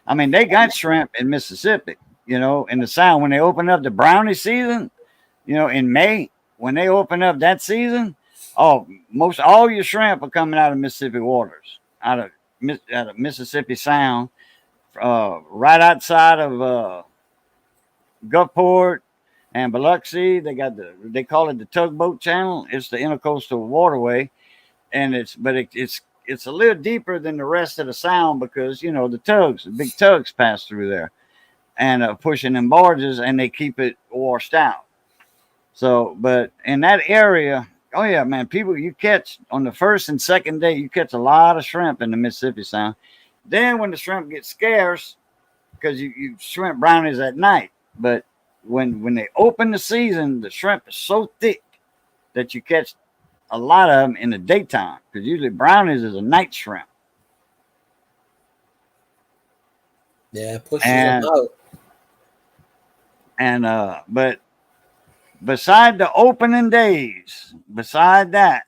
I mean, they got shrimp in Mississippi, in the Sound. When they open up the brownie season, in May, when they open up that season, most all your shrimp are coming out of Mississippi waters, out of Mississippi Sound, right outside of Gulfport and Biloxi. They call it the tugboat channel. It's the intercoastal waterway, and it's a little deeper than the rest of the Sound because the big tugs pass through there and pushing them barges, and they keep it washed out. So, but in that area, oh yeah, man, you catch on the first and second day, you catch a lot of shrimp in the Mississippi Sound. Then when the shrimp gets scarce, because you shrimp brownies at night, but when they open the season, the shrimp is so thick that you catch a lot of them in the daytime, because usually brownies is a night shrimp. Yeah, pushes them out. And but beside the opening days, beside that,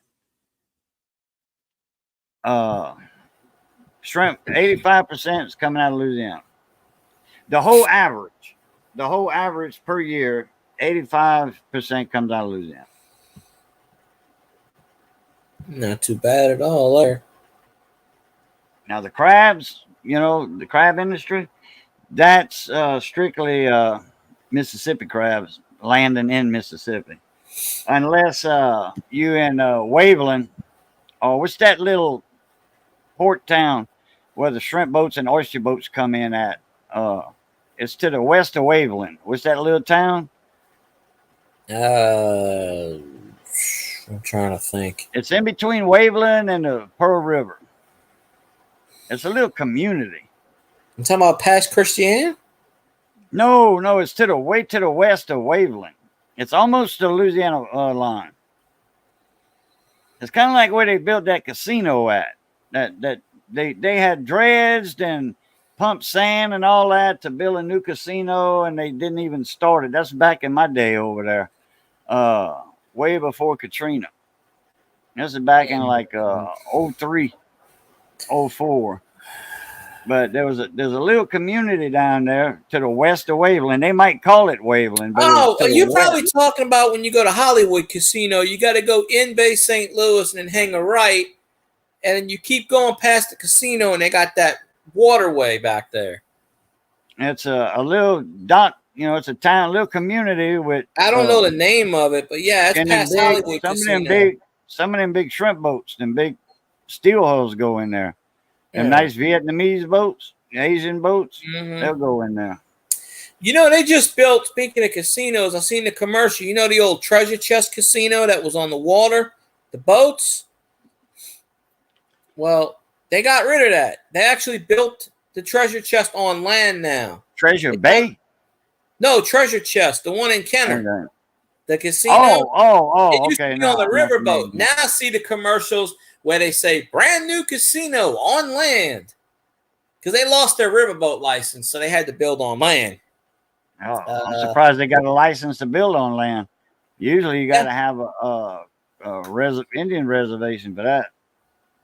shrimp 85% is coming out of Louisiana. The whole average per year, 85% comes out of Louisiana. Not too bad at all there. Now the crabs, the crab industry, that's strictly Mississippi crabs landing in Mississippi, unless you in Waveland, or what's that little port town where the shrimp boats and oyster boats come in at? It's to the west of Waveland. What's that little town? I'm trying to think. It's in between Waveland and the Pearl River. It's a little community. You talking about past Christian? No, it's way to the west of Waveland. It's almost the Louisiana line. It's kind of like where they built that casino at. That they had dredged and pumped sand and all that to build a new casino, and they didn't even start it. That's back in my day over there, way before Katrina. This is back in like 03, 04. But there's a little community down there to the west of Waveland. They might call it Waveland. But you're probably talking about when you go to Hollywood Casino. You got to go in Bay St. Louis and then hang a right, and then you keep going past the casino, and they got that waterway back there. It's a little dot. It's a town, little community with. I don't know the name of it, but yeah, it's past Hollywood Casino. Some of them big shrimp boats and big steel hulls go in there. And nice Vietnamese boats, Asian boats, they'll go in there. They just built, speaking of casinos, I've seen the commercial. The old Treasure Chest Casino that was on the water, the boats? Well, they got rid of that. They actually built the Treasure Chest on land now. Treasure Bay? No, Treasure Chest, the one in Kenner. Okay. The casino. It used to be on the riverboat. Now I see the commercials where they say brand new casino on land because they lost their riverboat license, so they had to build on land. I'm surprised they got a license to build on land. Usually, you got to have a Indian reservation for that.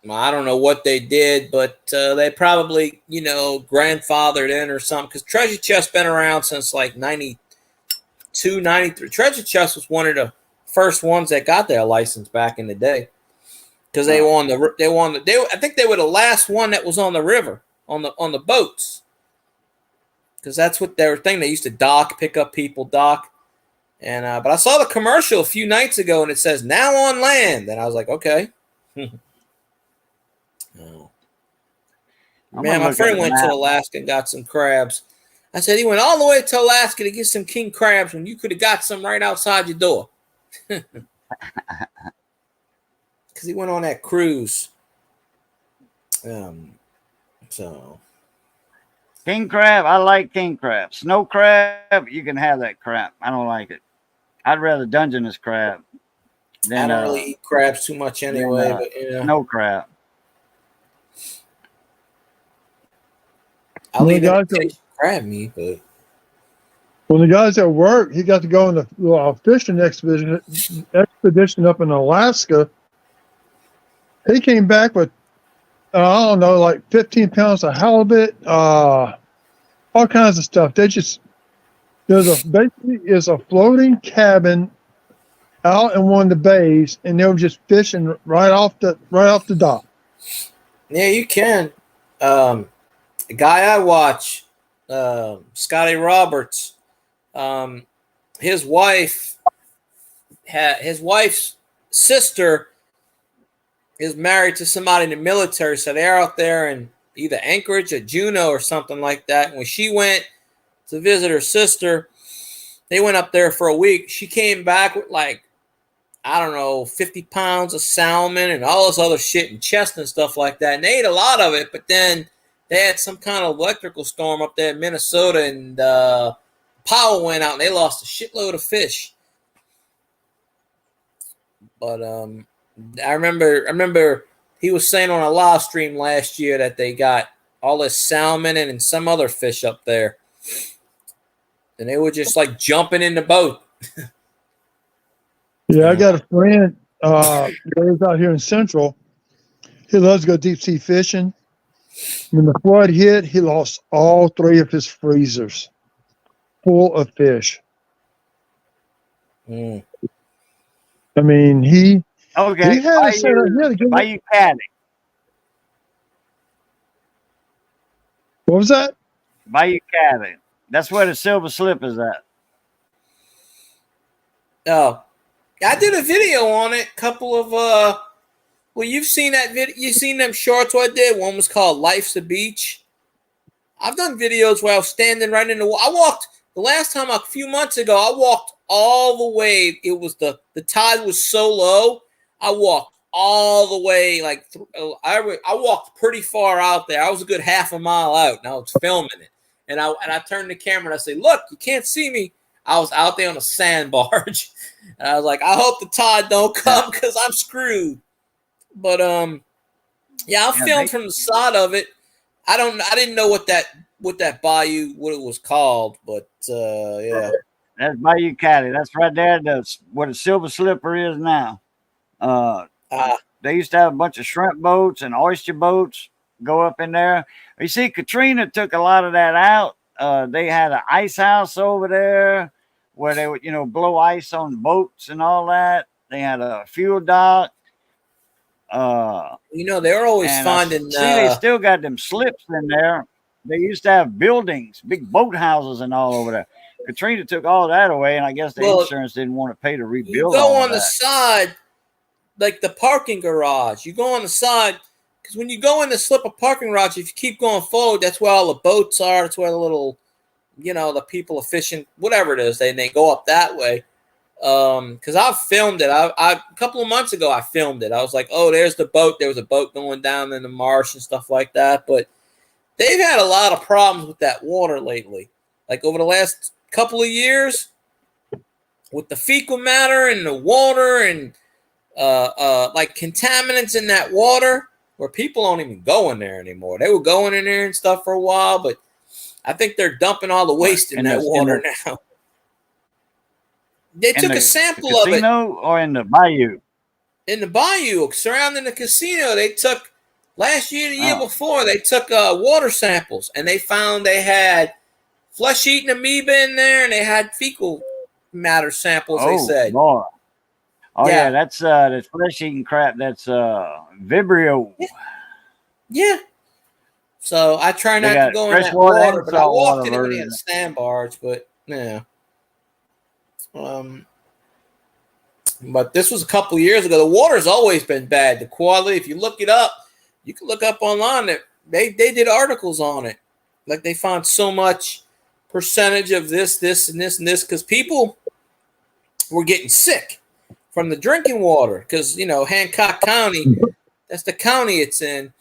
Well, I don't know what they did, but they probably grandfathered in or something because Treasure Chest been around since like 92, 93. Treasure Chest was one of the first ones that got their license back in the day. Because I think they were the last one that was on the river, on the boats. Because that's what their thing. They used to dock, pick up people, dock. And but I saw the commercial a few nights ago, and it says now on land, and I was like, okay. Oh. Man, my friend went to Alaska and got some crabs. I said he went all the way to Alaska to get some king crabs when you could have got some right outside your door. Because he went on that cruise. So king crab, I like king crab. Snow crab, you can have that crap. I don't like it. I'd rather Dungeness crab than. I don't really eat crabs too much anyway. But yeah, snow crab. I'll eat crab meat, but. When the guys at work, he got to go on the fishing expedition up in Alaska. He came back with, I don't know, like 15 pounds of halibut, all kinds of stuff. Basically is a floating cabin out in one of the bays, and they were just fishing right off the dock. Yeah, you can. The guy I watch, Scotty Roberts, his wife's sister is married to somebody in the military, so they're out there in either Anchorage or Juneau or something like that. When she went to visit her sister, they went up there for a week. She came back with 50 pounds of salmon and all this other shit and chest and stuff like that. And they ate a lot of it, but then they had some kind of electrical storm up there in Minnesota, and power went out and they lost a shitload of fish. But I remember he was saying on a live stream last year that they got all this salmon and some other fish up there. And they were just like jumping in the boat. Yeah, I got a friend lives out here in Central. He loves to go deep sea fishing. When the flood hit, he lost all 3 of his freezers full of fish. Mm. I mean, he had Bayou Caddy. What was that? Bayou Caddy. That's where the Silver Slip is at. Oh, I did a video on it. Couple of well, you've seen that video. You've seen them shorts I did. One was called "Life's a Beach." I've done videos where I was standing right in the water. I walked the last time a few months ago. I walked all the way. It was the tide was so low. I walked all the way. I walked pretty far out there. I was a good half a mile out, and I was filming it. And I turned the camera and I say, "Look, you can't see me." I was out there on a sand barge, and I was like, "I hope the tide don't come because I'm screwed." But yeah, I filmed from the side of it. I didn't know what that bayou, what it was called, but yeah. That's Bayou Cali. That's right there. That's where the Silver Slipper is now. They used to have a bunch of shrimp boats and oyster boats go up in there. You see, Katrina took a lot of that out. They had an ice house over there where they would, blow ice on boats and all that. They had a fuel dock. They were always finding. They still got them slips in there. They used to have buildings, big boat houses, and all over there. Katrina took all that away, and I guess the insurance didn't want to pay to rebuild. You go on the side, like the parking garage. You go on the side because when you go in the slip of parking garage, if you keep going forward, that's where all the boats are. That's where the little, the people are fishing, whatever it is. They go up that way. Because I've filmed it. I a couple of months ago I filmed it. I was like, oh, there's the boat. There was a boat going down in the marsh and stuff like that. But they've had a lot of problems with that water lately. Like over the last couple of years with the fecal matter and the water and like contaminants in that water where people don't even go in there anymore. They were going in there and stuff for a while, but I think they're dumping all the waste in that water now. They took a sample of it. Casino or in the bayou? In the bayou surrounding the casino. They took last year, the year before, they took water samples and they found they had flesh-eating amoeba in there, and they had fecal matter samples. They said, Lord. Yeah, that's flesh-eating crap. That's Vibrio. Yeah. So I try not to go in that water, but I walked in it when he had sandbars. But yeah. But this was a couple years ago. The water's always been bad. The quality, if you look it up, you can look up online that they did articles on it. Like they found so much percentage of this, and this, and this, because people were getting sick from the drinking water. Because Hancock County, that's the county it's in,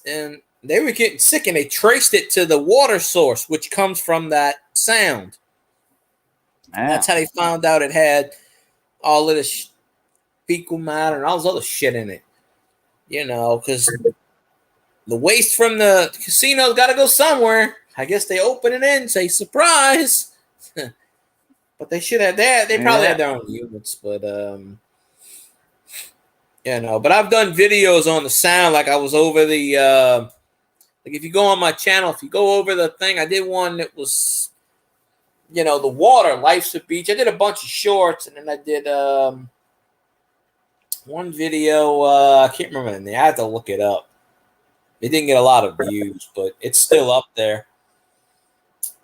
and they were getting sick, and they traced it to the water source, which comes from that sound. Yeah. That's how they found out it had all of this fecal matter and all this other shit in it. Because the waste from the casino's got to go somewhere. I guess they open it in and say, surprise. But they should have that. They probably had their own units. But, but I've done videos on the sound. Like I was over the, like if you go on my channel, if you go over the thing, I did one that was, the water, Life's a Beach. I did a bunch of shorts, and then I did one video. I can't remember the name. I had to look it up. It didn't get a lot of views, but it's still up there.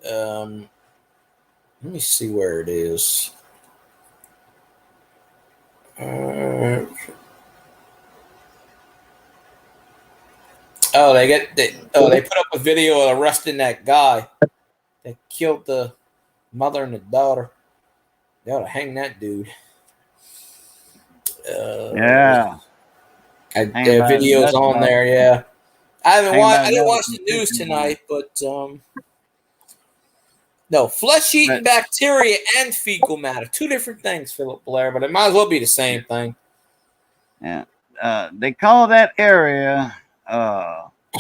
Let me see where it is. They put up a video of arresting that guy that killed the mother and the daughter. They ought to hang that dude. Yeah. Videos on there, yeah. I didn't watch the news tonight, but no, flesh-eating bacteria and fecal matter. Two different things, Philip Blair, but it might as well be the same thing. Yeah. They call that area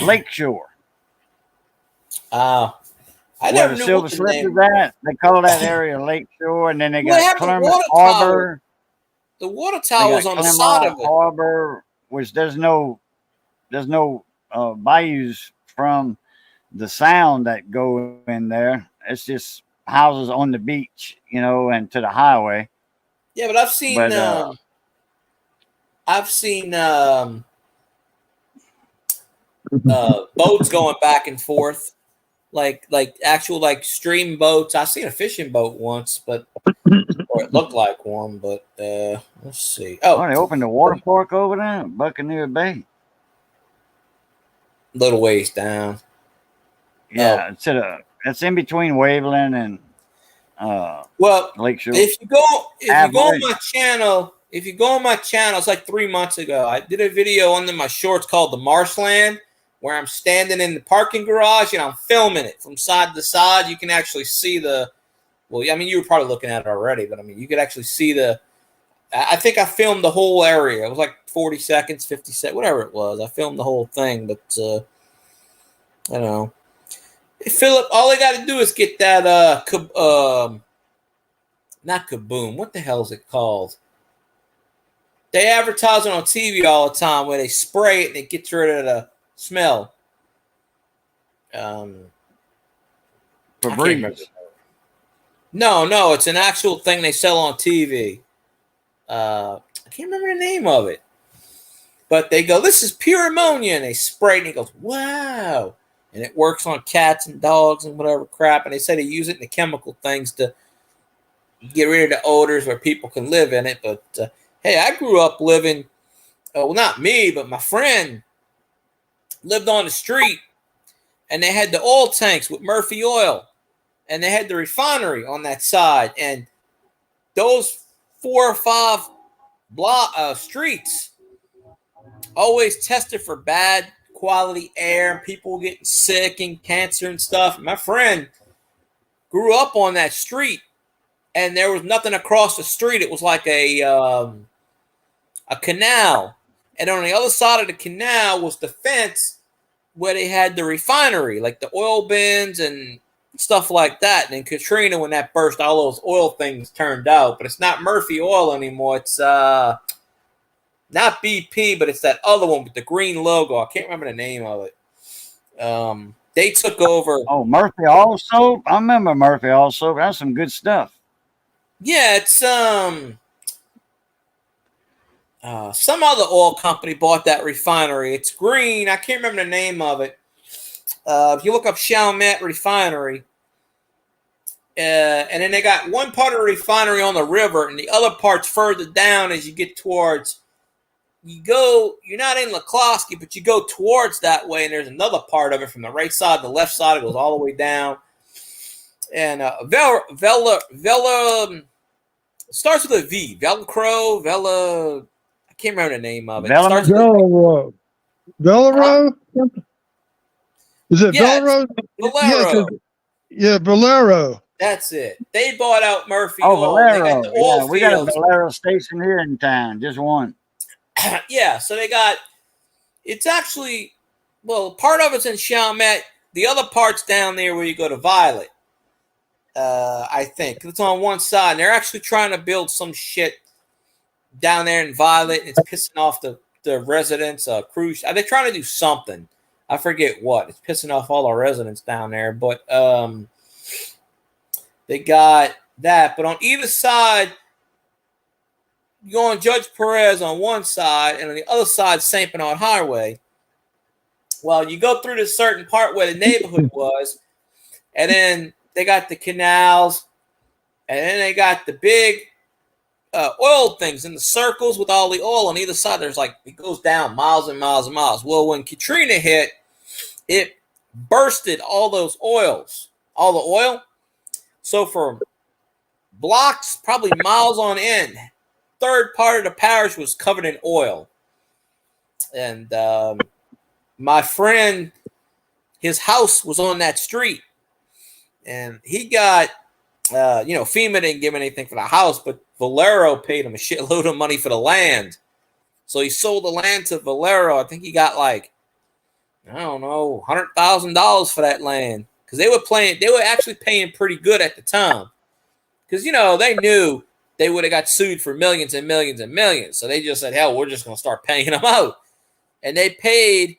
Lakeshore. I never knew Silver Slipper is at. They call that area Lakeshore, and then they got Clement Harbor. The water tower was on the side of it. Harbor, which there's no bayous from the sound that go in there. It's just houses on the beach, and to the highway. Yeah, but I've seen boats going back and forth, like actual stream boats. I've seen a fishing boat once, or it looked like one. But let's see. Oh, they opened a water park over there, Buccaneer Bay. Little ways down. Yeah, it's in between Waveland and Lakeshore. If you go on my channel, it's like 3 months ago. I did a video under my shorts called The Marshland, where I'm standing in the parking garage and I'm filming it from side to side. You can actually see you were probably looking at it already, but you could actually see I think I filmed the whole area. It was like 40 seconds, 50 seconds, whatever it was. I filmed the whole thing, but I don't know. Hey, Philip, all they got to do is get that not Kaboom. What the hell is it called? They advertise it on TV all the time where they spray it and it gets rid of the smell. Febreze. No, it's an actual thing they sell on TV. I can't remember the name of it. But they go, this is pure ammonia, and they spray it, and it goes, wow. And it works on cats and dogs and whatever crap. And they say they use it in the chemical things to get rid of the odors where people can live in it. But, hey, I grew up living, well, not me, but my friend lived on the street, and they had the oil tanks with Murphy Oil, and they had the refinery on that side. And those 4 or 5 streets always tested for bad quality air, and people were getting sick and cancer and stuff. My friend grew up on that street, and there was nothing across the street. It was like a canal, and on the other side of the canal was the fence where they had the refinery, like the oil bins and stuff like that. And in Katrina, when that burst, all those oil things turned out. But it's not Murphy Oil anymore. It's not BP, but it's that other one with the green logo. I can't remember the name of it. They took over. Oh, Murphy All Soap. I remember Murphy All Soap. That's some good stuff. Yeah, it's some other oil company bought that refinery. It's green. I can't remember the name of it. If you look up Chalmette Refinery, and then they got one part of the refinery on the river, and the other part's further down as you get towards. You're not in LaCloskey, but you go towards that way, and there's another part of it from the right side to the left side. It goes all the way down. And Vela starts with a V. Vela. I can't remember the name of it. Velaro. Velaro? Is it Velaro? Valero. Yeah, Valero. That's it. They bought out Murphy. Oh, Oil. Valero. They got the oil We got a fields. Valero station here in town. Just one. Yeah, so they got. It's actually, well, part of it's in Chalmette. The other part's down there where you go to Violet. I think it's on one side. And they're actually trying to build some shit down there in Violet, and it's pissing off the residents. Cruise. They're trying to do something. I forget what. It's pissing off all our residents down there. But they got that. But on either side, you go on Judge Perez on one side, and on the other side, St. Bernard Highway. Well, you go through this certain part where the neighborhood was, and then they got the canals, and then they got the big oil things in the circles with all the oil on either side. There's like, it goes down miles and miles and miles. Well, when Katrina hit, it bursted all those oils, all the oil. So for blocks, probably miles on end, third part of the parish was covered in oil. And my friend, his house was on that street. And he got, FEMA didn't give him anything for the house, but Valero paid him a shitload of money for the land. So he sold the land to Valero. I think he got $100,000 for that land. Because they were actually paying pretty good at the time. Because, they knew they would have got sued for millions and millions and millions. So they just said, hell, we're just going to start paying them out. And they paid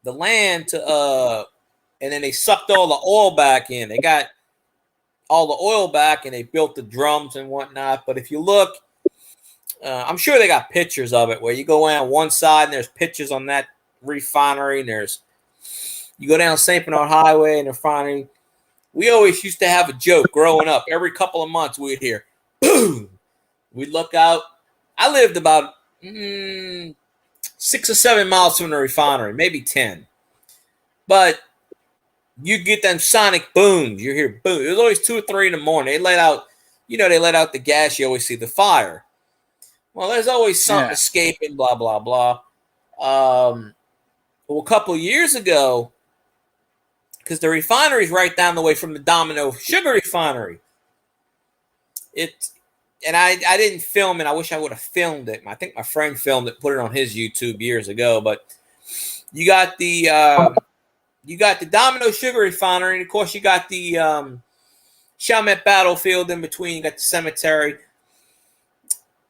the land to, and then they sucked all the oil back in. They got all the oil back, and they built the drums and whatnot. But if you look, I'm sure they got pictures of it where you go on one side and there's pictures on that refinery, and you go down St. Bernard Highway and the refinery. We always used to have a joke growing up. Every couple of months we'd hear, boom. We'd look out. I lived about 6 or 7 miles from the refinery, maybe 10. But you get them sonic booms. You hear boom. It was always 2 or 3 in the morning. They let out the gas. You always see the fire. Well, there's always something escaping, blah, blah, blah. Well, a couple of years ago, because the refinery is right down the way from the Domino Sugar Refinery, and I didn't film it. I wish I would have filmed it. I think my friend filmed it, put it on his YouTube years ago. But you got the Domino Sugar Refinery, and of course you got the Chalmette Battlefield in between. You got the cemetery,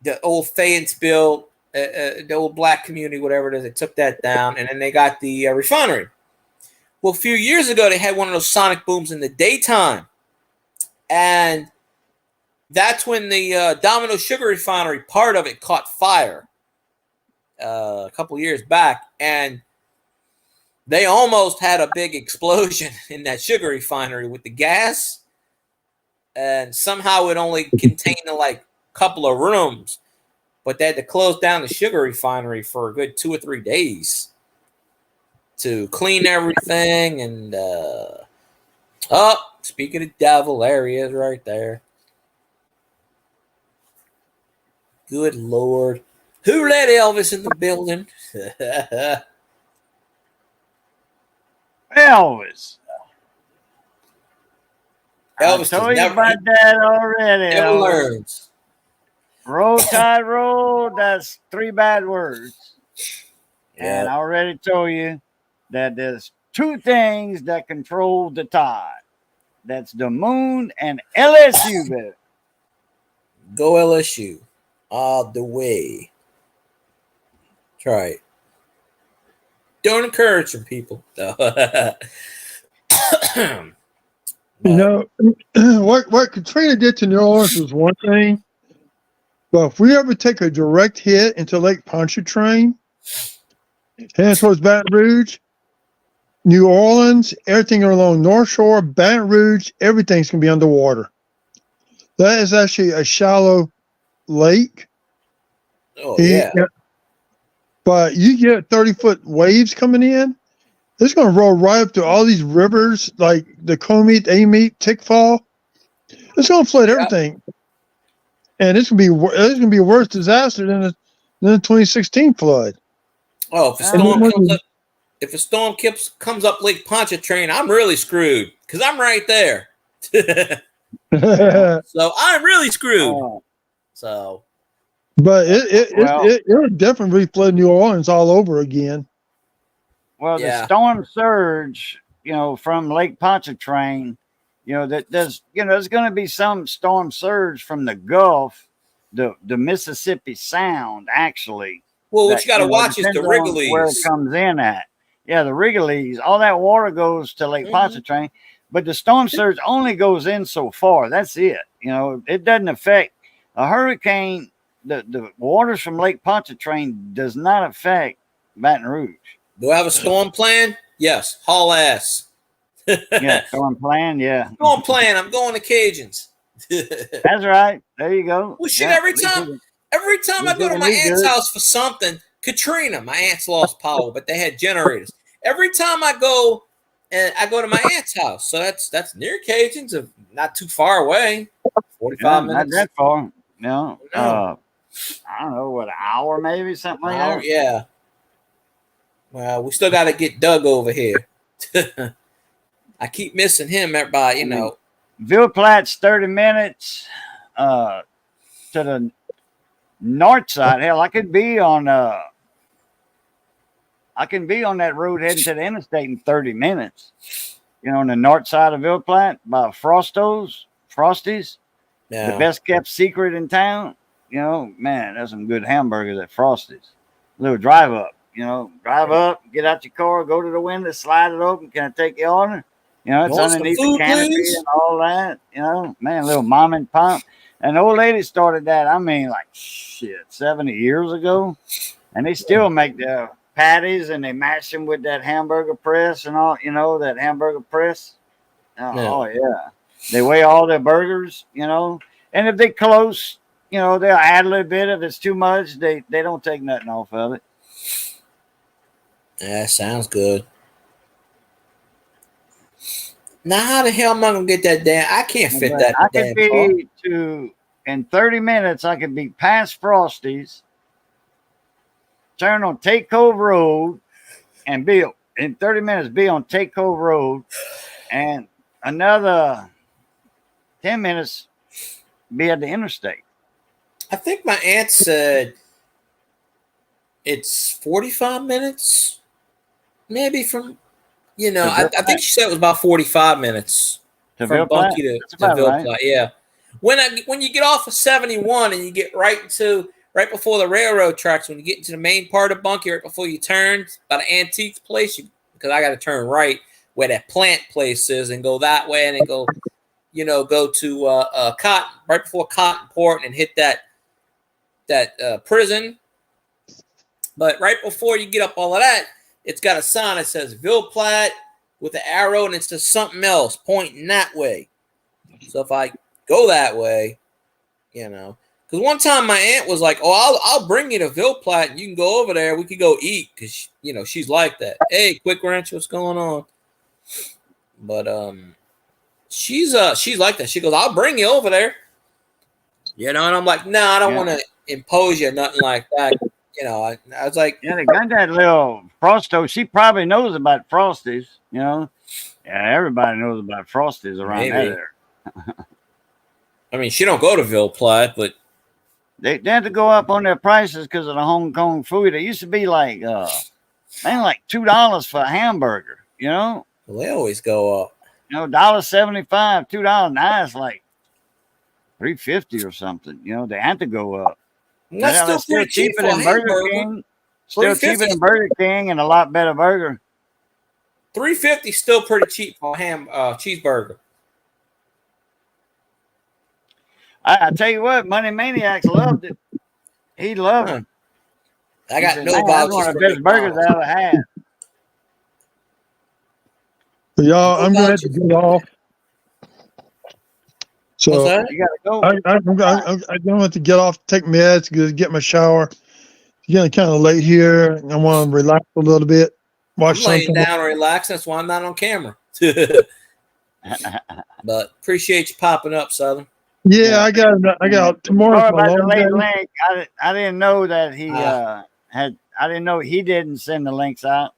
the old Fayetteville, the old black community, whatever it is. They took that down, and then they got the refinery. Well, a few years ago, they had one of those sonic booms in the daytime, and that's when the Domino Sugar Refinery, part of it, caught fire a couple years back, and they almost had a big explosion in that sugar refinery with the gas, and somehow it only contained like a couple of rooms, but they had to close down the sugar refinery for a good 2 or 3 days to clean everything. And speaking of devil, there he is right there. Good Lord. Who let Elvis in the building? Elvis. Elvis I told you about that already. Never learns. Roll Tide Roll, that's 3 bad words. Yeah. And I already told you that there's 2 things that control the tide. That's the moon and LSU, baby. Go LSU. All the way. Try it. Don't encourage some people. You know, what Katrina did to New Orleans was one thing, but if we ever take a direct hit into Lake Pontchartrain, heading towards Baton Rouge, New Orleans, everything along North Shore, Baton Rouge, everything's going to be underwater. That is actually a shallow lake. Oh, yeah. But you get 30-foot waves coming in, it's going to roll right up to all these rivers like the Comite, Amite, Tickfall. It's going to flood everything, and it's going to be a worse disaster than the 2016 flood. Oh, if a storm comes up Lake Pontchartrain, I'm really screwed because I'm right there. So I'm really screwed. So, but it definitely flood New Orleans all over again. Well, the storm surge, from Lake Pontchartrain, there's going to be some storm surge from the Gulf, the Mississippi Sound, actually. Well, what you got to watch is the Wrigley's. Where it comes in at. Yeah, the Wrigley's. All that water goes to Lake Pontchartrain, but the storm surge only goes in so far. That's it. It doesn't affect a hurricane. The waters from Lake Pontchartrain does not affect Baton Rouge. Do I have a storm plan? Yes. Haul ass. Yeah, storm plan. Yeah. Storm plan. I'm going to Cajuns. That's right. There you go. Well, shit, every time I go to my aunt's house for something, Katrina, my aunt's lost power, but they had generators. Every time I go to my aunt's house. So that's near Cajuns, not too far away. 45 minutes. Not that far. No. I don't know, an hour maybe, something like that. Yeah. Well, we still got to get Doug over here. I keep missing him by, Ville Platte's 30 minutes to the north side. Hell, I can be on that road heading to the interstate in 30 minutes. On the north side of Ville Platte by Frosties. Yeah. The best kept secret in town. Man, there's some good hamburgers at Frosties. Little drive up. Drive up, get out your car, go to the window, slide it open. Can I take your order? It's underneath the canopy and all that. Man, little mom and pop. An old lady started that, 70 years ago. And they still make the patties and they mash them with that hamburger press and all, that hamburger press. Oh, yeah. They weigh all their burgers, and if they're close, they'll add a little bit. If it's too much, they don't take nothing off of it. Yeah, sounds good. Now, how the hell am I gonna get that damn? I can't fit that. I could be in 30 minutes. I could be past Frosties, turn on Take Cove Road, and be in 30 minutes. Be on Take Cove Road, and another 10 minutes be at the interstate. I think my aunt said it's 45 minutes, maybe from, I think she said it was about 45 minutes To from Ville Platte? Bunkie to That's about Ville right. Platte. Yeah. When you get off of 71 and you get right before the railroad tracks, when you get into the main part of Bunkie, right before you turn by the antiques place, because I got to turn right where that plant place is and go that way and then go to Cotton, right before Cottonport, and hit that prison. But right before you get up all of that, it's got a sign that says Ville Platte with the arrow, and it's just something else pointing that way. So if I go that way, because one time my aunt was like, "Oh, I'll bring you to Ville Platte, and you can go over there. We could go eat," because she's like that. Hey, Quick Ranch, what's going on? But she's like that. She goes, "I'll bring you over there," and I'm like, "No, I don't want to impose you or nothing like that." I was like, Yeah, they got that little Frosto. She probably knows about Frosties, Yeah, everybody knows about Frosties around Maybe. there. I mean, she don't go to Ville Platte, but they had to go up on their prices because of the Hong Kong food. It used to be like $2 for a hamburger, well, they always go up. $1.75, $2. Now it's like $3.50 or something. They had to go up. And that's still pretty cheap for a hamburger. King. Still cheaper than Burger King and a lot better burger. $3.50 still pretty cheap for a cheeseburger. I tell you what, Money Maniacs loved it. He loved it. I got no vouchers. That's one of the best burgers I ever had. So y'all, I'm going to have to get off. So what's that? You gotta go. I don't have to get off, take meds, get my shower. It's getting kind of late here. I want to relax a little bit. Watch I'm laying something. down and relax. That's why I'm not on camera. But appreciate you popping up, Southern. Yeah, I got tomorrow's Sorry my about the long late day. link. I didn't know that he had. I didn't know he didn't send the links out.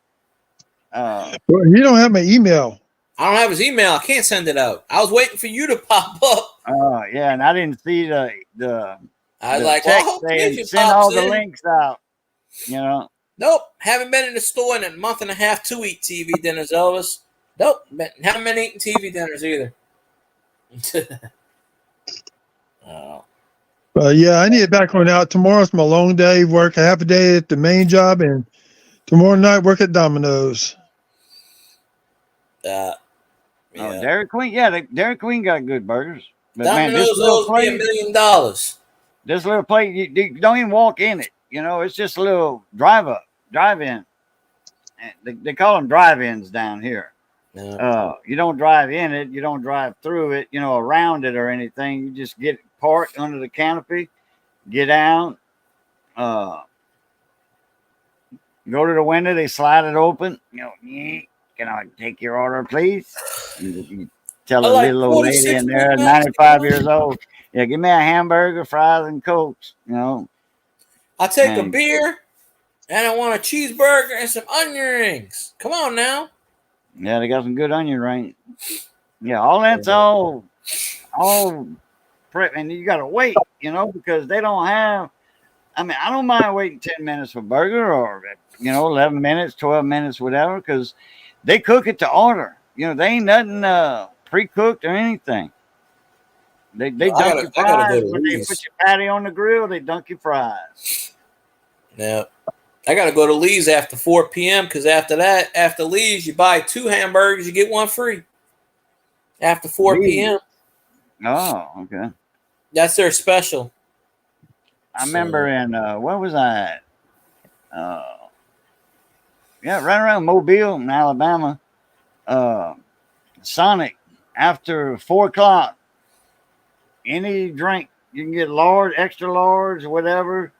Well, you don't have my email. I don't have his email. I can't send it out. I was waiting for you to pop up. Yeah, and I didn't see the I was the like, well, I text hope saying Pigeon send all pops the in. links out. Nope. Haven't been in the store in a month and a half to eat TV dinners, Elvis. Nope. Haven't been eating TV dinners either. Oh. Yeah, I need to back on out. Tomorrow's my long day. Work half a day at the main job, and tomorrow night work at Domino's. Yeah. Dairy Queen. Yeah, Dairy Queen got good burgers. But Domino's owes me $1 million. This little place, you don't even walk in it. It's just a little drive-in. They call them drive-ins down here. Yeah. You don't drive in it. You don't drive through it, around it or anything. You just get parked under the canopy, get down, go to the window. They slide it open. Can I take your order, please? You tell a little old lady in there, 95 years old. Yeah, give me a hamburger, fries, and Cokes. I'll take a beer, and I want a cheeseburger and some onion rings. Come on now. Yeah, they got some good onion rings. Yeah, all that's all prep, and you got to wait, because they don't have. I mean, I don't mind waiting 10 minutes for a burger or 11 minutes, 12 minutes, whatever, because they cook it to order. They ain't nothing pre-cooked or anything. They dunk your fries. When they put your patty on the grill, they dunk your fries. Yeah. I got to go to Lee's after 4 p.m. because after Lee's, you buy 2 hamburgers, you get 1 free. After 4 p.m. Oh, okay. That's their special. I remember in, where was I at? Right around Mobile in Alabama. Sonic, after 4 o'clock, any drink, you can get large, extra large, whatever,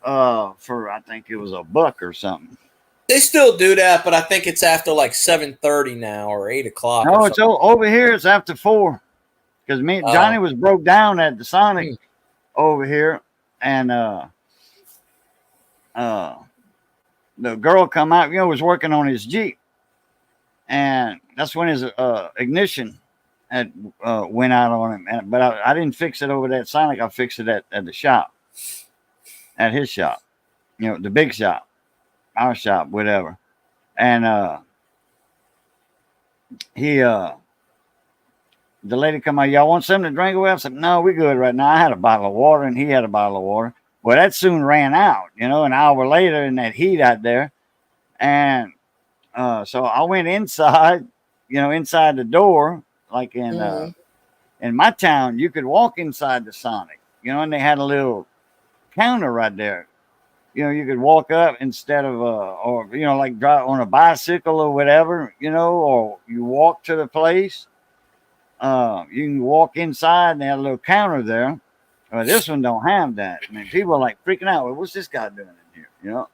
for, I think it was $1 or something. They still do that, but I think it's after like 7:30 now or 8 o'clock. No, it's over here. It's after 4. Because me and Johnny was broke down at the Sonic over here. And the girl come out, was working on his Jeep. And that's when his ignition had went out on him. But I didn't fix it over that Sonic. I fixed it at the shop. at his shop, the big shop, our shop, whatever. And the lady come out, y'all want something to drink away? I said, no, we're good right now. I had a bottle of water and he had a bottle of water. Well, that soon ran out, an hour later in that heat out there. And so I went inside, inside the door, like in my town, you could walk inside the Sonic, and they had a little counter right there. You could walk up instead of, or, like drive on a bicycle or whatever, or you walk to the place. You can walk inside and they have a little counter there. Well, this one don't have that. I mean, people are like freaking out. Well, what's this guy doing in here?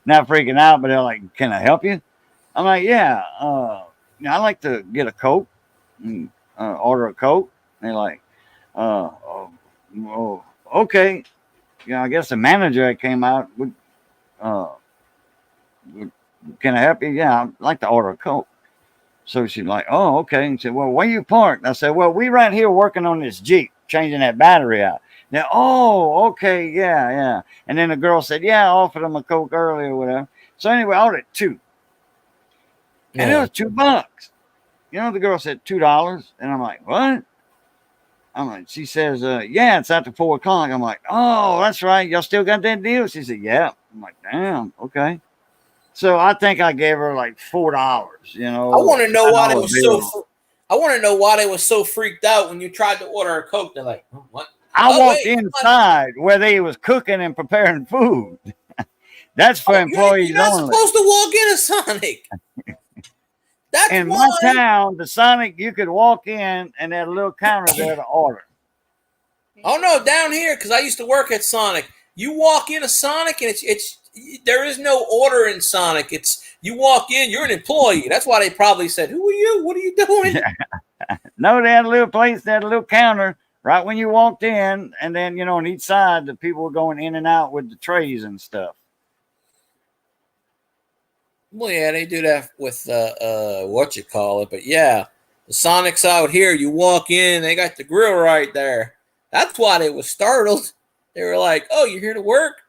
Not freaking out, but they're like, "Can I help you?" I'm like, "Yeah, I like to get a Coke, and, order a Coke." And they're like, okay." I guess the manager that came out would, "Can I help you?" "Yeah, I'd like to order a Coke." So she's like, "Oh, okay." And said, "Well, where you parked?" I said, "Well, we right here working on this Jeep, changing that battery out." Now, "Oh, okay, yeah." And then the girl said, "Yeah, I offered him a Coke earlier or whatever." So anyway, I ordered 2. And it was $2. The girl said $2. And I'm like, "What?" I'm like, she says, "Yeah, it's after 4 o'clock." I'm like, "Oh, that's right. Y'all still got that deal?" She said, "Yeah." I'm like, "Damn, okay." So I think I gave her like $4. I want to know why they were I want to know why they were so freaked out when you tried to order a Coke. They're like, "What?" I walked inside where they was cooking and preparing food. That's for employees You're not only. supposed to walk in a Sonic. That's in why. my town, the Sonic, you could walk in and there's a little counter there to order. Oh no, down here, because I used to work at Sonic. You walk in a Sonic and it's there is no order in Sonic. It's you walk in, you're an employee. That's why they probably said, "Who are you? What are you doing?" No, they had a little place, they had a little counter right when you walked in, and then on each side the people were going in and out with the trays and stuff. Well, yeah, they do that with what you call it, but yeah, the Sonics out here, you walk in, they got the grill right there. That's why they were startled. They were like, "Oh, you're here to work?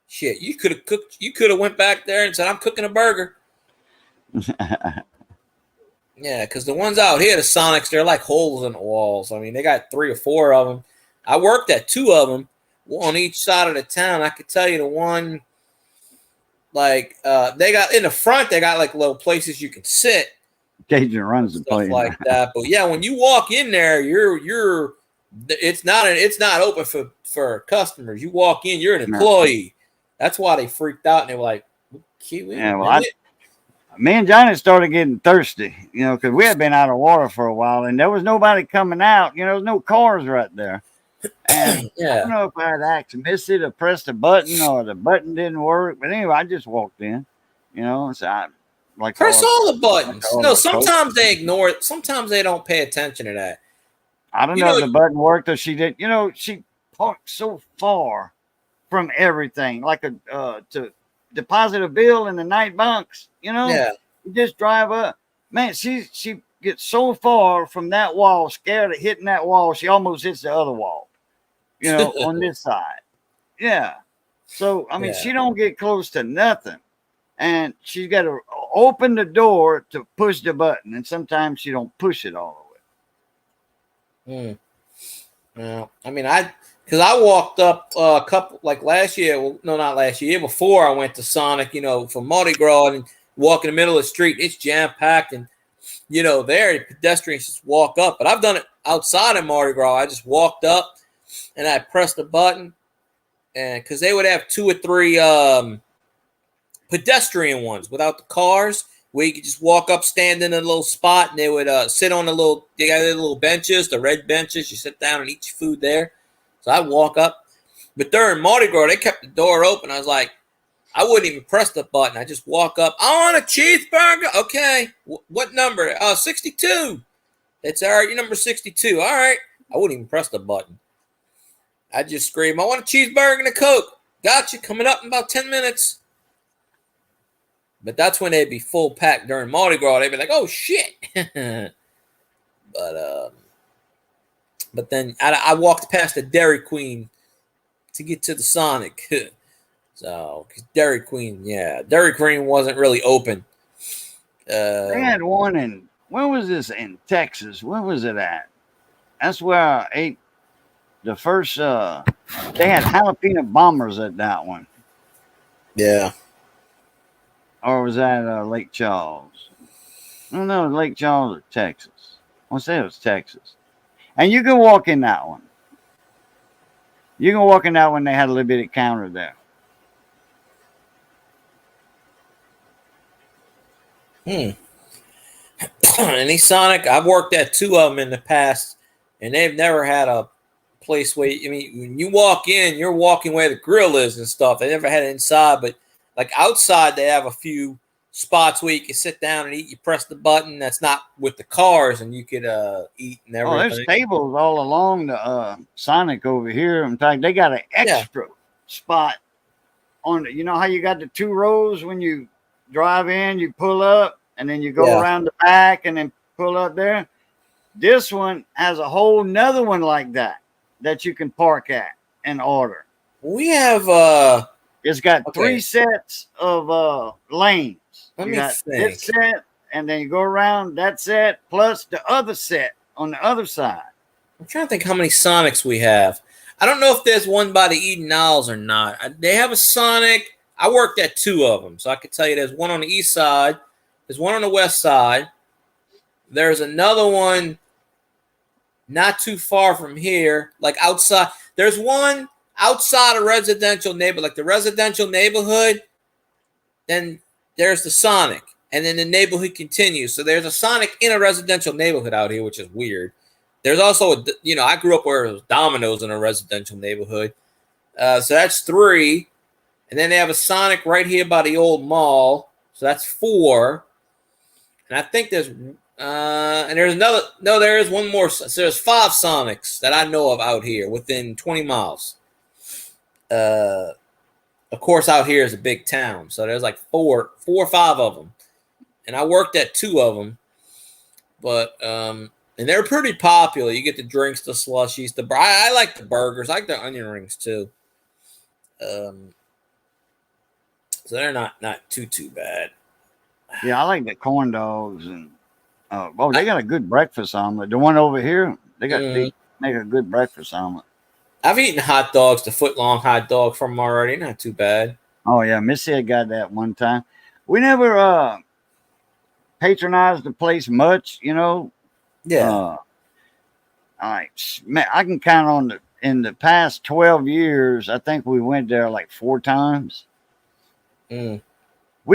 Shit, you could have cooked. You could have went back there and said, 'I'm cooking a burger.'" Yeah, because the ones out here, the Sonics, they're like holes in the walls. I mean, they got 3 or 4 of them. I worked at 2 of them, one on each side of the town. I could tell you the one, like they got in the front, they got like little places you can sit. Cajun runs the place like that. But yeah, when you walk in there, it's not open for customers. You walk in, you're an employee. That's why they freaked out and they were like, "Yeah, well, me and Johnny started getting thirsty, because we had been out of water for a while and there was nobody coming out. There was no cars right there. And I don't know if I had actually missed it or pressed a button or the button didn't work. But anyway, I just walked in, so I like press all the buttons. No, sometimes they ignore it. Sometimes they don't pay attention to that. I don't know if the button worked or she did. She parked so far from everything, like to deposit a bill in the night bunks, Yeah. You just drive up. Man, she gets so far from that wall, scared of hitting that wall, she almost hits the other wall, on this side. Yeah. So, I mean, she don't get close to nothing. And she's got to open the door to push the button. And sometimes she don't push it all the way. Well, I mean, because I walked up a couple, like last year. Well, no, not last year. Before I went to Sonic, for Mardi Gras, and walk in the middle of the street, it's jam packed, and there pedestrians just walk up. But I've done it outside of Mardi Gras. I just walked up and I pressed the button, and because they would have 2 or 3 pedestrian ones without the cars, where you could just walk up, stand in a little spot, and they would sit on they got their little benches, the red benches. You sit down and eat your food there. So I walk up. But during Mardi Gras, they kept the door open. I was like, I wouldn't even press the button. I just walk up. "I want a cheeseburger." "Okay. What number?" 62. "It's all right. You're number 62. All right." I wouldn't even press the button. I just scream, "I want a cheeseburger and a Coke." "Gotcha. Coming up in about 10 minutes. But that's when they'd be full packed during Mardi Gras. They'd be like, "Oh shit!" But then I walked past the Dairy Queen to get to the Sonic. So Dairy Queen, yeah, Dairy Queen wasn't really open. They had one in, where was this, in Texas? Where was it at? That's where I ate the first. They had jalapeno bombers at that one. Yeah. Or was that Lake Charles? I don't know, Lake Charles or Texas. I want to say it was Texas. And you can walk in that one. You can walk in that one. They had a little bit of counter there. Any Sonic, I've worked at 2 of them in the past, and they've never had a place where, I mean, when you walk in, you're walking where the grill is and stuff. They never had it inside, but like outside, they have a few spots where you can sit down and eat. You press the button. That's not with the cars, and you could eat and everything. Oh, there's tables all along the Sonic over here. In fact, they got an extra spot on it. You know how you got the 2 rows when you drive in, you pull up, and then you go around the back and then pull up there? This one has a whole nother one like that you can park at and order. We have it's got 3 sets of lanes. Let you me got think. this set, and then you go around that set plus the other set on the other side. I'm trying to think how many Sonics we have. I don't know if there's one by the Eden Isles or not. They have a Sonic. I worked at 2 of them, so I could tell you there's one on the east side. There's one on the west side. There's another one not too far from here, like outside. There's one outside a residential neighborhood, like the residential neighborhood. Then there's the Sonic, and then the neighborhood continues. So there's a Sonic in a residential neighborhood out here, which is weird. There's also, I grew up where it was Domino's in a residential neighborhood. So that's 3. And then they have a Sonic right here by the old mall. So that's 4. And I think there's, and there's another, no, there is one more. So there's 5 Sonics that I know of out here within 20 miles. Of course, out here is a big town. So there's like 4 or 5 of them. And I worked at 2 of them. But, and they're pretty popular. You get the drinks, the slushies, I like the burgers. I like the onion rings too. So they're not too bad. Yeah, I like the corn dogs and they got a good breakfast omelet. The one over here, they make a good breakfast omelet. I've eaten hot dogs, the foot-long hot dog from them already. Not too bad. Oh yeah, Missy had got that one time. We never patronized the place much, Yeah. All right, man, I can count on in the past 12 years, I think we went there like 4 times. We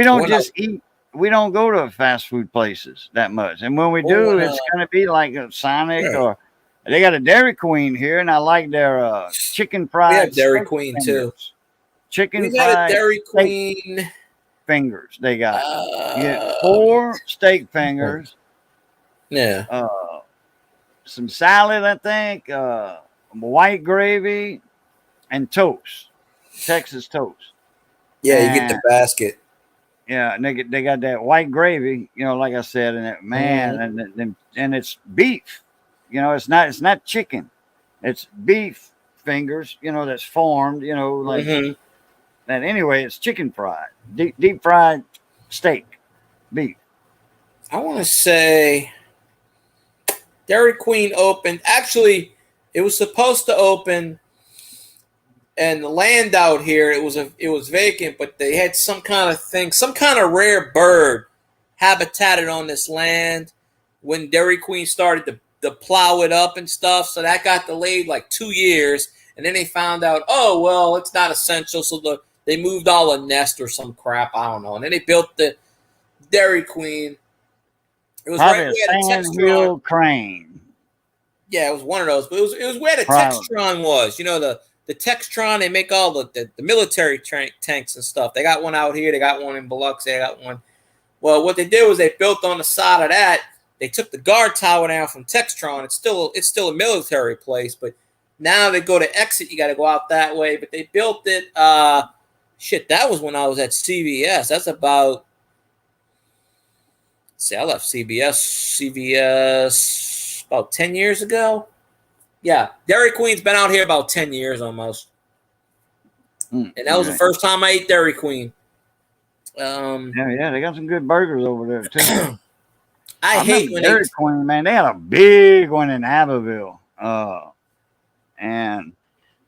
don't eat. We don't go to fast food places that much. And when we do, it's going to be like a Sonic or they got a Dairy Queen here. And I like their chicken fried. We have Dairy Queen fingers. too. Chicken we fried got a Dairy Queen fingers. They got you get 4 steak fingers. Yeah. Some salad, I think, white gravy, and toast. Texas toast. Yeah, you get the basket. Yeah, and they got that white gravy, like I said, and it, man, and it's beef. It's not chicken. It's beef fingers, that's formed, like that. Anyway, it's chicken fried, deep fried steak, beef. I want to say Dairy Queen opened. Actually, it was supposed to open. And the land out here, it was vacant, but they had some kind of thing, some kind of rare bird habitated on this land when Dairy Queen started to plow it up and stuff. So that got delayed like 2 years. And then they found out, oh, well, it's not essential. So they moved all the nest or some crap. I don't know. And then they built the Dairy Queen. It was right where the Textron crane. Yeah, it was one of those. But it was where the Textron was. The Textron, they make all the military tanks and stuff. They got one out here. They got one in Biloxi. They got one. Well, what they did was they built on the side of that. They took the guard tower down from Textron. It's still a military place, but now they go to exit. You got to go out that way. But they built it. That was when I was at CVS. That's about. See, I left CVS about 10 years ago. Yeah, Dairy Queen's been out here about 10 years almost. And that was the first time I ate Dairy Queen. Yeah, they got some good burgers over there too. I hate when Dairy Queen, man. They had a big one in Abbeville, and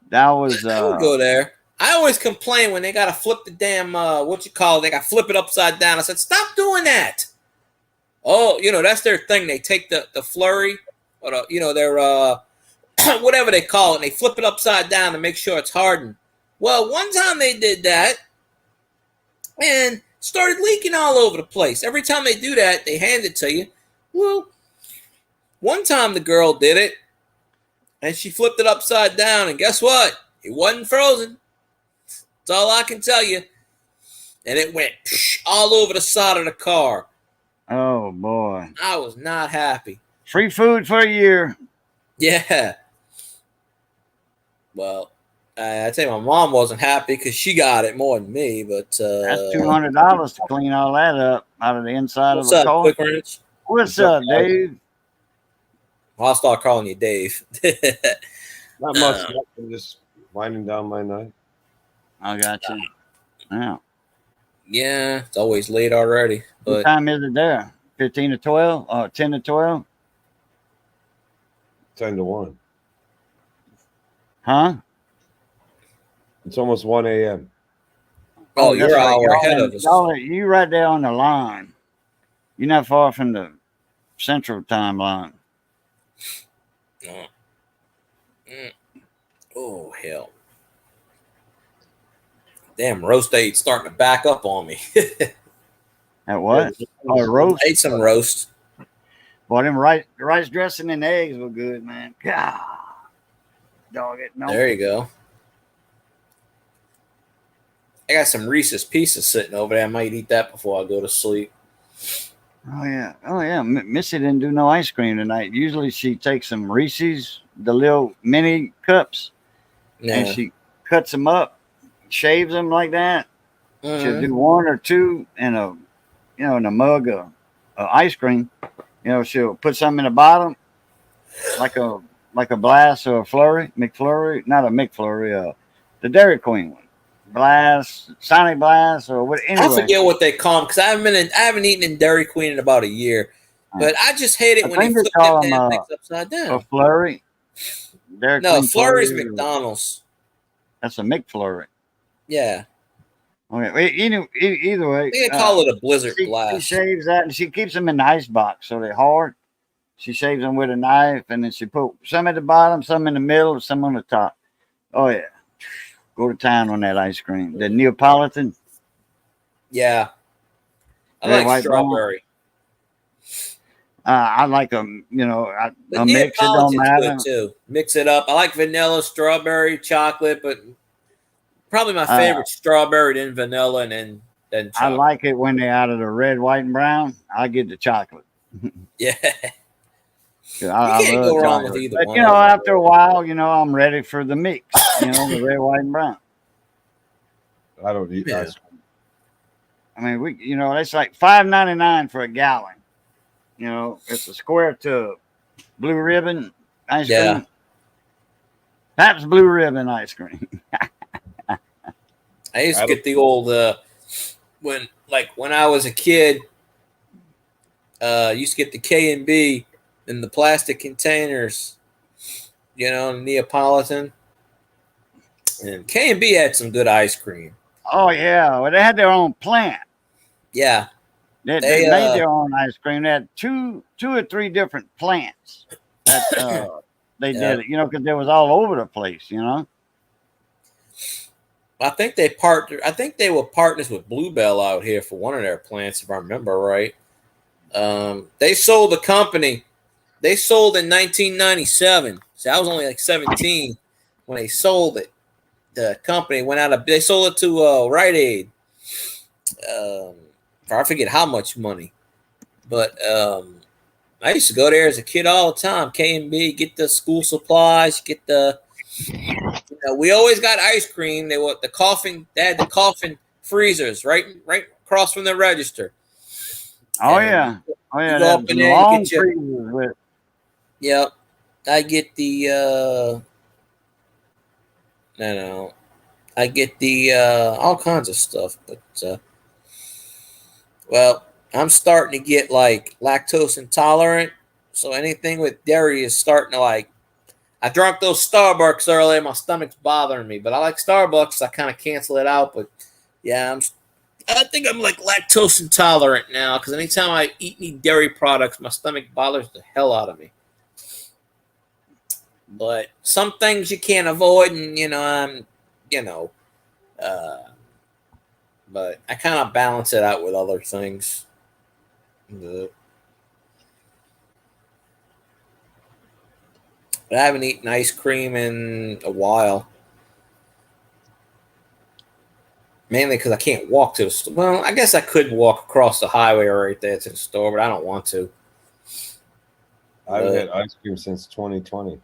that was. I would go there. I always complain when they gotta flip the damn they gotta flip it upside down. I said, stop doing that. Oh, that's their thing. They take the flurry, or their whatever they call it, and they flip it upside down to make sure it's hardened. Well, one time they did that and started leaking all over the place. Every time they do that, they hand it to you. Well, one time the girl did it, and she flipped it upside down, and guess what? It wasn't frozen. That's all I can tell you. And it went all over the side of the car. Oh, boy. I was not happy. Free food for a year. Yeah. Well, I tell you, my mom wasn't happy because she got it more than me. But that's $200 to clean all that up out of the inside of the car. Quick Ranch? What's up, Dave? Well, I'll start calling you Dave. Not much. I'm just winding down my night. I got you. Yeah. Yeah, it's always late already. But what time is it there? 15 to 12? Or 10 to 12? 10 to 1. Huh? It's almost 1 a.m. Oh, you're an hour ahead of us. You right there on the line. You're not far from the central time line. Oh, hell. Damn, roast ate starting to back up on me. At what? Oh, roast? I ate some roast. Boy, them rice dressing and eggs were good, man. God. Dog it. No. There you go. I got some Reese's Pieces sitting over there. I might eat that before I go to sleep. Oh, yeah. Missy didn't do no ice cream tonight. Usually she takes some Reese's, the little mini cups, and she cuts them up, shaves them like that. Mm-hmm. She'll do one or two in a mug of ice cream. She'll put some in the bottom, like a Blast or a McFlurry, not a McFlurry, the Dairy Queen one. Blast, Sonic Blast, or what? Anyway. I forget what they call them because I haven't eaten in Dairy Queen in about a year. But I just hate it when they flip them damn things upside down. A Flurry. Dairy Queen Flurry's McDonald's. That's a McFlurry. Yeah. Okay. Either way, they call it a Blizzard Blast. She shaves that and she keeps them in the ice box so they're hard. She shaves them with a knife and then she put some at the bottom, some in the middle, some on the top. Oh yeah. Go to town on that ice cream. The Neapolitan. Yeah. I like strawberry. I like them, a mix. It don't matter. Too. Mix it up. I like vanilla, strawberry, chocolate, but probably my favorite strawberry, then vanilla, and then chocolate. I like it when they're out of the red, white, and brown. I get the chocolate. Yeah. You can't go wrong with either but, one. After a while, I'm ready for the mix. The red, white, and brown. I don't eat ice cream. I mean, it's like $5.99 for a gallon. It's a square tub. Blue Ribbon ice cream. Perhaps Blue Ribbon ice cream. I used to get the old when I was a kid. Used to get the K&B in the plastic containers, the Neapolitan. And K&B had some good ice cream. Oh yeah, well they had their own plant. Yeah, they made their own ice cream. They had two or three different plants that they did it. Because they was all over the place. I think they were partners with Bluebell out here for one of their plants, if I remember right. They sold the company. They sold in 1997. So I was only like 17 when they sold it. The company went out of. They sold it to Rite Aid. I forget how much money, but I used to go there as a kid all the time. K&B, get the school supplies, get the. We always got ice cream. They had the coffin freezers right across from the register. Oh yeah. Go up in there and get your, yep. I get the I get the all kinds of stuff, but well, I'm starting to get like lactose intolerant, so anything with dairy is starting to like. I drank those Starbucks earlier. My stomach's bothering me, but I like Starbucks. I kind of cancel it out, but yeah, I think I'm like lactose intolerant now because anytime I eat any dairy products, my stomach bothers the hell out of me. But some things you can't avoid, and but I kind of balance it out with other things. But I haven't eaten ice cream in a while. Mainly because I can't walk to the store. Well, I guess I could walk across the highway right there to the store, but I don't want to. I haven't had ice cream since 2020.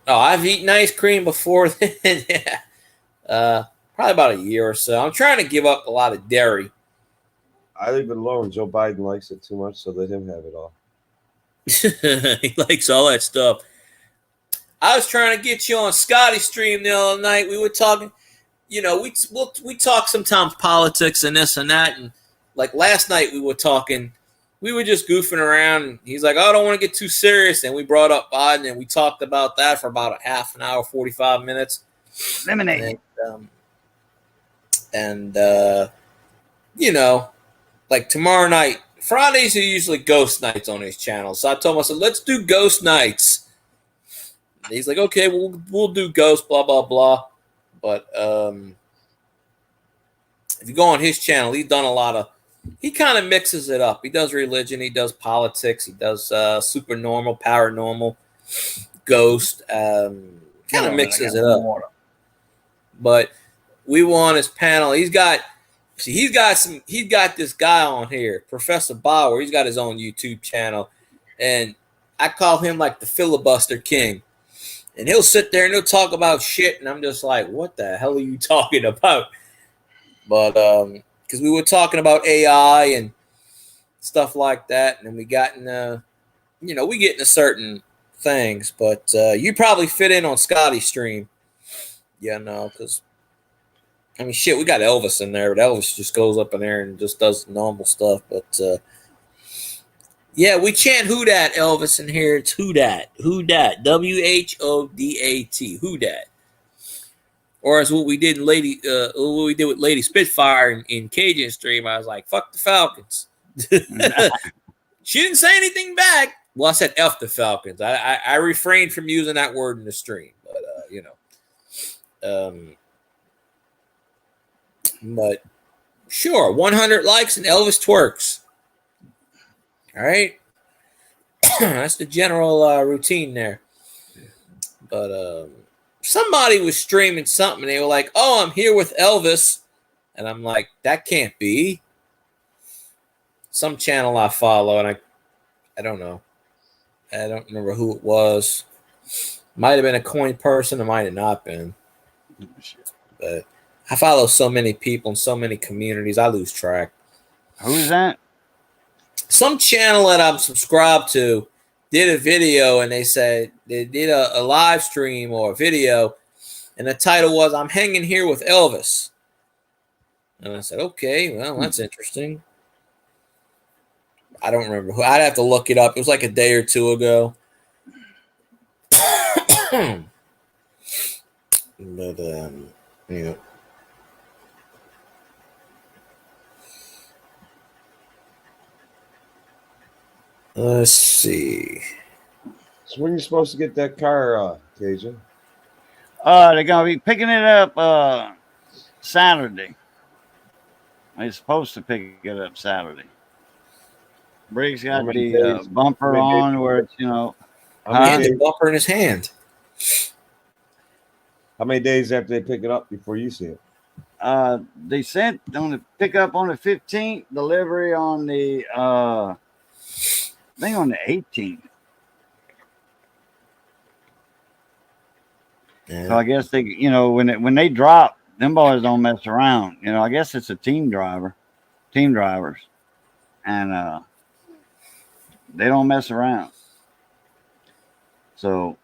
Oh, I've eaten ice cream before then. Yeah. Probably about a year or so. I'm trying to give up a lot of dairy. I leave it alone. Joe Biden likes it too much, so let him have it all. He likes all that stuff. I was trying to get you on Scotty's stream the other night. We were talking, we talk sometimes politics and this and that. And like last night we were talking, we were just goofing around. And he's like, oh, I don't want to get too serious. And we brought up Biden and we talked about that for about a half an hour, 45 minutes. Lemonade. And like tomorrow night, Fridays are usually ghost nights on his channel. So I told him, I said, let's do ghost nights. And he's like, okay, we'll do ghost, blah, blah, blah. But if you go on his channel, he's done a lot of, he kind of mixes it up. He does religion, he does politics, he does super normal, paranormal, ghost, kind of mixes it up. But we were on his panel. He's got this guy on here, Professor Bauer. He's got his own YouTube channel, and I call him like the filibuster king. And he'll sit there and he'll talk about shit, and I'm just like, what the hell are you talking about? But because we were talking about AI and stuff like that, and then we got in, we get into certain things. But you probably fit in on Scotty's stream, because. I mean, shit, we got Elvis in there, but Elvis just goes up in there and just does normal stuff. But, yeah, we chant who dat, Elvis, in here. It's who dat. Who dat. WHODAT. Who dat. Or as what we did with Lady Spitfire in Cajun stream, I was like, fuck the Falcons. She didn't say anything back. Well, I said F the Falcons. I refrained from using that word in the stream. But, But sure, 100 likes and Elvis twerks. All right. That's the general routine there. But somebody was streaming something and they were like, oh, I'm here with Elvis. And I'm like, that can't be. Some channel I follow, and I don't know. I don't remember who it was. Might have been a coin person, it might have not been. But I follow so many people in so many communities, I lose track. Who's that? Some channel that I'm subscribed to did a video, and they said they did a live stream or a video, and the title was, I'm hanging here with Elvis. And I said, okay, well, that's interesting. I don't remember who. I'd have to look it up. It was like a day or two ago. But, yeah. Let's see. So when are you supposed to get that car, Cajun? They're gonna be picking it up Saturday. They're supposed to pick it up Saturday. Briggs got the bumper on where it's, the bumper in his hand. How many days after they pick it up before you see it? They sent on the pickup on the 15th, delivery on the I think on the 18th. Yeah. So I guess they, when they drop, them boys don't mess around. I guess it's a team drivers, and they don't mess around. So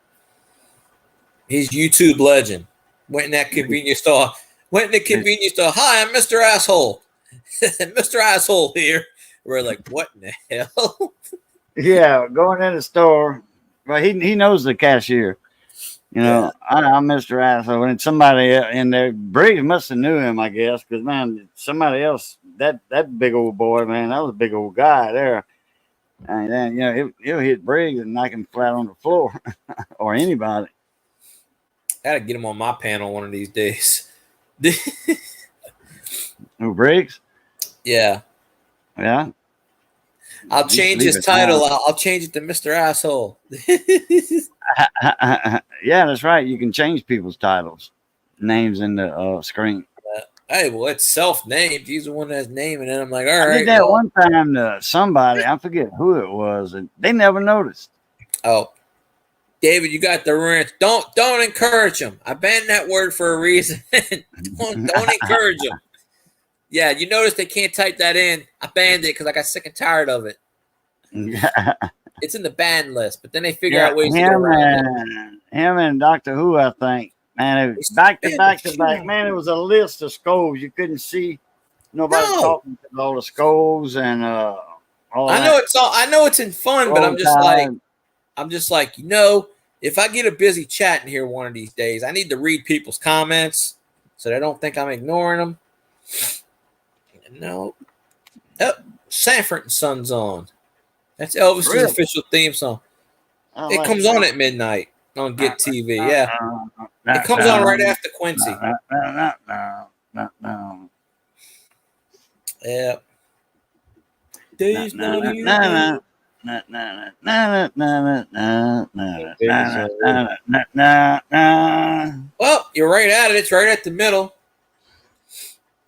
he's YouTube legend. Went in that convenience store. Went in the convenience store. Hi, I'm Mr. Asshole. Mr. Asshole here. We're like, what in the hell? Yeah, going in the store. But he knows the cashier. You know, I'm Mr. Asshole. And somebody in there, Briggs must have knew him, I guess, because, man, somebody else, that big old boy, man, that was a big old guy there. And then, you know, he'll hit Briggs and knock him flat on the floor or anybody. I got to get him on my panel one of these days. Who, Briggs? Yeah. Yeah. I'll change his title. I'll change it to Mr. Asshole. Yeah, that's right. You can change people's titles, names in the screen. Hey, well, it's self-named. He's the one that's naming it. I'm like, all I right. did that one time to somebody. I forget who it was, and they never noticed. Oh, David, you got the wrench. Don't encourage him. I banned that word for a reason. don't encourage him. Yeah, you notice they can't type that in. I banned it because I got sick and tired of it. It's in the ban list, but then they figure out ways to get around it. Him and Doctor Who, I think. Man, it was back to back. Man, it was a list of skulls. You couldn't see nobody talking to all the skulls and all I know it's all. I know it's in fun, but I'm just like, you know, if I get a busy chat in here one of these days, I need to read people's comments so they don't think I'm ignoring them. No. Oh, Sanford and Son's on. That's Elvis's official theme song. It comes on at midnight on Get TV. Yeah. It comes on right after Quincy. Yeah. Days Well, you're right at it. It's right at the middle.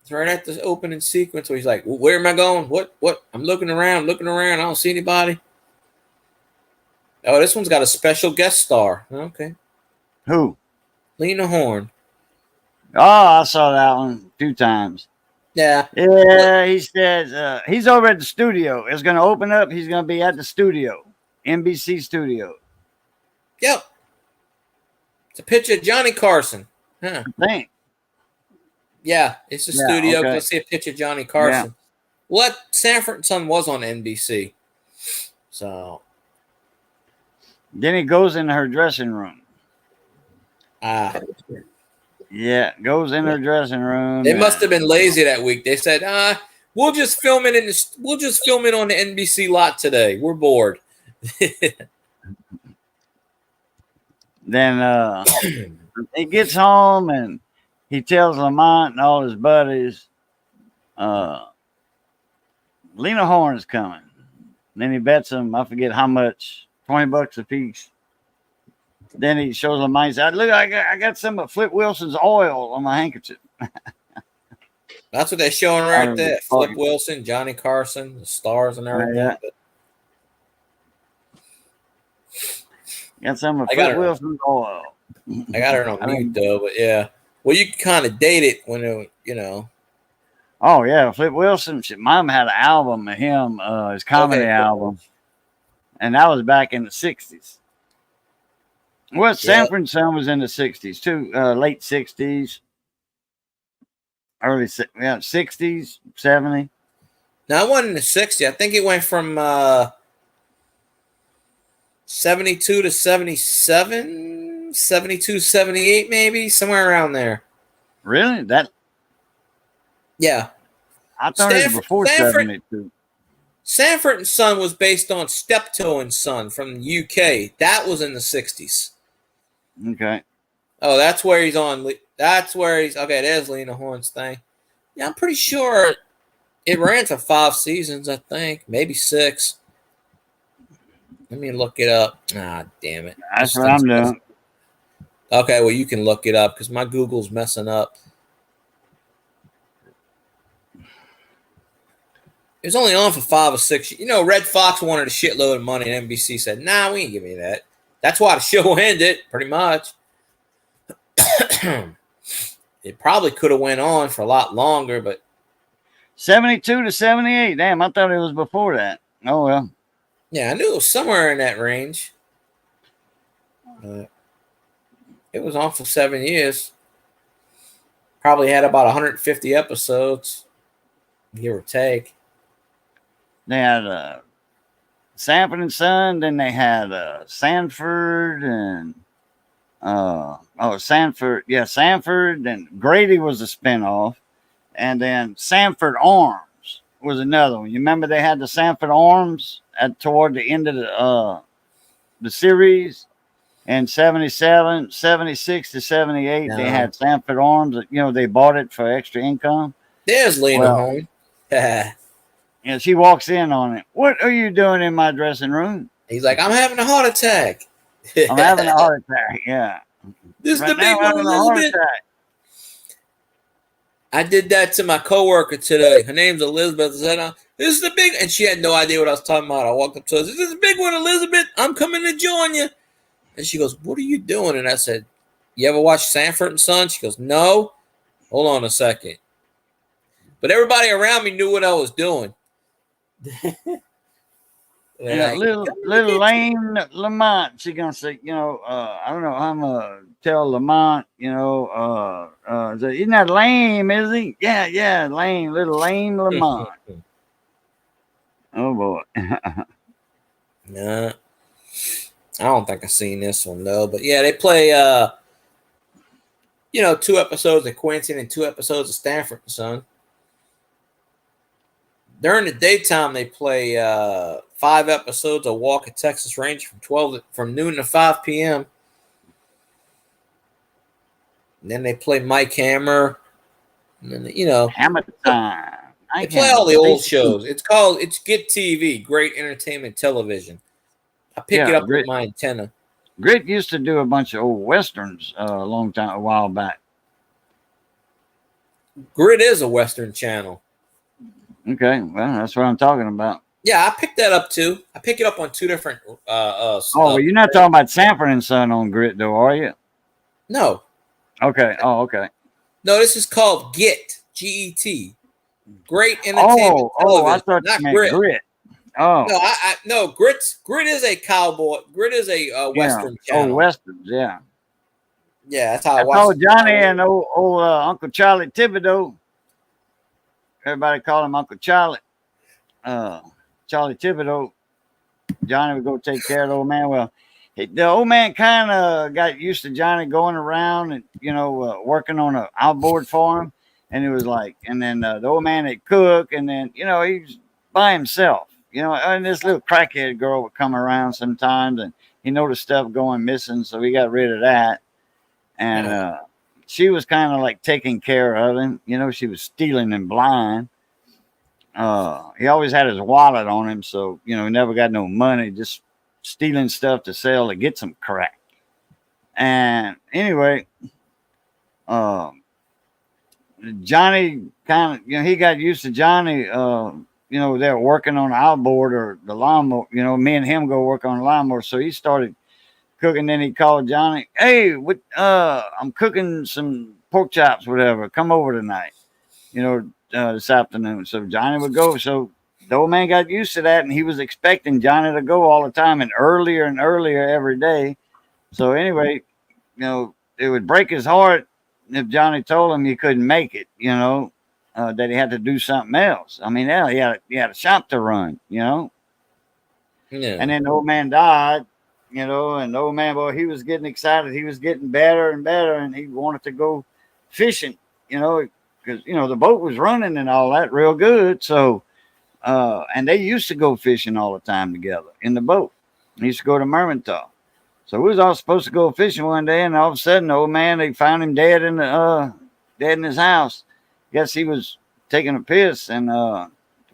It's right at the opening sequence where he's like, well, where am I going? What? I'm looking around. I don't see anybody. Oh, this one's got a special guest star. Okay. Who? Lena Horne. Oh, I saw that one 2 times. Yeah. Yeah, he says he's over at the studio. It's going to open up. He's going to be at the studio, NBC studio. Yep. It's a picture of Johnny Carson. Huh. I think. Yeah, it's the studio. Okay. Let's see a picture of Johnny Carson. Yeah. Well, Sanford and Son was on NBC. So. Then he goes in her dressing room. Yeah, goes in her dressing room. They must have been lazy that week. They said, we'll just film it on the NBC lot today. We're bored. Then he gets home and he tells Lamont and all his buddies, Lena Horne's coming. Then he bets them, I forget how much, $20 a piece. Then he shows Lamont, he said, look, I got some of Flip Wilson's oil on my handkerchief. That's what they're showing right there. Flip Wilson, Johnny Carson, the stars and everything. Yeah. Got some of Flip Wilson's oil. I got her on mute though, but yeah. Well, you can kind of date it when it, you know. Oh yeah, Flip Wilson. Mom had an album of him, his comedy album, and that was back in the '60s. Well, Sanford and Son was in the '60s too, late '60s, early '60s, '70s. No, it wasn't in the '60s. I think it went from 72 to 77, 72, 78, maybe somewhere around there. Really? That? Yeah. I thought it was before 72. Sanford and Son was based on Steptoe and Son from the UK. That was in the '60s. Okay. Oh, that's where he's on. That's where he's. Okay, there's Lena Horne's thing. Yeah, I'm pretty sure it ran for 5 seasons, I think. Maybe 6. Let me look it up. Ah, damn it. That's what I'm doing. Okay, well, you can look it up because my Google's messing up. It was only on for 5 or 6. You know, Red Fox wanted a shitload of money, and NBC said, nah, we ain't give me that. That's why the show ended, pretty much. It probably could have went on for a lot longer, but 72 to 78. Damn, I thought it was before that. Oh, well. Yeah, I knew it was somewhere in that range. It was on for 7 years. Probably had about 150 episodes, give or take. They had Sanford and Son, then they had Sanford and Sanford, Sanford, and Grady was a spinoff, and then Sanford Arms was another one. You remember they had the Sanford Arms toward the end of the series. And 77, 76 to 78, No. they had Sanford Arms. They bought it for extra income. There's Lena Well, Horne. And she walks in on it. What are you doing in my dressing room? He's like, I'm having a heart attack. I'm having a heart attack. Yeah. This is Right the big now, one, having a heart Elizabeth. attack. I did that to my coworker today. Her name's Elizabeth. I said, this is the big, and she had no idea what I was talking about. I walked up to her. This is the big one, Elizabeth. I'm coming to join you. And she goes, what are you doing? And I said, you ever watch Sanford and Son? She goes, no. Hold on a second. But everybody around me knew what I was doing. Yeah, little Lane Lamont. She gonna say, I don't know. I'm gonna tell Lamont, he's not lame, is he? Yeah, lame, little lame Lamont. Oh boy. Nah. I don't think I've seen this one though, but yeah, they play 2 episodes of Quentin and 2 episodes of Sanford and Son. During the daytime, they play 5 episodes of Walker, Texas Ranger from noon to 5 p.m. And then they play Mike Hammer. And then, Hammer Time. They play all the old shows. It's Get TV, Great Entertainment Television. I pick it up with my antenna. Grit used to do a bunch of old westerns a while back. Grit is a Western channel. Okay, well, that's what I'm talking about. Yeah, I picked that up too. I pick it up on 2 different. Well, you're not talking about Sanford and Son on Grit, though, are you? No. Okay. Oh, okay. No, this is called Get, G-E-T. Great Entertainment Television. I thought you meant Grit. Oh. No, Grit is a cowboy. Grit is a Western channel. Oh, Westerns, yeah. Yeah, that's how I watch. Oh, Johnny and old Uncle Charlie Thibodeau. Everybody call him Uncle Charlie. Charlie Thibodeau. Johnny would go take care of the old man. Well, the old man kind of got used to Johnny going around and, working on an outboard for him. And it was like, and then the old man would cook, and then, he was by himself. And this little crackhead girl would come around sometimes, and he noticed stuff going missing, so he got rid of that. And she was kind of like taking care of him. She was stealing him blind. He always had his wallet on him, so, he never got no money, just stealing stuff to sell to get some crack. And anyway, Johnny kind of, he got used to Johnny, they're working on the outboard or the lawnmower, me and him go work on the lawnmower. So he started cooking. Then he called Johnny, hey, I'm cooking some pork chops, whatever. Come over tonight, this afternoon. So Johnny would go. So the old man got used to that, and he was expecting Johnny to go all the time and earlier every day. So anyway, it would break his heart if Johnny told him he couldn't make it, that he had to do something else. I mean, he had a shop to run, Yeah. And then the old man died, and the old man, boy, he was getting excited. He was getting better and better, and he wanted to go fishing, because, the boat was running and all that real good. So, and they used to go fishing all the time together in the boat. They used to go to Mermentau. So we was all supposed to go fishing one day, and all of a sudden, the old man, they found him dead in his house. Guess he was taking a piss and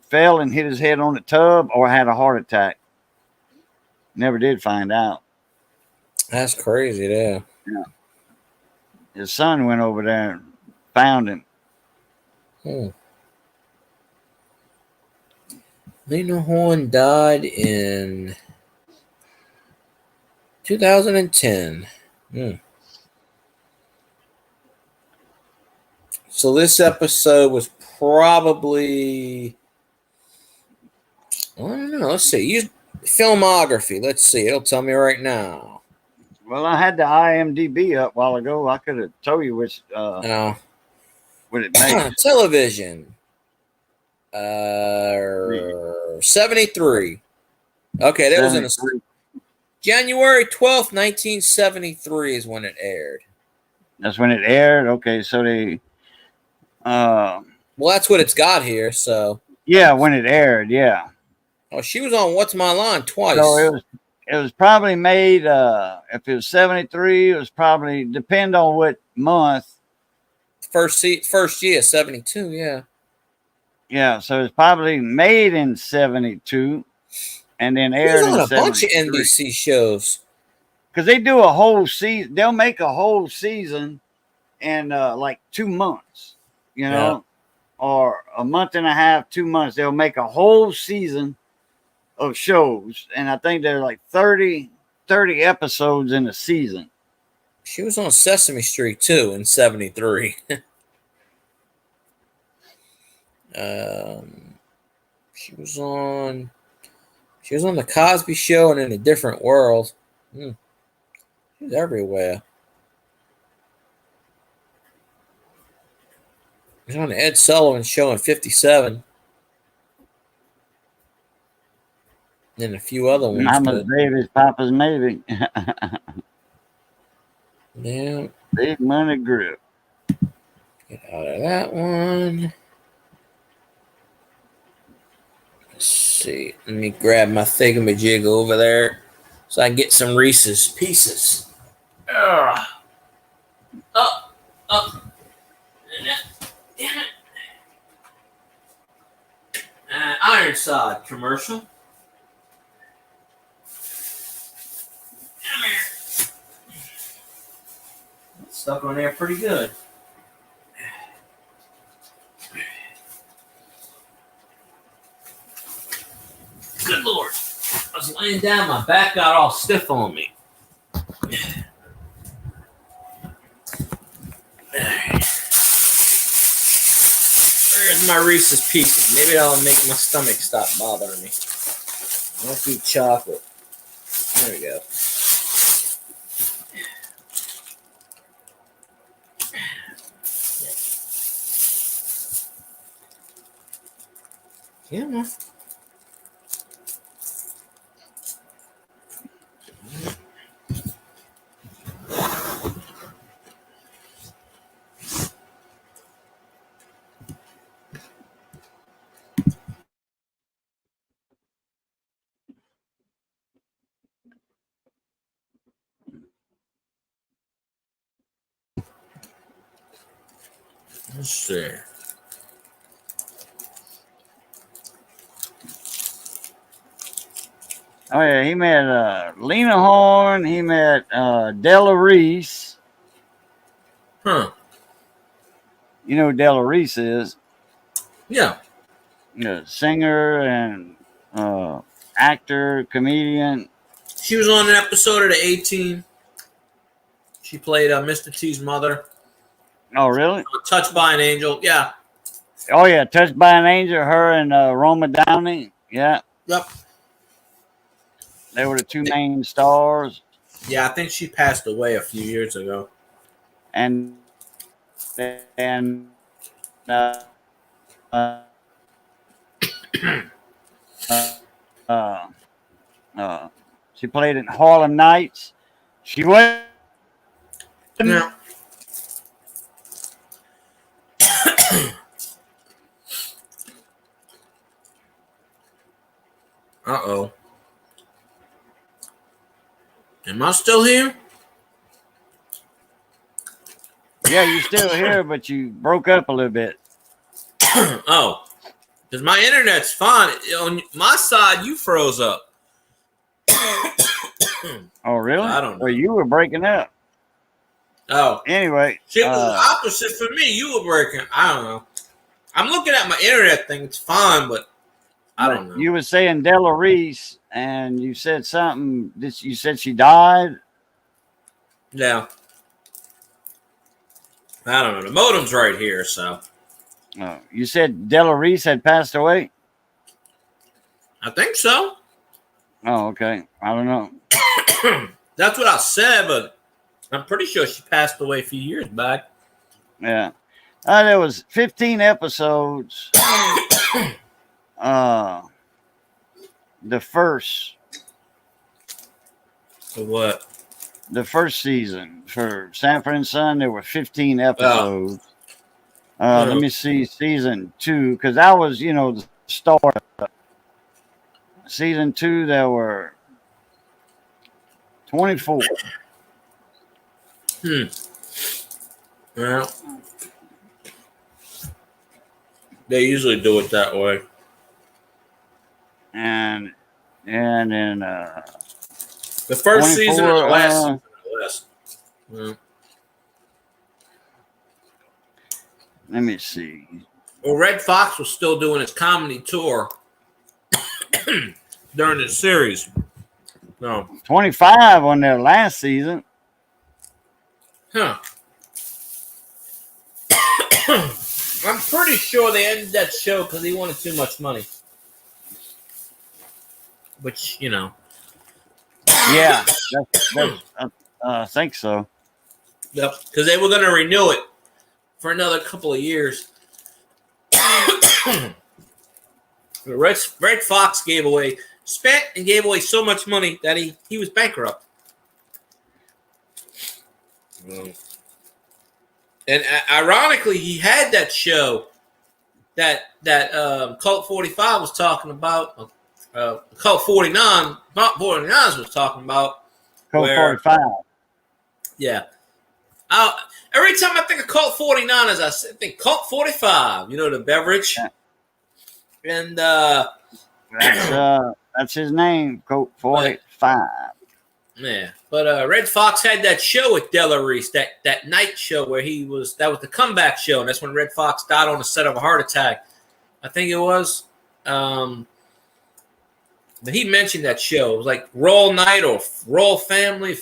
fell and hit his head on the tub or had a heart attack. Never did find out. That's crazy, yeah. His son went over there and found him. Lena Horne died in 2010. So this episode was probably, I don't know. Let's see. Use filmography. Let's see. It'll tell me right now. Well, I had the IMDb up a while ago. I could have told you which. No. What it made? Television. 73. Okay, that was in a January 12th, 1973 is when it aired. That's when it aired. Okay, so they Well, that's what it's got here, so yeah, when it aired, yeah. oh, she was on What's My Line twice. So it was probably made if it was 73, it was probably depend on what month. First year, 72, yeah. Yeah, so it's probably made in 72 and then She aired was on in a bunch of 73. NBC shows. Because they do a whole season, they'll make a whole season in like 2 months, you know, or a month and a half, 2 months. They'll make a whole season of shows, and I think they're like 30 episodes in a season. She was on Sesame Street too in 73. She was on the Cosby Show and In a Different World. She's everywhere. She was on the Ed Sullivan Show in 57. And a few other ones. Mama's baby's Papa's maybe. Yeah. Big money grip. Get out of that one. Let's see. Let me grab my thingamajig over there so I can get some Reese's Pieces. Ugh. Up. Damn it. Ironside commercial. Come here. Stuck on there pretty good. Good Lord. I was laying down, my back got all stiff on me. Where's my Reese's Pieces? Maybe that'll make my stomach stop bothering me. Don't do chocolate. There we go. Yeah, man. Let's see. Oh yeah, he met Lena Horne. He met Della Reese. Huh. You know who Della Reese is? Yeah. Singer and actor, comedian. She was on an episode of the A-Team. She played Mr. T's mother. Oh, really? Touched by an Angel. Yeah. Oh, yeah. Touched by an Angel. Her and Roma Downey. Yeah. Yep. They were the two main stars. Yeah, I think she passed away a few years ago. And she played in Harlem Nights. She was. Yeah. Uh-oh. Am I still here? Yeah, you're still here, but you broke up a little bit. Oh. Because my internet's fine. On my side, you froze up. Oh, really? I don't know. Well, you were breaking up. Oh. Anyway. See, it was the opposite for me. You were breaking. I don't know. I'm looking at my internet thing. It's fine, but I don't know. You were saying Della Reese, and you said something. You said she died? Yeah. I don't know. The modem's right here, so. You said Della Reese had passed away? I think so. Oh, okay. I don't know. That's what I said, but I'm pretty sure she passed away a few years back. Yeah. There was 15 episodes. The first So what? the first season for Sanford and Son, there were 15 episodes. Let me see season 2, because that was, the start. Season 2, there were 24. Well, they usually do it that way. And then The first season and the last season are less. Well, let me see. Red Fox was still doing his comedy tour during the series. No. 25 on their last season. Huh. I'm pretty sure they ended that show because he wanted too much money. Which, Yeah, I think so. Yep, because they were going to renew it for another couple of years. Red Fox spent and gave away so much money that he was bankrupt. And ironically, he had that show that Cult 45 was talking about. Cult 49, not 49ers was talking about. Cult 45. Yeah. Every time I think of Cult 49ers, I think Cult 45. The beverage. Yeah. And that's his name, Cult 45. Yeah, but Red Fox had that show with Della Reese, that night show where that was the comeback show, and that's when Red Fox died on the set of a heart attack. I think it was. But he mentioned that show. It was like Royal Night or Royal Family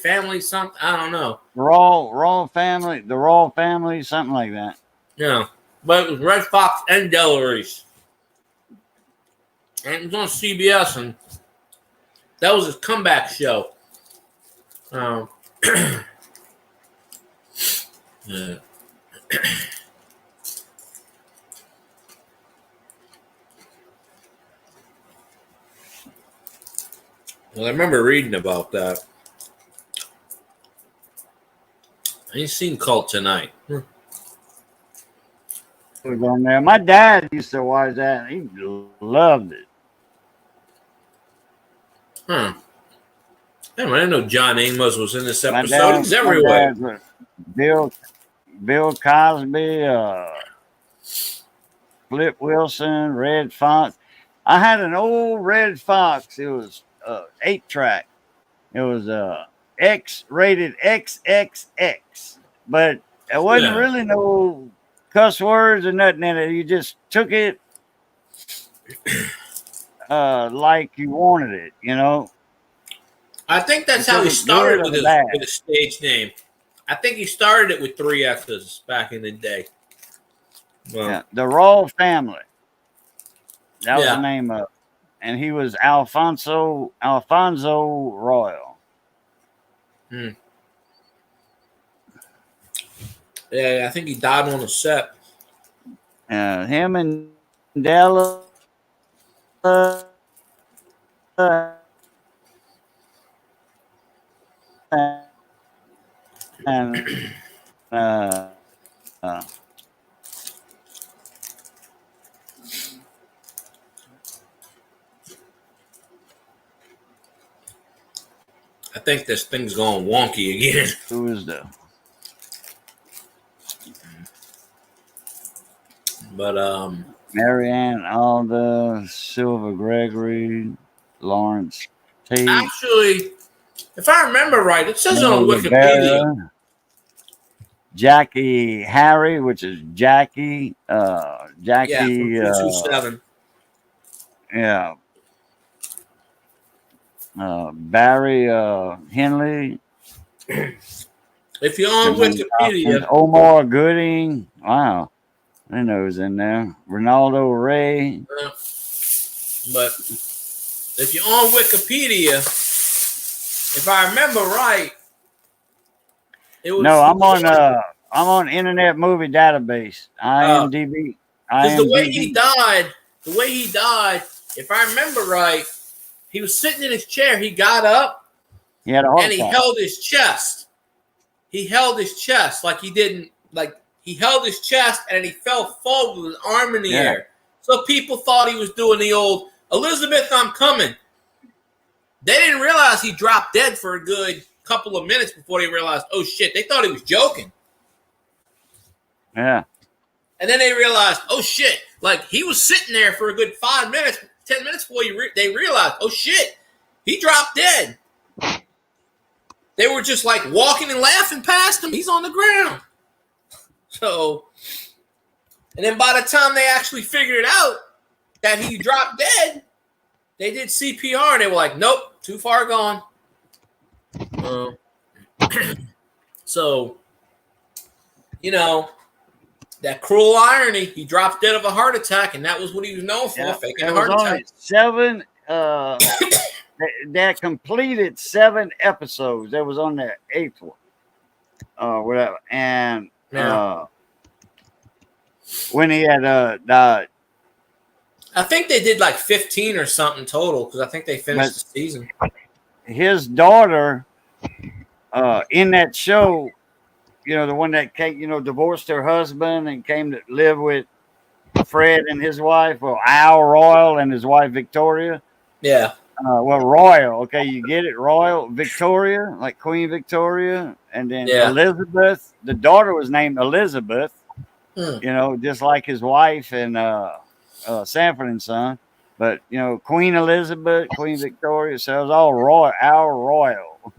something. I don't know. Royal Family, the Royal Family, something like that. Yeah, but it was Red Fox and Della Reese. And it was on CBS, and that was his comeback show. Yeah. Well, I remember reading about that. I ain't seen Cult tonight. It was on there. My dad used to watch that. He loved it. Huh. I didn't know John Amos was in this episode. He's everywhere. Bill Cosby, Flip Wilson, Red Fox. I had an old Red Fox. It was 8-track. It was X-rated XXX, but it wasn't really no cuss words or nothing in it. You just took it like you wanted it, I think that's how he started with his stage name. I think he started it with 3 X's back in the day. Well, yeah, the Royal Family. That was the name of it. And he was Alfonso Royal. Yeah, I think he died on the set. Him and Della and I think this thing's going wonky again. who was the? But Marianne Alda, Silva Gregory, Lawrence Tate. Actually, if I remember right, it says on Wikipedia. Jackie Harry, which is Jackie. Jackie. Yeah, from 227. Yeah. Barry Henley. If you're on Wikipedia. Omar Gooding. Wow. I know who's in there. Ronaldo Ray. But if you're on Wikipedia, if I remember right, it was. No, I'm I'm on Internet Movie Database. IMDb. Because the way IMDb. he died, if I remember right, he was sitting in his chair. He got up He had a heart and he attack. held his chest. He held his chest like he didn't like. He held his chest and he fell forward with his arm in the Yeah. air. So people thought he was doing the old Elizabeth, I'm coming. They didn't realize he dropped dead for a good couple of minutes before they realized, oh shit, they thought he was joking. Yeah. And then they realized, oh shit, like he was sitting there for a good 5 minutes, 10 minutes before they realized, oh shit, he dropped dead. They were just like walking and laughing past him. He's on the ground. So, and then by the time they actually figured it out that he dropped dead, they did CPR and they were like, nope, too far gone. So, you know, that cruel irony, he dropped dead of a heart attack, and that was what he was known for, faking a heart attack. 7 that completed 7 episodes. That was on their 8th one. Whatever. And when he had died. I think they did like 15 or something total because I think they finished the season. His daughter in that show, you know, the one that came, you know, divorced her husband and came to live with Fred and his wife, well, Al Royal and his wife Victoria. Yeah. Well, Royal, okay, you get it, Royal, Victoria, like Queen Victoria, and then Elizabeth. The daughter was named Elizabeth, you know, just like his wife and Sanford and Son. But, you know, Queen Elizabeth, Queen Victoria, so it was all Royal. Al Royal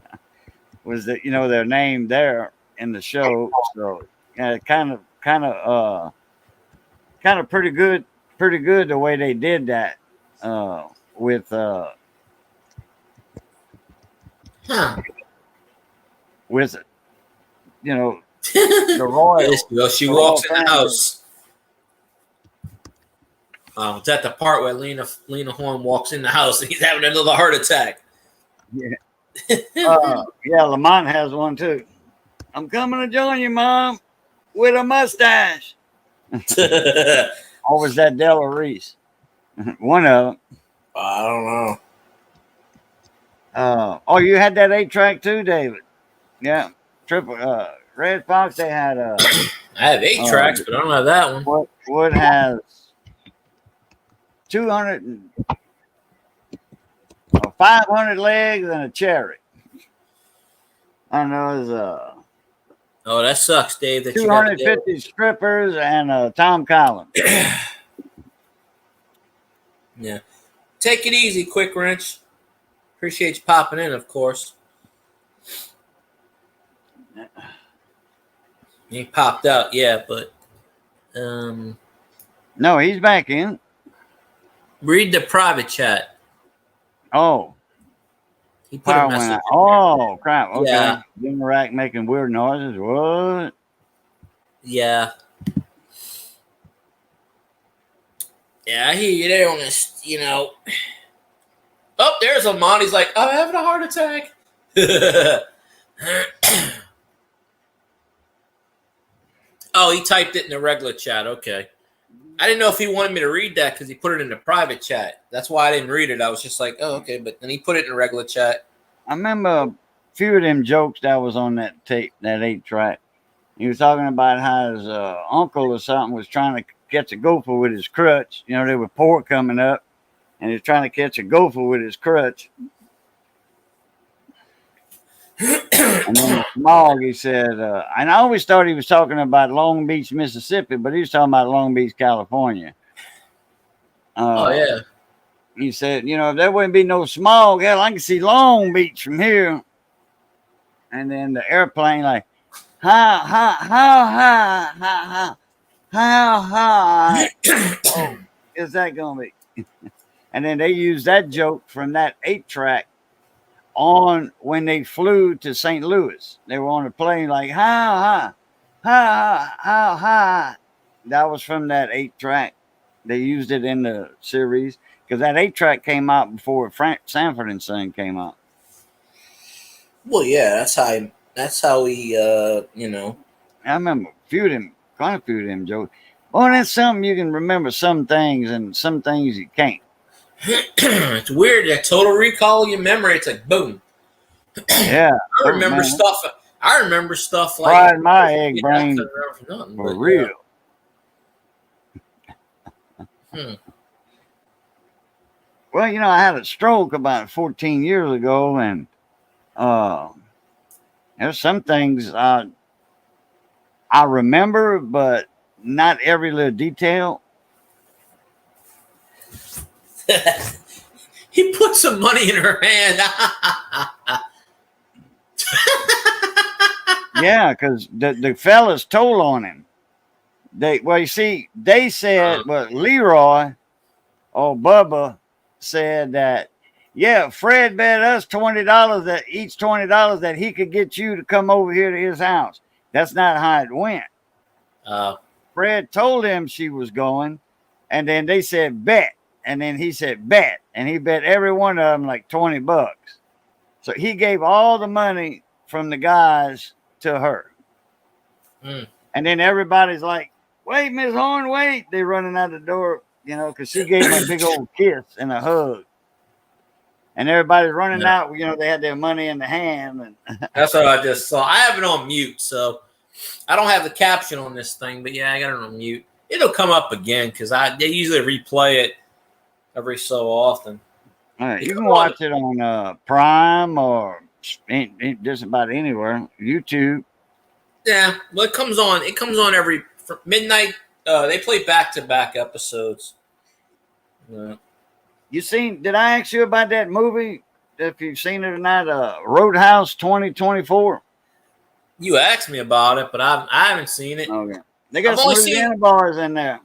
was the, you know, their name there in the show. So, yeah, kind of pretty good the way they did that with you know, the Royal. She walks in the house. It's at the part where Lena Horne walks in the house and he's having another heart attack. Yeah. Yeah, Lamont has one too. I'm coming to join you, Mom, with a mustache. Or was that Della Reese? One of them. I don't know. Oh, you had that 8-track too, David. Yeah. Red Fox, they had I have 8 tracks, but I don't have that one. What has 500 legs and a cherry. I know it's Oh, that sucks, Dave. That 250 strippers and Tom Collins. Yeah. Take it easy, Quick Wrench. Appreciate you popping in, of course. He popped out, yeah, but no, he's back in. Read the private chat. Oh. He put a message. Oh, crap. Okay. Yeah. Jimmy Rack making weird noises. What? Yeah. Yeah, I hear you there on this, you know. Oh, there's Lamont. He's like, I'm having a heart attack. Oh, he typed it in the regular chat. Okay. I didn't know if he wanted me to read that because he put it in the private chat. That's why I didn't read it. I was just like, oh, okay. But then he put it in the regular chat. I remember a few of them jokes that was on that tape, that 8-track. He was talking about how his uncle or something was trying to catch a gopher with his crutch. You know, there was pork coming up, and he was trying to catch a gopher with his crutch. And then Smog, he said, and I always thought he was talking about Long Beach, Mississippi, but he was talking about Long Beach, California. Oh, yeah. He said, you know, if there wouldn't be no smog, hell, I can see Long Beach from here. And then the airplane, like, how high is that going to be? And then they used that joke from that 8-track on when they flew to St. Louis. They were on a plane like, how high. That was from that 8-track. They used it in the series because that 8-track came out before Sanford and Son came out. Well, yeah, that's how he, you know. I remember quite a few of them jokes. Well, that's something you can remember some things and some things you can't. It's weird. That total recall of your memory. It's like boom. Yeah. I remember stuff. I remember stuff like Fried my egg brain nothing, for but, real. Well, you know, I had a stroke about 14 years ago, and there's some things I remember, but not every little detail. He put some money in her hand. Yeah, because the fellas told on him. They said, well, Leroy or Bubba said that, yeah, Fred bet us $20 that he could get you to come over here to his house. That's not how it went. Fred told him she was going, and then they said bet, and then he said bet, and he bet every one of them like $20. So he gave all the money from the guys to her. And then everybody's like, wait, Miss Horn, wait. They're running out the door, you know, because she gave him a big old kiss and a hug. And everybody's running out, you know, they had their money in the hand. And that's what I just saw. I have it on mute, so I don't have the caption on this thing, but yeah, I got it on mute. It'll come up again because they usually replay it every so often. All right, you can watch it on Prime or just about anywhere. YouTube. Yeah, well, it comes on. It comes on every midnight. They play back-to-back episodes. Did I ask you about that movie? If you've seen it or not, Roadhouse 2024. You asked me about it, but I haven't seen it. Okay. They got some Louisiana bars in there.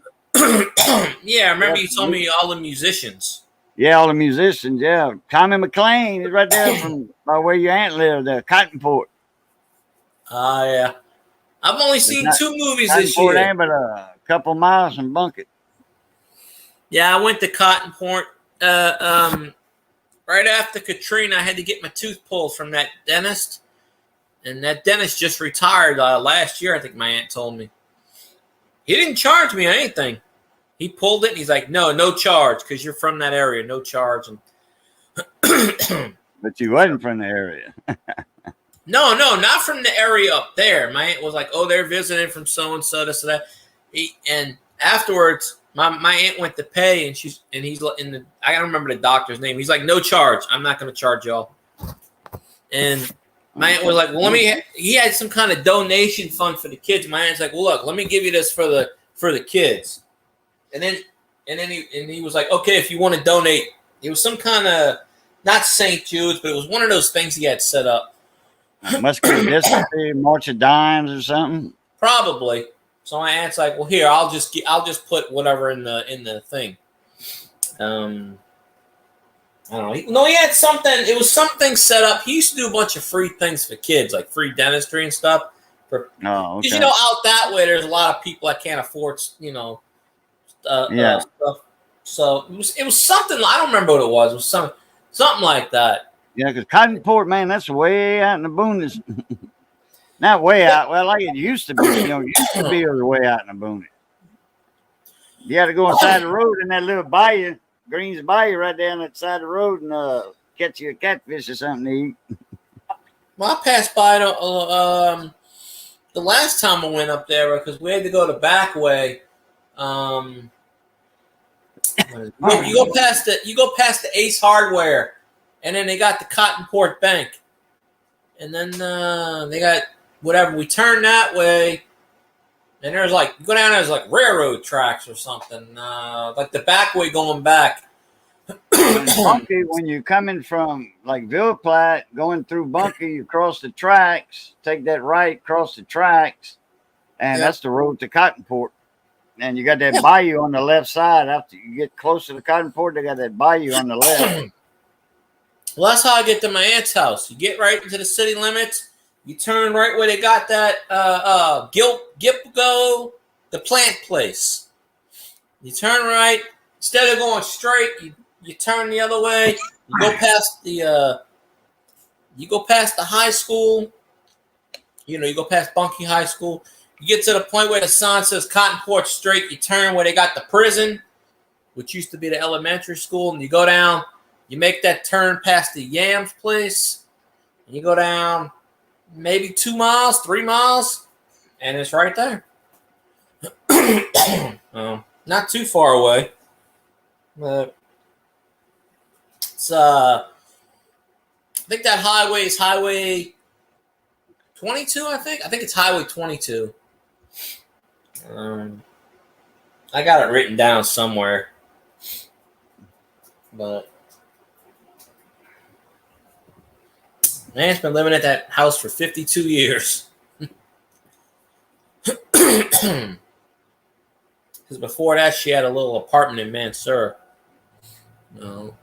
Yeah, I remember you told me all the musicians. Yeah, all the musicians, yeah. Tommy McLean is right there from by where your aunt lived there, Cottonport. Yeah. I've only seen 2 movies this year. Ain't but a couple miles from Bunkett. Yeah, I went to Cottonport. Right after Katrina, I had to get my tooth pulled from that dentist. And that dentist just retired last year, I think my aunt told me. He didn't charge me anything. He pulled it, and he's like, no charge, because you're from that area, no charge. And but you wasn't from the area. No, not from the area up there. My aunt was like, oh, they're visiting from so-and-so, this and that. And afterwards, my aunt went to pay, and he's in the, I don't remember the doctor's name. He's like, no charge. I'm not going to charge y'all. And my aunt was like, well, he had some kind of donation fund for the kids. My aunt's like, well, look, let me give you this for the kids. And then he was like, okay, if you want to donate, it was some kind of, not St. Jude's, but it was one of those things he had set up. Must be this March of Dimes or something. Probably. So my aunt's like, well, here, I'll just put whatever in the thing. I don't know. He had something. It was something set up. He used to do a bunch of free things for kids, like free dentistry and stuff. Okay. Because out that way, there's a lot of people that can't afford, stuff. So it was something. I don't remember what it was. It was something like that. Yeah, because Cottonport, man, that's way out in the boonies. Not way out. Well, like it used to be. It was way out in the boonies. You had to go inside the road in that little bayou, Greens Bayou, right there on that side of the road, and catch you a catfish or something to eat. Well, I passed by the last time I went up there because we had to go the back way. You go past the Ace Hardware. And then they got the Cottonport Bank. And then they got whatever. We turn that way. And there's you go down there's railroad tracks or something. Like the back way going back. Bunkie, when you're coming from Ville Platte, going through Bunkie, you cross the tracks, take that right, cross the tracks. And that's the road to Cottonport. And you got that bayou on the left side. After you get close to the Cottonport, they got that bayou on the left. Well, that's how I get to my aunt's house. You get right into the city limits. You turn right where they got that Gipgo, the plant place. You turn right. Instead of going straight, you turn the other way. You go past the high school. You go past Bunkie High School. You get to the point where the sign says Cottonport Street. You turn where they got the prison, which used to be the elementary school, and you go down. You make that turn past the Yams place, and you go down maybe 2 miles, 3 miles, and it's right there. Not too far away. But it's I think that highway is Highway 22. I think it's Highway 22. I got it written down somewhere, but man's been living at that house for 52 years. Because before that, she had a little apartment in Mansur. No.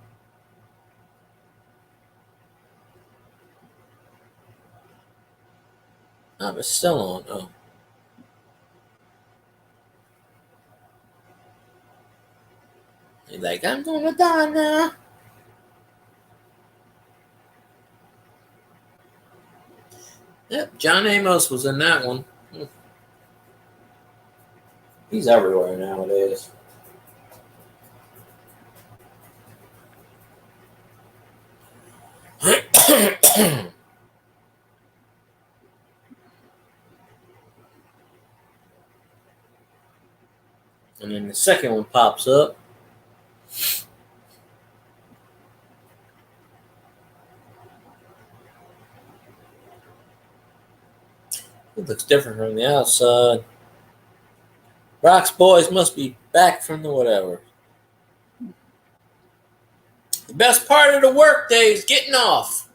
Oh, it's still on. Oh. He's like, I'm gonna die now. Yep, John Amos was in that one. He's everywhere nowadays. And then the second one pops up. It looks different from the outside. Rock's boys must be back from the whatever. The best part of the workday is getting off.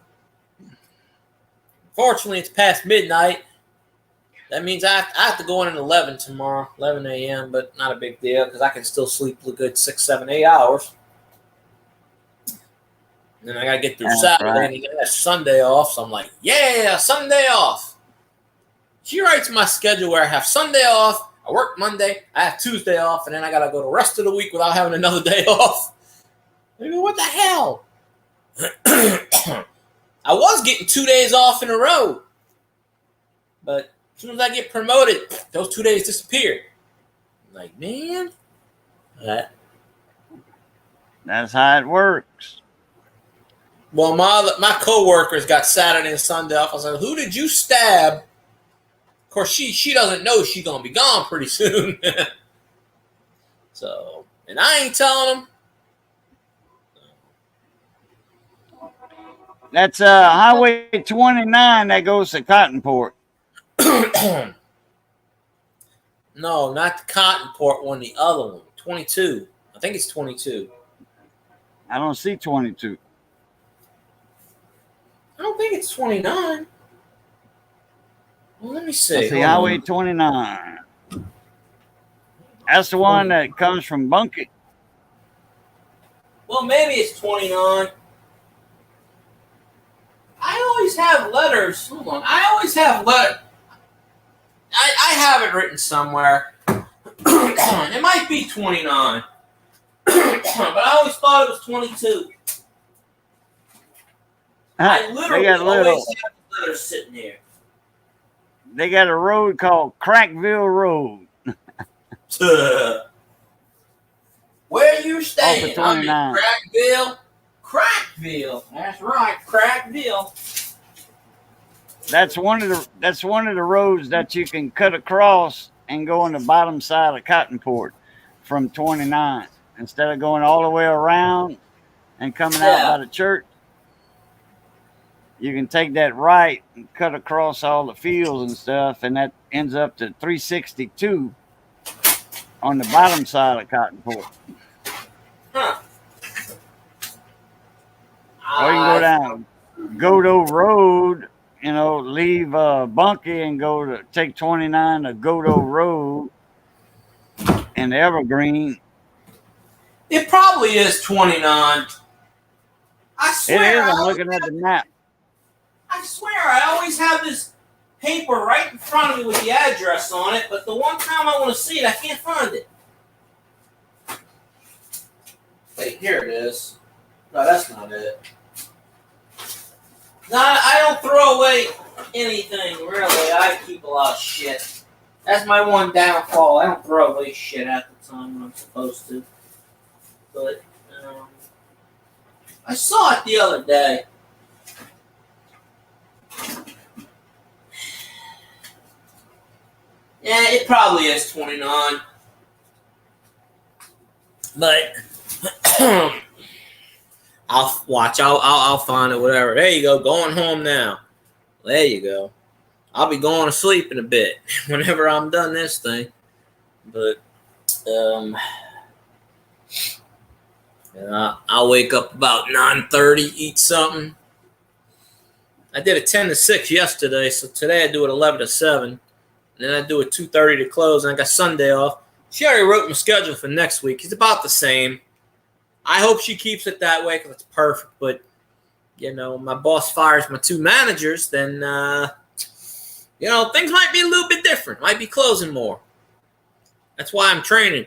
Fortunately, it's past midnight. That means I have to go in at 11 tomorrow, 11 a.m., but not a big deal because I can still sleep a good 6, 7, 8 hours. And then I got to get through Saturday right. and I got Sunday off, so I'm like, yeah, Sunday off. She writes my schedule where I have Sunday off, I work Monday, I have Tuesday off, and then I got to go the rest of the week without having another day off. I go, what the hell? I was getting 2 days off in a row, but as soon as I get promoted, those 2 days disappear. I'm like, man. That's how it works. Well, my co-workers got Saturday and Sunday off. I was like, who did you stab? Of course, she doesn't know she's going to be gone pretty soon. So, and I ain't telling them. That's Highway 29 that goes to Cottonport. No, not the Cottonport one, the other one. 22. I think it's 22. I don't see 22. I don't think it's 29. Well, let me see. I see Highway 29. That's the one that comes from Bunkit. Well, maybe it's 29. I always have letters. Hold on. I always have letters. I have it written somewhere. It might be 29. But I always thought it was 22. I literally always have letters sitting there. They got a road called Crackville Road. Where you staying? Off of I'm in 29. Crackville. Crackville. That's right, Crackville. That's one of the roads that you can cut across and go on the bottom side of Cottonport from 29 instead of going all the way around and coming out by the church. You can take that right and cut across all the fields and stuff, and that ends up to 362 on the bottom side of Cottonport. Huh. Or you can go down Godo Road, leave Bunkie and go to take 29 to Godo Road and Evergreen. It probably is 29. I swear. It is. I'm looking at the map. I swear, I always have this paper right in front of me with the address on it, but the one time I want to see it, I can't find it. Wait, here it is. No, that's not it. No, I don't throw away anything, really. I keep a lot of shit. That's my one downfall. I don't throw away shit at the time when I'm supposed to. But I saw it the other day. Yeah, it probably is 29. But I'll watch. I'll find it. Whatever. There you go. Going home now. There you go. I'll be going to sleep in a bit whenever I'm done this thing. But I'll wake up about 9:30, eat something. I did a 10 to 6 yesterday, so today I do it 11 to 7. And then I do it 2:30 to close, and I got Sunday off. She already wrote my schedule for next week. It's about the same. I hope she keeps it that way because it's perfect. But, my boss fires my 2 managers, then, things might be a little bit different. Might be closing more. That's why I'm training.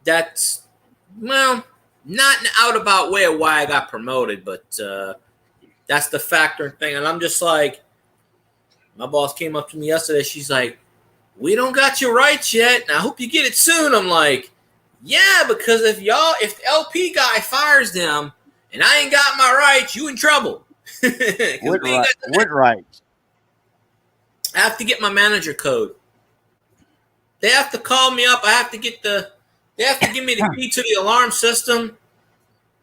That's, not an out about way of why I got promoted, but that's the factor thing. And I'm just like, my boss came up to me yesterday. She's like, we don't got your rights yet, and I hope you get it soon. I'm like, yeah, because if the LP guy fires them and I ain't got my rights, you in trouble. What rights? I have to get my manager code. They have to call me up. They have to give me the key to the alarm system,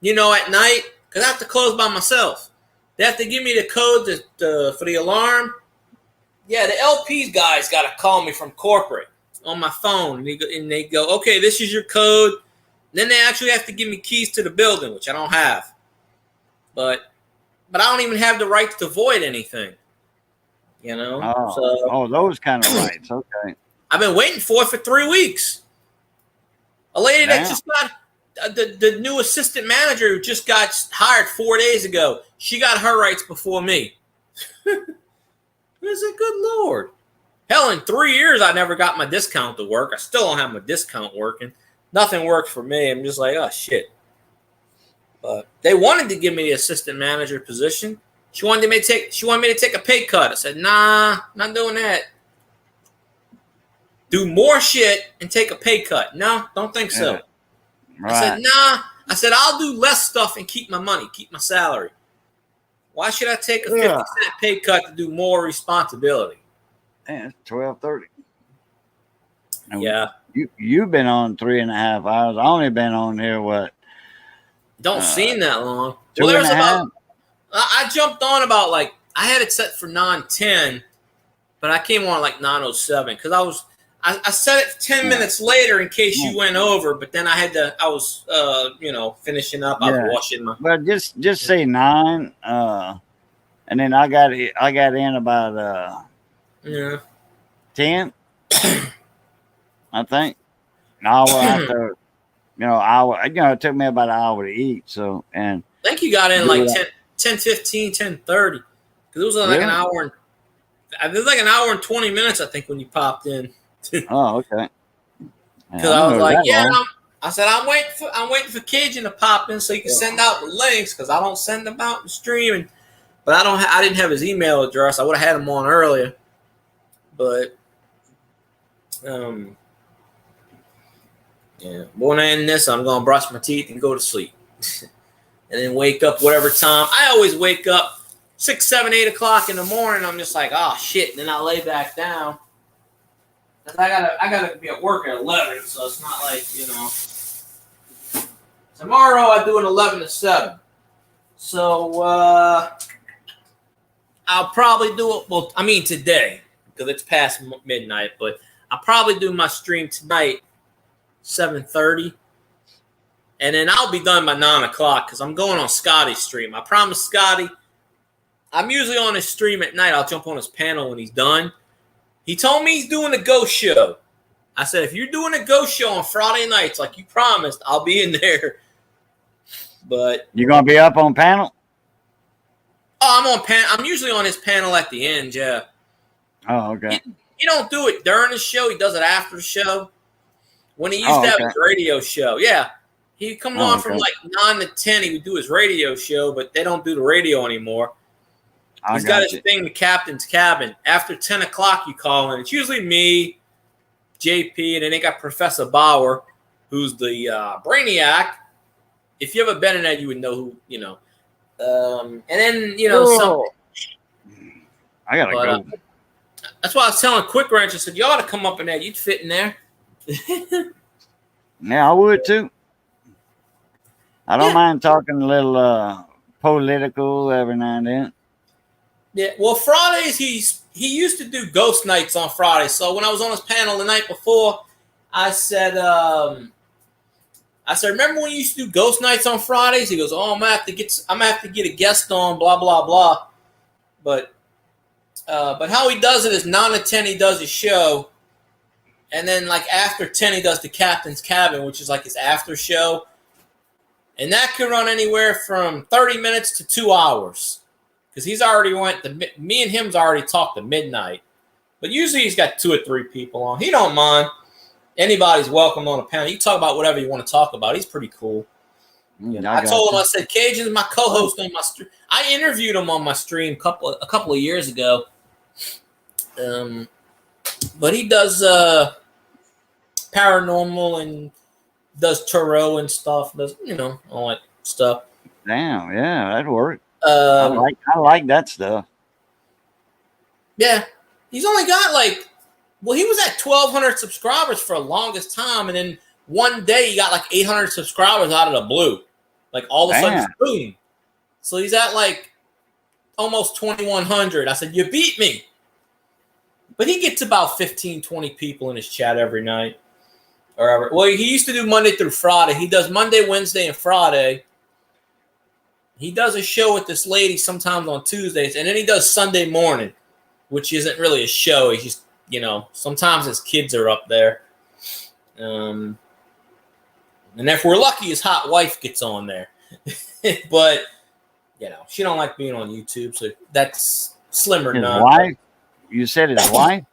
at night, because I have to close by myself. They have to give me the code for the alarm. Yeah, the LP's guys got to call me from corporate on my phone, and they go, okay, this is your code. Then they actually have to give me keys to the building, which I don't have. But I don't even have the rights to void anything. Those kind of rights. Okay. I've been waiting for 3 weeks. A lady that just got the new assistant manager who just got hired 4 days ago. She got her rights before me. I said, good Lord. Hell, in 3 years, I never got my discount to work. I still don't have my discount working. Nothing works for me. I'm just like, oh, shit. But they wanted to give me the assistant manager position. She wanted me to take a pay cut. I said, nah, not doing that. Do more shit and take a pay cut. No, don't think so. Yeah. Right. I said, nah. I said, I'll do less stuff and keep my money, keep my salary. Why should I take a 50-cent pay cut to do more responsibility? Man, it's 12:30. Yeah. You've been on 3.5 hours. I only been on here, what? Don't seem that long. Two Well, and a half. I jumped on about I had it set for 9:10, but I came on 9:07 because I set it 10 minutes later in case you went over, but then I was finishing up. I was washing my. Well, just say 9, and then I got in about 10, I think. An hour after, hour. It took me about an hour to eat. So, and I think you got in 10:15, 10:30, because it was an hour and it was an hour and 20 minutes. I think when you popped in. Oh, okay. Because I was like, I said I'm waiting for Cajun to pop in so you can send out the links because I don't send them out in stream. But I didn't have his email address. I would have had him on earlier. But when I end this, I'm gonna brush my teeth and go to sleep, and then wake up whatever time. I always wake up 6, 7, 8 o'clock in the morning. I'm just like, oh shit. And then I lay back down. I gotta be at work at 11, so it's not Tomorrow I do an 11 to 7. So I'll probably do it. Well, I mean today because it's past midnight, but I'll probably do my stream tonight, 7:30, and then I'll be done by 9 o'clock because I'm going on Scotty's stream. I promised Scotty. I'm usually on his stream at night. I'll jump on his panel when he's done. He told me he's doing a ghost show. I said, if you're doing a ghost show on Friday nights like you promised, I'll be in there. But you gonna be up on panel? Oh, I'm on panel. I'm usually on his panel at the end. Yeah. Oh, okay. He don't do it during the show. He does it after the show. When he used to have his radio show, yeah, he comes on from 9 to 10. He would do his radio show, but they don't do the radio anymore. He's got his thing, the captain's cabin. After 10 o'clock, you call in. It's usually me, JP, and then they got Professor Bauer, who's the brainiac. If you ever been in there, you would know who, you know. And then, you know, I gotta go. That's why I was telling Quick Ranch, I said, you ought to come up in there. You'd fit in there. Yeah, I would too. I don't mind talking a little political every now and then. Yeah, well, Fridays, he used to do ghost nights on Fridays. So when I was on his panel the night before, I said, remember when you used to do ghost nights on Fridays? He goes, oh, I'm gonna have to get a guest on, blah, blah, blah. But how he does it is 9 to 10, he does his show. And then like after 10, he does the captain's cabin, which is like his after show. And that could run anywhere from 30 minutes to 2 hours. Because he's already me and him's already talked to midnight. But usually he's got 2 or 3 people on. He don't mind. Anybody's welcome on a panel. You can talk about whatever you want to talk about. He's pretty cool. Yeah, I told him, I said, Cajun's my co-host on my stream. I interviewed him on my stream a couple of years ago. But he does paranormal and does tarot and stuff. Does, you know, all that stuff. Damn, yeah, that'd work. I like that stuff. Yeah, he's only got he was at 1,200 subscribers for the longest time, and then one day he got like 800 subscribers out of the blue, like all of a sudden, boom. So he's at like almost 2,100. I said, you beat me. But he gets about 15, 20 people in his chat every night. Well, he used to do Monday through Friday. He does Monday, Wednesday, and Friday. He does a show with this lady sometimes on Tuesdays, and then he does Sunday morning, which isn't really a show. He's just, you know, sometimes his kids are up there. And if we're lucky, his hot wife gets on there. But, you know, she don't like being on YouTube, so that's slim or none. His wife? You said his wife?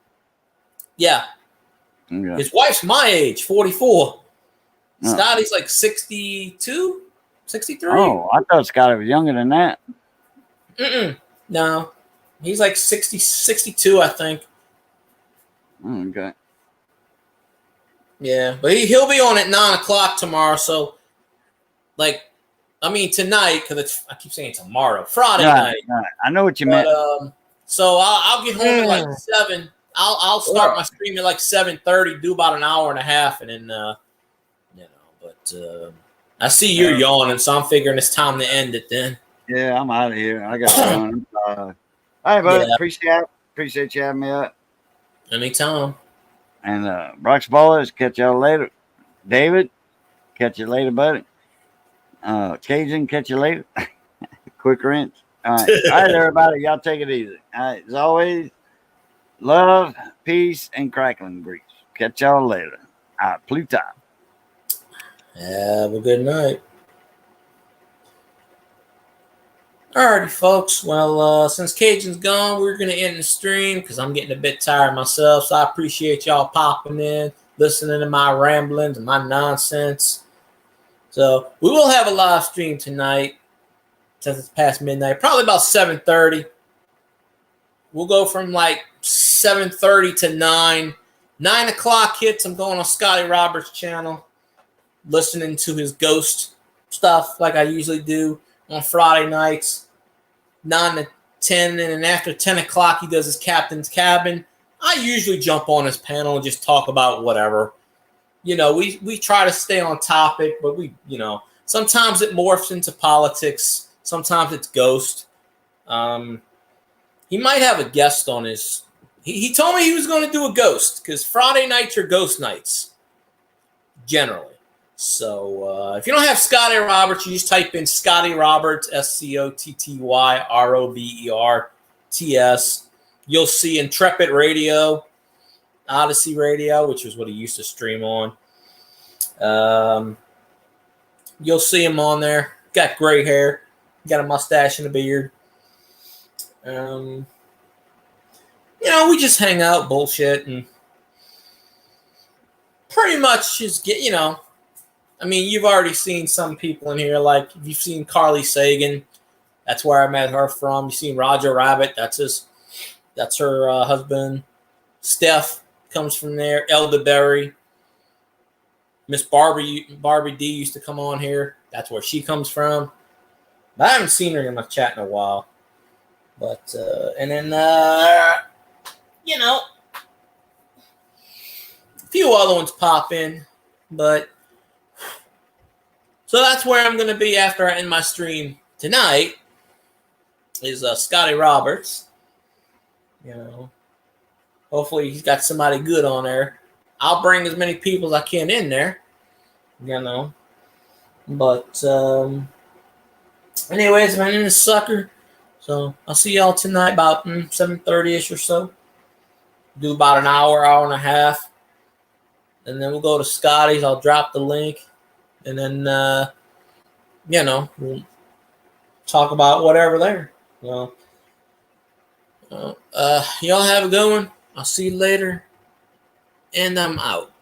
Yeah. Okay. His wife's my age, 44. Scotty's like 62, 63. Oh, I thought Scotty was younger than that. No. He's like 60, 62, I think. Okay. Yeah, but he'll be on at 9 o'clock tomorrow. So, tonight, because I keep saying tomorrow, Friday night. Right. I know what you meant. So I'll get home at like 7. I'll start my stream at like 7:30, do about an hour and a half, and then But I see you're yawning, so I'm figuring it's time to end it then. Yeah, I'm out of here. I got to run. All right, buddy. Yeah. Appreciate you having me up. Anytime. And Brock's Ballers, catch y'all later. David, catch you later, buddy. Cajun, catch you later. Quick Wrench. All right, everybody. Y'all take it easy. All right, as always, love, peace, and crackling grease. Catch y'all later. All right, Pluto. Have a good night. Alrighty, folks. Well, since Cajun's gone, we're going to end the stream because I'm getting a bit tired myself. So I appreciate y'all popping in, listening to my ramblings and my nonsense. So we will have a live stream tonight since it's past midnight, probably about 7:30. We'll go from like 7:30 to 9. 9 o'clock hits, I'm going on Scotty Roberts' channel, listening to his ghost stuff like I usually do on Friday nights. 9 to 10, and then after 10 o'clock, he does his captain's cabin. I usually jump on his panel and just talk about whatever. You know, we try to stay on topic, but sometimes it morphs into politics. Sometimes it's ghost. He might have a guest on his. He told me he was going to do a ghost because Friday nights are ghost nights, generally. So if you don't have Scotty Roberts, you just type in Scotty Roberts, SCOTTYROBERTS. You'll see Intrepid Radio, Odyssey Radio, which is what he used to stream on. You'll see him on there. Got gray hair, got a mustache and a beard. We just hang out, bullshit, and pretty much just get, you've already seen some people in here, like you've seen Carly Sagan. That's where I met her from. You seen Roger Rabbit? That's her husband. Steph comes from there. Elderberry. Miss Barbie D used to come on here. That's where she comes from. But I haven't seen her in my chat in a while. But and then you know, a few other ones pop in, but so that's where I'm gonna be after I end my stream tonight. Is Scotty Roberts. You know, hopefully he's got somebody good on there. I'll bring as many people as I can in there. You know, but anyways, my name is Sucker. So I'll see y'all tonight about 7:30ish or so. Do about an hour and a half, and then we'll go to Scotty's. I'll drop the link, and then you know, we'll talk about whatever there. Well, y'all have a good one. I'll see you later, and I'm out.